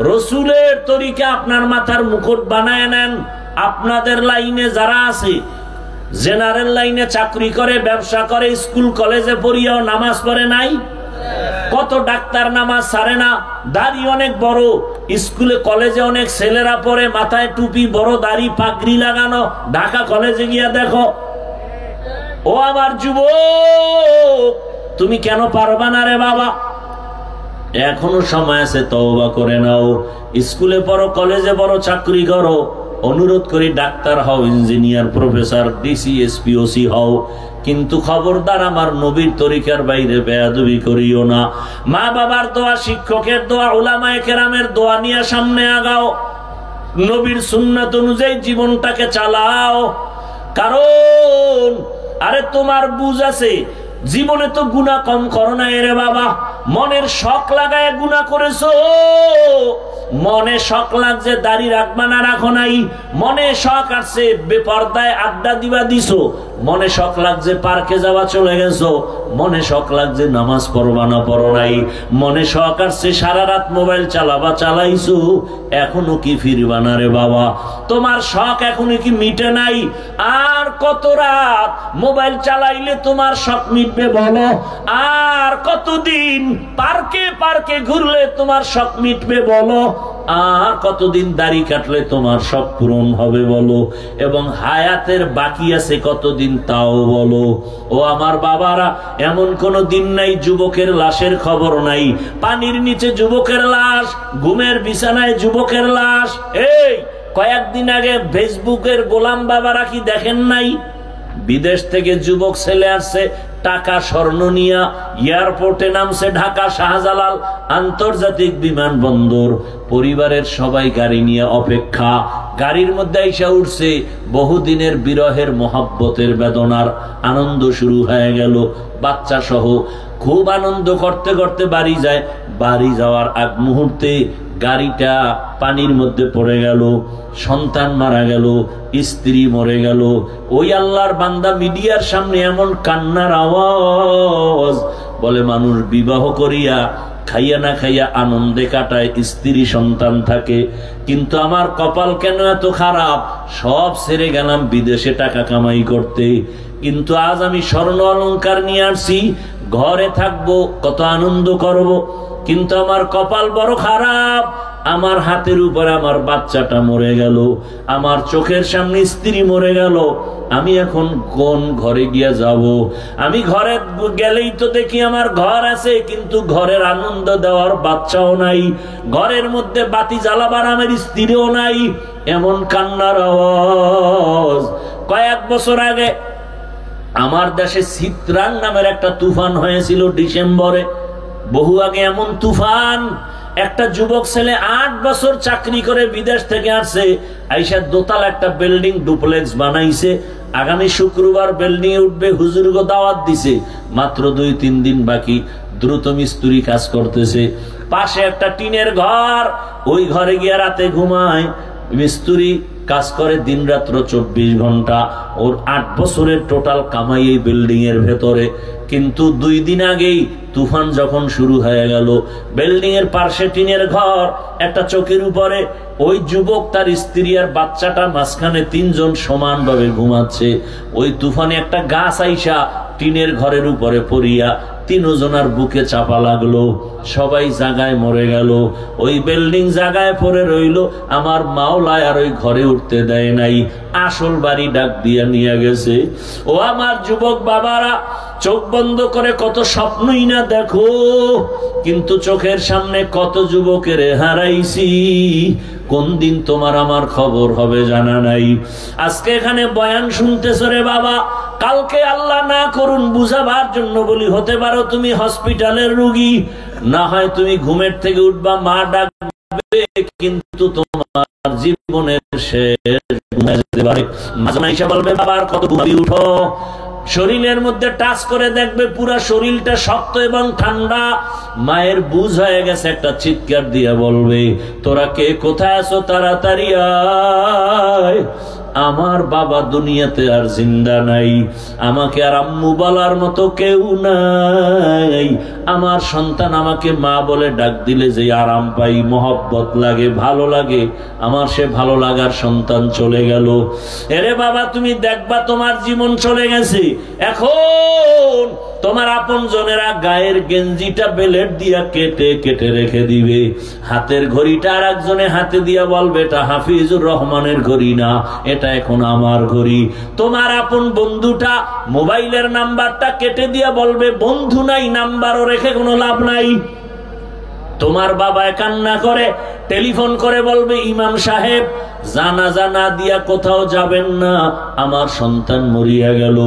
রসুলের তরিকা আপনার মাথার মুকুট বানায় নেন। আপনাদের লাইনে যারা আছে, জেনারেল লাইনে চাকরি করে, ব্যবসা করে, স্কুল কলেজে পড়িয়াও নামাজ পড়ে নাই। কত ডাক্তার নামাজ ছাড়ে না, দাড়ি অনেক বড়, স্কুলে কলেজে অনেক ছেলেরা পড়ে, মাথায় টুপি, বড় দাড়ি, পাগড়ি লাগানো। ঢাকা কলেজে গিয়া দেখো। ও আমার যুবক, তুমি কেন পারবা না রে বাবা? এখনো সময় আছে, তওবা করে নাও। স্কুলে পড়ো, কলেজে পড়ো, চাকরি করো, অনুরোধ করি ডাক্তার হও, engineer, professor, DC, SP, OC হও, কিন্তু খবরদার আমার নবীর তরিকার বাইরে বেয়াদবি করিও না। মা বাবার দোয়া, শিক্ষকের দোয়া, উলামায়ে কেরামের দোয়া নিয়ে সামনে আগাও। নবীর সুন্নাত অনুযায়ী জীবনটাকে চালাও। কারণ আরে তোমার বুঝ আছে, জীবনে তো গুনাহ কম করো না রে বাবা। মনের শখ লাগায় গুনাহ করেছো। মনে শখ লাগছে দাড়ি রাখবা না, রাখো নাই। মনে শখ আসছে বেপরদায় আড্ডা দিবা দিছো। মনে শখ লাগছে পার্কে যাওয়া, চলে গেছো। মনে শখ লাগছে নামাজ পড়বা না, পড়ো নাই। মনে শখ আসছে সারা রাত মোবাইল চালাবা, চালাইছো। এখনো কি ফিরবা না রে বাবা? তোমার শখ এখনো কি মিটে নাই? আর কত রাত মোবাইল চালাইলে তোমার শখ মিটবে বলো? আর কতদিন পার্কে পার্কে ঘুরলে তোমার শখ মিটবে বলো? আর কতদিন দাড়ি কাটলে তোমার শখ পূরণ হবে বলো? এবং হায়াতের বাকি আছে কতদিন তাও বলো? ও আমার বাবারা, এমন কোন দিন নাই যুবকের লাশের খবর নাই। পানির নিচে যুবকের লাশ, ঘুমের বিছানায় যুবকের লাশ। এই কয়েকদিন আগে ফেসবুকের গোলাম বাবারা কি দেখেন নাই? বিদেশ থেকে যুবক ছেলে আসছে, টাকা স্বর্ণ নিয়া এয়ারপোর্টে নামছে, ঢাকা শাহজালাল আন্তর্জাতিক বিমানবন্দর। পরিবারের সবাই গাড়ি নিয়ে অপেক্ষা। গাড়ির মধ্যে আইসা উঠছে, বহুদিনের বিরহের মহব্বতের বেদনার আনন্দ শুরু হয়ে গেল। বাচ্চা সহ খুব আনন্দ করতে করতে বাড়ি যায়। বাড়ি যাওয়ার আগ মুহূর্তে গাড়িটা পানির মধ্যে পড়ে গেল, সন্তান মারা গেল, স্ত্রী মরে গেল। ওই আল্লাহর বান্দা মিডিয়ার সামনে এমন কান্নার আওয়াজ, বলে মানুষ বিবাহ করিয়া খাইয়া না খাইয়া আনন্দে কাটায়, স্ত্রী সন্তান থাকে, কিন্তু আমার কপাল কেন এত খারাপ? সব ছেড়ে গেলাম বিদেশে টাকা কামাই করতে, কিন্তু আজ আমি স্বর্ণ অলংকার নিয়ে আসছি, ঘরে থাকবো, কত আনন্দ করব, কিন্তু আমার কপাল বড় খারাপ। আমার হাতের উপরে আমার বাচ্চাটা মরে গেল, আমার চোখের সামনে স্ত্রী মরে গেল। আমি এখন কোন ঘরে গিয়া যাব? আমি ঘরে গেলেই তো দেখি আমার ঘর আছে, কিন্তু ঘরের আনন্দ দেওয়ার বাচ্চাও নাই, ঘরের মধ্যে বাতি জ্বালাবার আমার স্ত্রীও নাই। এমন কান্নার আওয়াজ। কয়েক বছর আগে আমার দেশে চিত্রাং নামের একটা তুফান হয়েছিল ডিসেম্বরে। বহু আগে এমন তুফান। একটা যুবক ছেলে 8 বছর চাকরি করে বিদেশ থেকে আসছে, আইসা দোতলা একটা বিল্ডিং ডুপ্লেক্স বানাইছে। আগামী শুক্রবার বিল্ডিং এ উঠবে, হুজুরকে দাওয়াত দিছে, মাত্র 2-3 দিন বাকি। দ্রুত মিস্ত্রি কাজ করতেছে। পাশে একটা টিনের ঘর, ওই ঘরে গিয়ে রাতে ঘুমায়। মিস্ত্রি কাজ করে দিন রাত্র 24 ঘন্টা। ওর 8 বছরের টোটাল কামাই এই বিল্ডিং এর ভেতরে। কিন্তু 2 দিন আগেই তুফান যখন শুরু হয়ে গেল, বিল্ডিং এর পাশে টিনের ঘর, একটা চোখের উপরে ওই যুবক, তার স্ত্রী আর বাচ্চাটা মাঝখানে 3 জন সমানভাবে ঘুমাচ্ছে। ওই তুফানে একটা গাছ আইসা টিনের ঘরের উপরে পড়িয়া 3 জনের বুকে চাপা লাগলো, সবাই জায়গায় মরে গেল। ওই বিল্ডিং জায়গায় পড়ে রইল। আমার মাওলায় আর ওই ঘরে উঠতে দেয় নাই, আসল বাড়ি ডাক দিয়া নিয়ে গেছে। ও আমার যুবক বাবারা, চোখ বন্ধ করে কত স্বপ্নই না দেখো, কিন্তু চোখের সামনে কত যুবকের হারাইছি। কোন দিন তোমার আমার খবর হবে জানা নাই। আজকে এখানে বয়ান শুনতেছ রে বাবা, কালকে আল্লাহ না করুন বুঝাবার জন্য বলি, হতে পারো তুমি হসপিটালের রোগী, না হয় তুমি ঘুমের থেকে উঠবা, মা ডাকবে, কিন্তু তোমার জীবনের শেষ ঘুমে যেতে পারে। মাঝে মাঝে বলবে বাবার কত ঘুমাবি, উঠো। শরীরের মধ্যে টাচ করে দেখবে পুরা শরীরটা শক্ত এবং ঠান্ডা। মায়ের বুঝ হয়ে গেছে, একটা চিৎকার দিয়ে বলবে, তোরা কে কোথায় আছো, তাড়াতাড়ি আয়। আমার বাবা দুনিয়াতে আর জিন্দা নাই, আমাকে আর আম্মু বলার মতো কেউ নাই। আমার সন্তান আমাকে মা বলে ডাক দিলে যে আরাম পাই, মহব্বত লাগে, ভালো লাগে, আমার সে ভালো লাগার সন্তান চলে গেল। এরে বাবা, তুমি দেখবা তোমার জীবন চলে গেছে। এখন তোমার আপন জনেরা গায়ের গেঞ্জিটা বেলেট দিয়া কেটে কেটে রেখে দিবে, হাতের ঘড়িটা আর একজনে হাতে দিয়া বলবে এটা হাফিজুর রহমানের ঘড়ি না, এটা এখন আমার ঘড়ি। তোমার আপন বন্ধুটা মোবাইলের নাম্বারটা কেটে দিয়া বলবে বন্ধু নাই, নাম্বারও রেখে কোনো লাভ নাই। তোমার বাবা কান্না করে টেলিফোন করে বলবে ইমাম সাহেব জানাজা না দিয়া কোথাও যাবেন না, আমার সন্তান মরিয়া গেল।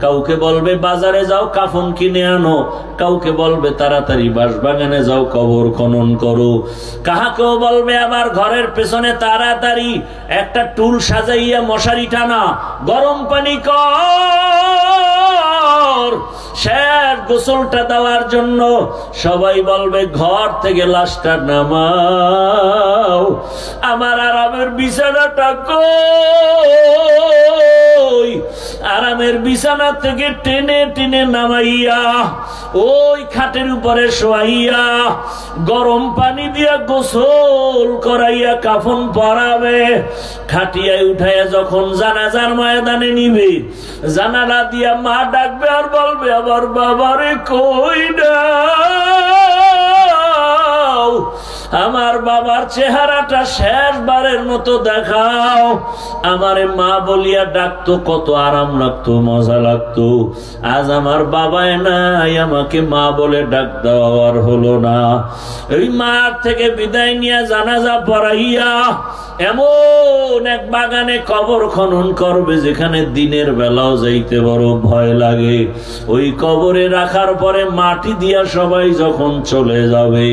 কাউকে বলবে বাজারে যাও কাফন কিনে আনো, কাউকে বলবে তাড়াতাড়ি বাঁশবাগানে যাও কবর খনন করো, কাহাকেও বলবে আবার ঘরের পেছনে তাড়াতাড়ি একটা টুল সাজাইয়া মশারি টানা, গরম পানি কর, শেষ গোসলটা দেওয়ার জন্য। সবাই বলবে ঘর থেকে লাশটা নামাও, আমার আরামের বিছানাটা কই, আরামের বিছানা থেকে টেনে টেনে নামাইয়া ওই খাটের উপরে শোয়াইয়া গরম পানি দিয়া গোসল করাইয়া কাফন পরাবে। খাটিয়ায় উঠাইয়া যখন জানাজার ময়দানে নিবে, জানালা দিয়া মা ডাকবে আর বলবে আবার বাবারে কই দাও, আমার বাবার চেহারাটা শেষবারের মতো দেখাও। আমারে মা বলিয়া ডাকতো, কত আরাম লাগতো, মজা লাগতো। আজ আমার বাবায় নাই, আমাকে মা বলে ডাক দেওয়ার হলো না। ওই মার থেকে বিদায় নিয়ে জানাজা পড়াইয়া এমন এক বাগানে কবর খনন করবে যেখানে দিনের বেলাও যাইতে বড় ভয় লাগে। ওই কবরে রাখার পরে মাটি দিয়া সবাই যখন চলে যাবে,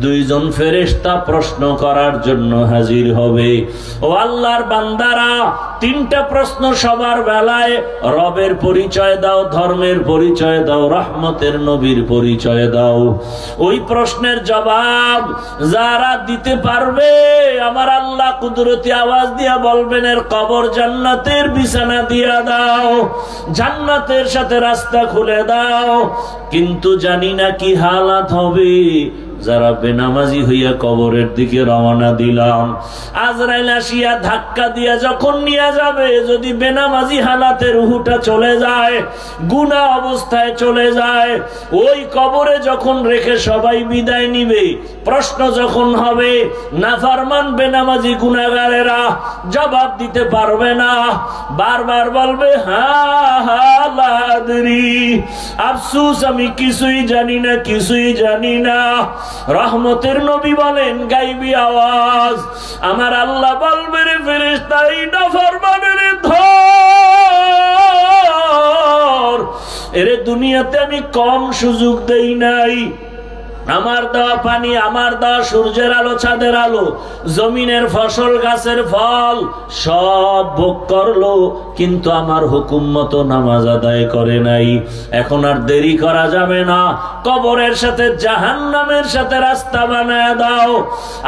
দুইজন ফেরেশতা প্রশ্ন করার জন্য হাজির হবে। ও আল্লাহর বান্দারা, তিনটা প্রশ্ন সবার বেলায়, রবের পরিচয় দাও, ধর্মের পরিচয় দাও, রহমতের নবীর পরিচয় দাও। ওই প্রশ্নের জবাব যারা দিতে পারবে, আমার আল্লাহ কুদরতি আওয়াজ দিয়া বলবেন এর কবর জান্নাতের বিছানা দিয়া দাও, জান্নাতের সাথে রাস্তা খুলে দাও। কিন্তু জানি না কি হালাত হবে যারা বেনামাজি হইয়া কবরের দিকে রওনা দিলাম। আজরাইল আসিয়া ধাক্কা দিয়া যখন নিয়ে যাবে, যদি বেনামাজি হালাতে রুহুটা চলে যায়, গুনাহ অবস্থায় চলে যায়, ওই কবরে যখন রেখে সবাই বিদায় নিবে, প্রশ্ন যখন হবে, নাফরমান বেনামাজি গুনাহগারেরা জবাব দিতে পারবে না, বারবার বলবে হা হা লা আদরি, আফসোস আমি কিছুই জানি না, কিছুই জানি না। রহমতের নবী বলেন গাইবী আওয়াজ, আমার আল্লাহ বলবে রে ফেরেশতা এই নাফরমানের ধর, এরে দুনিয়াতে আমি কম সুযোগ দেই নাই। আমার দেওয়া পানি, আমার দেওয়া সূর্যের আলো, চাঁদের আলো, জমিনের ফসল, গাছের ফল সব ভোগ করলো, কিন্তু আমার হুকুম মতো নামাজ আদায় করে নাই। এখন আর দেরি করা যাবে না, কবরের সাথে জাহান্নামের সাথে রাস্তা বানায় দাও।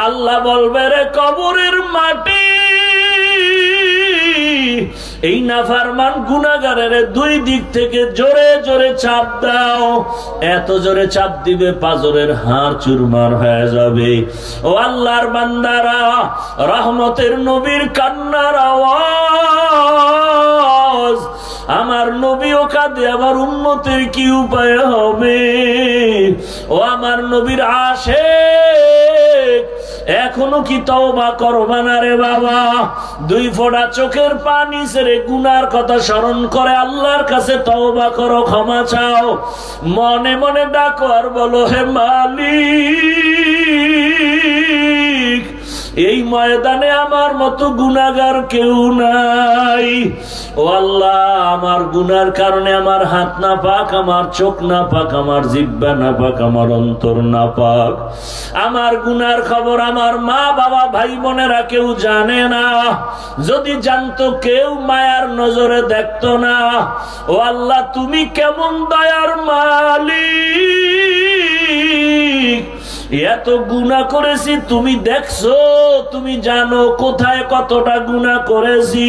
আল্লাহ বলবে রে কবরের মাটি, এই নাফরমান গুনাহগারের দুই দিক থেকে জোরে জোরে চাপ দাও। এত জোরে চাপ দিবে পাজরের হাড় চুরমার হয়ে যাবে। ও আল্লাহর বান্দারা, রহমতের নবীর কান্নার আওয়াজ, আমার নবীও কাঁদে, আমার উম্মতের কি উপায় হবে? ও আমার নবীর আশিক, এখনো কি তওবা করবা না রে বাবা? দুই ফোঁটা চোখের পানি ছেড়ে গুনার কথা স্মরণ করে আল্লাহর কাছে তওবা করো, ক্ষমা চাও, মনে মনে ডাকো আর বলো হে মালিক, এই ময়দানে আমার মতো গুনাহগার কেউ নাই। ও আল্লাহ, আমার গুনার কারণে আমার হাত না পাক, আমার চোখ না পাক, আমার জিহ্বা না পাক, আমার অন্তর না পাক। আমার গুনার খবর আমার মা বাবা ভাই বোনেরা কেউ জানে না। যদি জানতো কেউ মায়ার নজরে দেখতো না। ও আল্লাহ, তুমি কেমন দয়ার মালিক। এত গুনাহ করেছি, তুমি দেখছো, তুমি জানো কোথায় কতটা গুনাহ করেছি।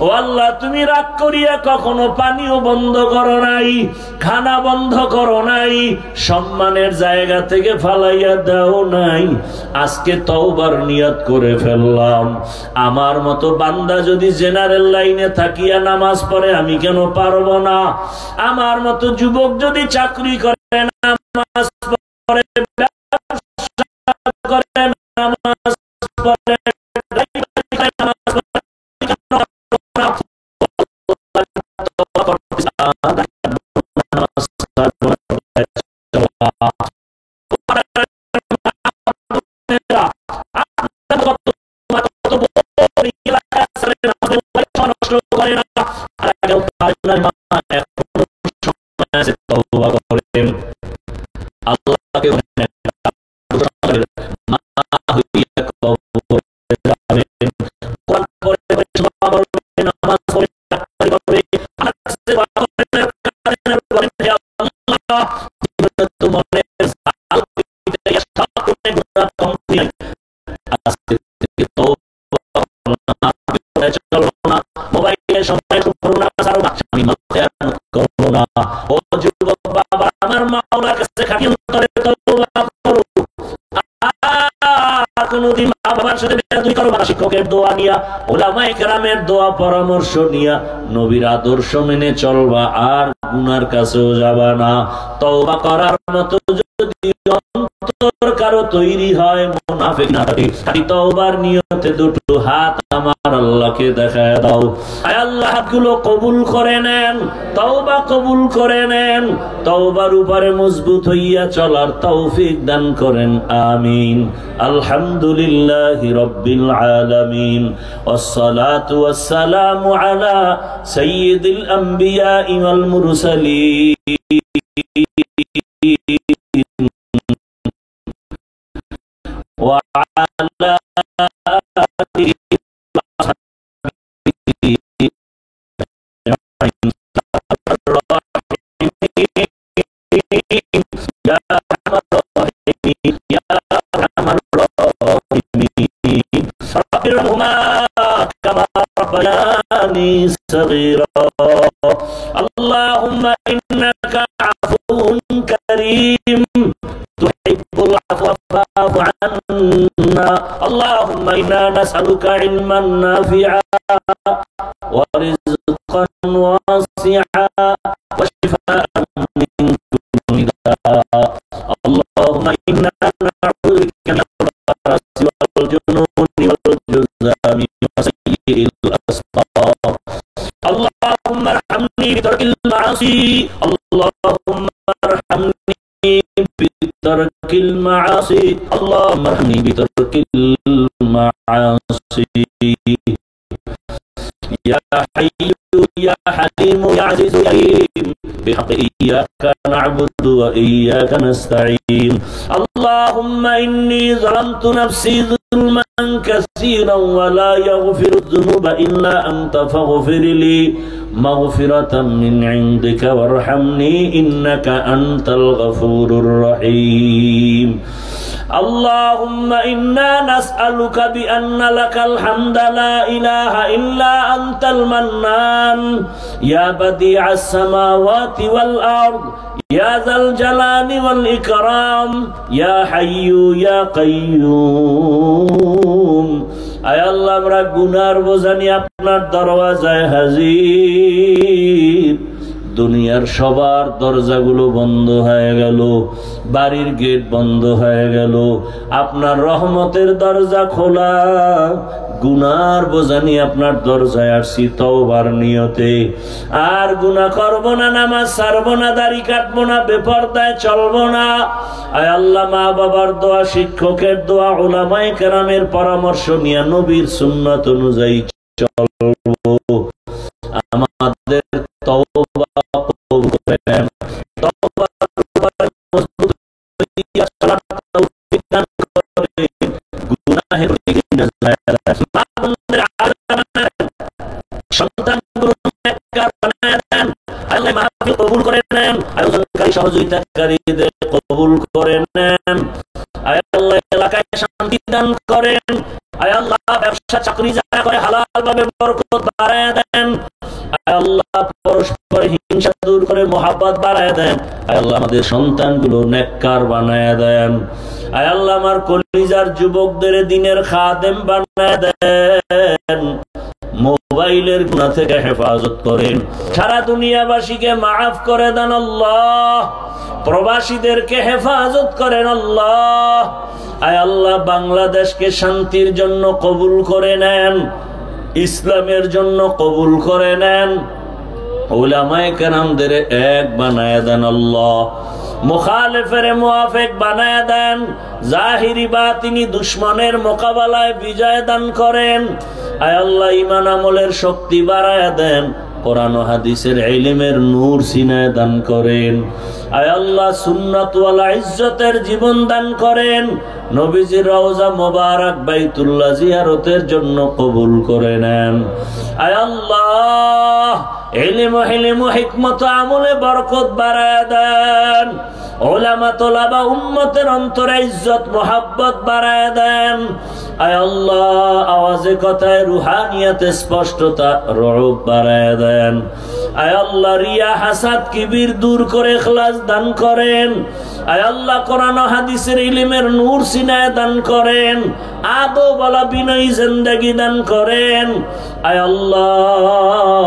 ও আল্লাহ, তুমি রাগ করিয়া কখনো পানিও বন্ধ করো নাই, খানা বন্ধ করো নাই, সম্মানের জায়গা থেকে ফালাইয়া দাও নাই। আজকে তওবার নিয়ত করে ফেললাম, আমার মতো বান্দা যদি জেনারেল লাইনে থাকিয়া নামাজ পড়ে আমি কেন পারবো না? আমার মতো যুবক যদি চাকরি করে, নামাজ পড়ে, নামাজ পড়ে, আল্লাহকে শিক্ষকের দোয়া নিয়া, উলামায়ে কেরামের দোয়া পরামর্শ নিয়া নবীর আদর্শ মেনে চলবা, আর গুনার কাছেও যাবা না। তওবা করার মতো যদি অন্তর কারো তৈরি হয়, মুনাফিক না থাকে, খালি তওবার নিয়তে দুটো হাত আমার আল্লাহকে দেখায় দাও। আয় আল্লাহ, হাতগুলো কবুল করে নেন, তওবা কবুল করে নেন, তওবার উপরে মজবুত হইয়া চলার তৌফিক দান করেন, আমিন। আলহামদুলিল্লাহি রাব্বিল আলামিন, ওয়াসসালাতু ওয়াসসালামু আলা সাইয়্যিদিল আমবিয়া ওয়াল মুরসালিন ওয়া আলা আলিহি اللهم إنك عفو كريم تحب العفو فاعف عنا. اللهم إنا نسألك علما نافعا ورزقا واسعا وشفاء من كل داء. اللهم إنا نعوذ بك من البرص والجنون والجذام وسيء الأسقام. اللهم ارحمني بترك المعاصي، اللهم ارحمني بترك المعاصي، اللهم ارحمني بترك المعاصي. يا حي يا حليم يا عزيز يا كريم، بحق إياك نعبد وإياك نستعين. اللهم إني ظلمت نفسي ظلما كثيرا ولا يغفر الذنوب إلا أنت فاغفر لي مغفرة من عندك وارحمني إنك أنت الغفور الرحيم. اللهم إنا نسألك بأن لك الحمد لا إله إلا أنت المنان يا بديع السماوات والأرض يا ذا الجلال والإكرام يا حي يا قيوم. আয় আল্লাহ, আমরা গুনার বোঝা নিয়ে আপনার দরওয়াজায় হাজির। দুনিয়ার সবার দরজাগুলো বন্ধ হয়ে গেল, বাড়ির গেট বন্ধ হয়ে গেল, আপনার রহমতের দরজা খোলা, গুনার বোঝা নিয়ে আপনার দরজায় আসছি তওবার নিয়তে। আর গুনাহ করব না, নামাজ ছাড়বো না, দাড়ি কাটবো না, বেপরদায় চলবো না। আয় আল্লাহ, মা বাবার দোয়া, শিক্ষকের দোয়া, উলামায়ে কেরামের পরামর্শ নিয়ে নবীর সুন্নাত অনুযায়ী চলবো। আমাদের তওবা কবুল করে নেন। তওবার উপরে মজবুত হইয়া চলার তৌফিক দান করেন। গুনাহের দিকে নজর রাখেন। সন্তানগুলো নেককার বানায় দেন। আল্লাহ মাহফিল কবুল করে নেন। আয়োজনকারী সহযোগিতাকারীদের কবুল করে নেন। আয় আল্লাহ, এলাকায় শান্তি দান করেন। আয় আল্লাহ, ব্যবসা চাকরি যারা করে হালাল ভাবে বরকত বাড়ায় দেন। আয় আল্লাহ, পরস্পর হিংসা দূর করে মহব্বত বাড়ায় দেন। আয় আল্লাহ, আমাদের সন্তানগুলো নেককার বানায় দেন। আয় আল্লাহ, আমার কলিজার যুবকদের দ্বীনের খাদেম বানায় দেন। মোবাইলের গুনাহ থেকে হেফাজত করেন। সারা দুনিয়াবাসীকে মাফ করে দেন আল্লাহ। প্রবাসীদেরকে হেফাজত করেন আল্লাহ। আয় আল্লাহ, বাংলাদেশকে শান্তির জন্য কবুল করে নেন, ইসলামের জন্য কবুল করে নেন। উলামায়ে কেরামদের এক বানায় দেন আল্লাহ। মুখালিফের মুআফিক বানায় দেন। জাহিরি বাতিনি দুশমনের মোকাবেলায় বিজয় দান করেন। আয় আল্লাহ, ঈমান আমলের শক্তি বাড়ায় দেন। কোরআন ও হাদিসের ইলমের নূর সিনায় দান করেন। আয় আল্লাহ, সুন্নাত ওয়ালা ইজ্জতের জীবন দান করেন। নবীজির রওজা মোবারক বাইতুল্লাহ জিয়ারতের জন্য কবুল করে নেন। আয় আল্লাহ, ইলম ও হিকমত আমলে বরকত বাড়ায় দেন। উলামা তোলাবা উম্মতের অন্তরে ইজ্জত মোহাব্বত বাড়ায় দেন। আয় আল্লাহ, আওয়াজে কথায় রুহানিয়াতে স্পষ্টতা রূপ বাড়ায় দেন। আয় আল্লাহ, রিয়া হাসাদ কিবির দূর করে ইখলাস দান করেন। আয় আল্লাহ, কোরআন ও হাদিসের ইলমের নূর সিনায় দান করেন। আদব ওয়ালা বিনয়ী জিন্দেগি দান করেন। আয় আল্লাহ,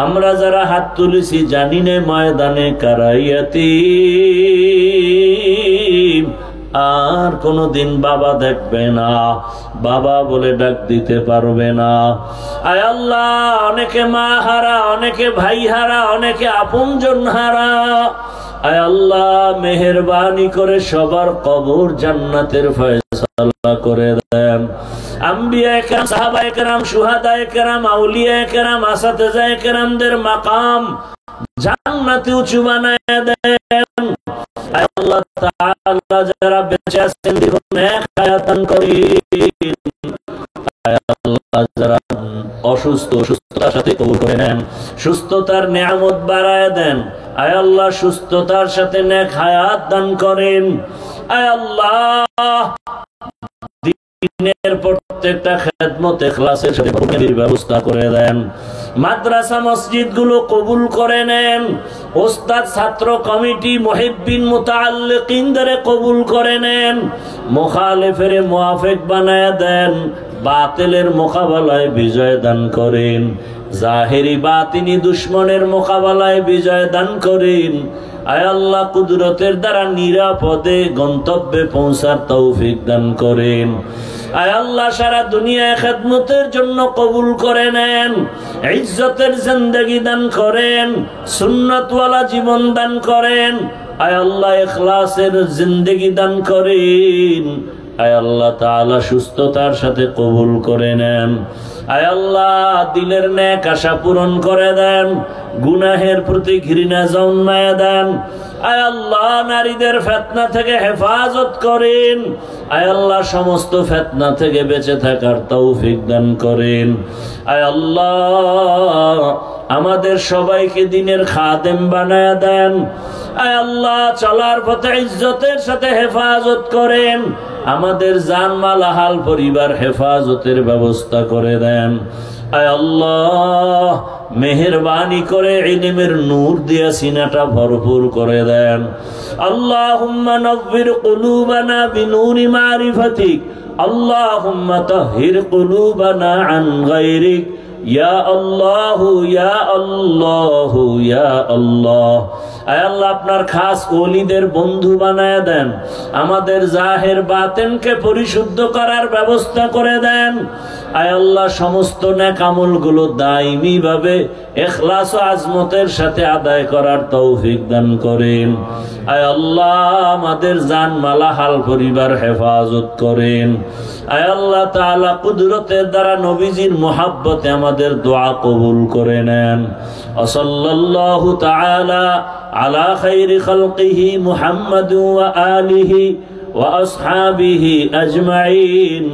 আমরা যারা হাত তুলেছি জানি না ময়দানে কারাইয়াতি আর কোনদিন বাবা দেখবে না, বাবা বলে ডাক দিতে পারবে না। আয় আল্লাহ, অনেকে মা হারা, অনেকে ভাই হারা, অনেকে আপনজন হারা। আয় আল্লাহ, মেহেরবানি করে সবার কবর জান্নাতের ফয়সালা করে দেন। আম্বিয়ায়ে কেরাম, সাহাবায়ে কেরাম, শুহাদায়ে কেরাম, আউলিয়ায়ে কেরাম, আসাতিজায়ে কেরামদের মাকাম জান্নাতে উঁচু বানায় দেন। আয় আল্লাহ তাআলা, যারা বেঁচে আছেন দীর্ঘ নেক হায়াত দান করেন। আয় আল্লাহ, যারা অসুস্থ, সুস্থতার সাথে কবুল করে নেন। সুস্থতার নিয়ামত বাড়ায় দেন। আয় আল্লাহ, সুস্থতার সাথে নেক হায়াত দান করেন। আয় আল্লাহ, দিনের প্রত্যেকটা খেদমত ইখলাসের সাথে পূর্ণের ব্যবস্থা করে দেন। মাদ্রাসা মসজিদ গুলো কবুল করে নেন। ওস্তাদ ছাত্র কমিটি মুহিব্বিন মুতাআল্লিকিনদের কবুল করে নেন। মুখালিফের মুআফিক বানায় দেন। বাতিলের মোকাবেলায় বিজয় দান করেন। জাহেরি বাতিনি দুশমনের মোকাবেলায় বিজয় দান করেন। আয় আল্লাহ, কুদরতের দ্বারা নিরাপদে গন্তব্যে পৌঁছার তৌফিক দান করেন। আয় আল্লাহ, সারা দুনিয়ায় খেদমতের জন্য কবুল করে নেন। ইজ্জতের জিন্দেগি দান করেন। সুন্নাত ওয়ালা জীবন দান করেন। আয় আল্লাহ, ইখলাসের জিন্দেগি দান করেন। আয় আল্লাহ তাআলা, সুস্থতার সাথে কবুল করে নেন। আয় আল্লাহ, দিলের নেক আশা পূরণ করে দেন। গুনাহের প্রতি ঘৃণা জন্মায় দেন। আয় আল্লাহ, নারীদের ফিতনা থেকে হেফাজত করেন। আয় আল্লাহ, সমস্ত ফিতনা থেকে বেঁচে থাকার তৌফিক দান করেন। আয় আল্লাহ, আমাদের সবাইকে দ্বীনের খাদেম বানায় দেন। আয় আল্লাহ, চলার পথে ইজ্জতের সাথে হেফাজত করেন। আমাদের জানমাল আহাল পরিবার হেফাজতের ব্যবস্থা করে দেন। আয় আল্লাহ, মেহেরবানি করে ইলমের নূর দিয়া সিনাটা ভরপুর করে দেন। আল্লাহুম্মা নব্বির কুলুবানা বিনূরি মারিফাতিক। আল্লাহুম্মা তাহহির কুলুবানা আন গায়রিক। ইয়া আল্লাহু ইয়া আল্লাহু ইয়া আল্লাহ। আয় আল্লাহ আপনার খাস ওলিদের বন্ধু বানায় দেন, আমাদের জাহের বাতেনকে পরিশুদ্ধ করার ব্যবস্থা করে দেন। আয় আল্লাহ সমস্ত নেক আমলগুলো দাইমি ভাবে ইখলাস ও আজমতের সাথে আদায় করার তৌফিক দান করেন। আয় আল্লাহ আমাদের জান মালা হাল পরিবার হেফাজত করেন। আয় আল্লাহ তাআলা কুদরতের দ্বারা নবীজির মুহাব্বতে আমাদের দোয়া কবুল করে নেন। সাল্লাল্লাহু তাআলা আলা খাইরি খালকিহি মুহাম্মাদ ওয়া আলিহি ওয়া আসহাবিহি আজমাইন।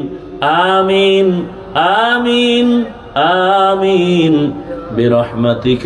আমিন আমিন আমিন বিরহমাতিকা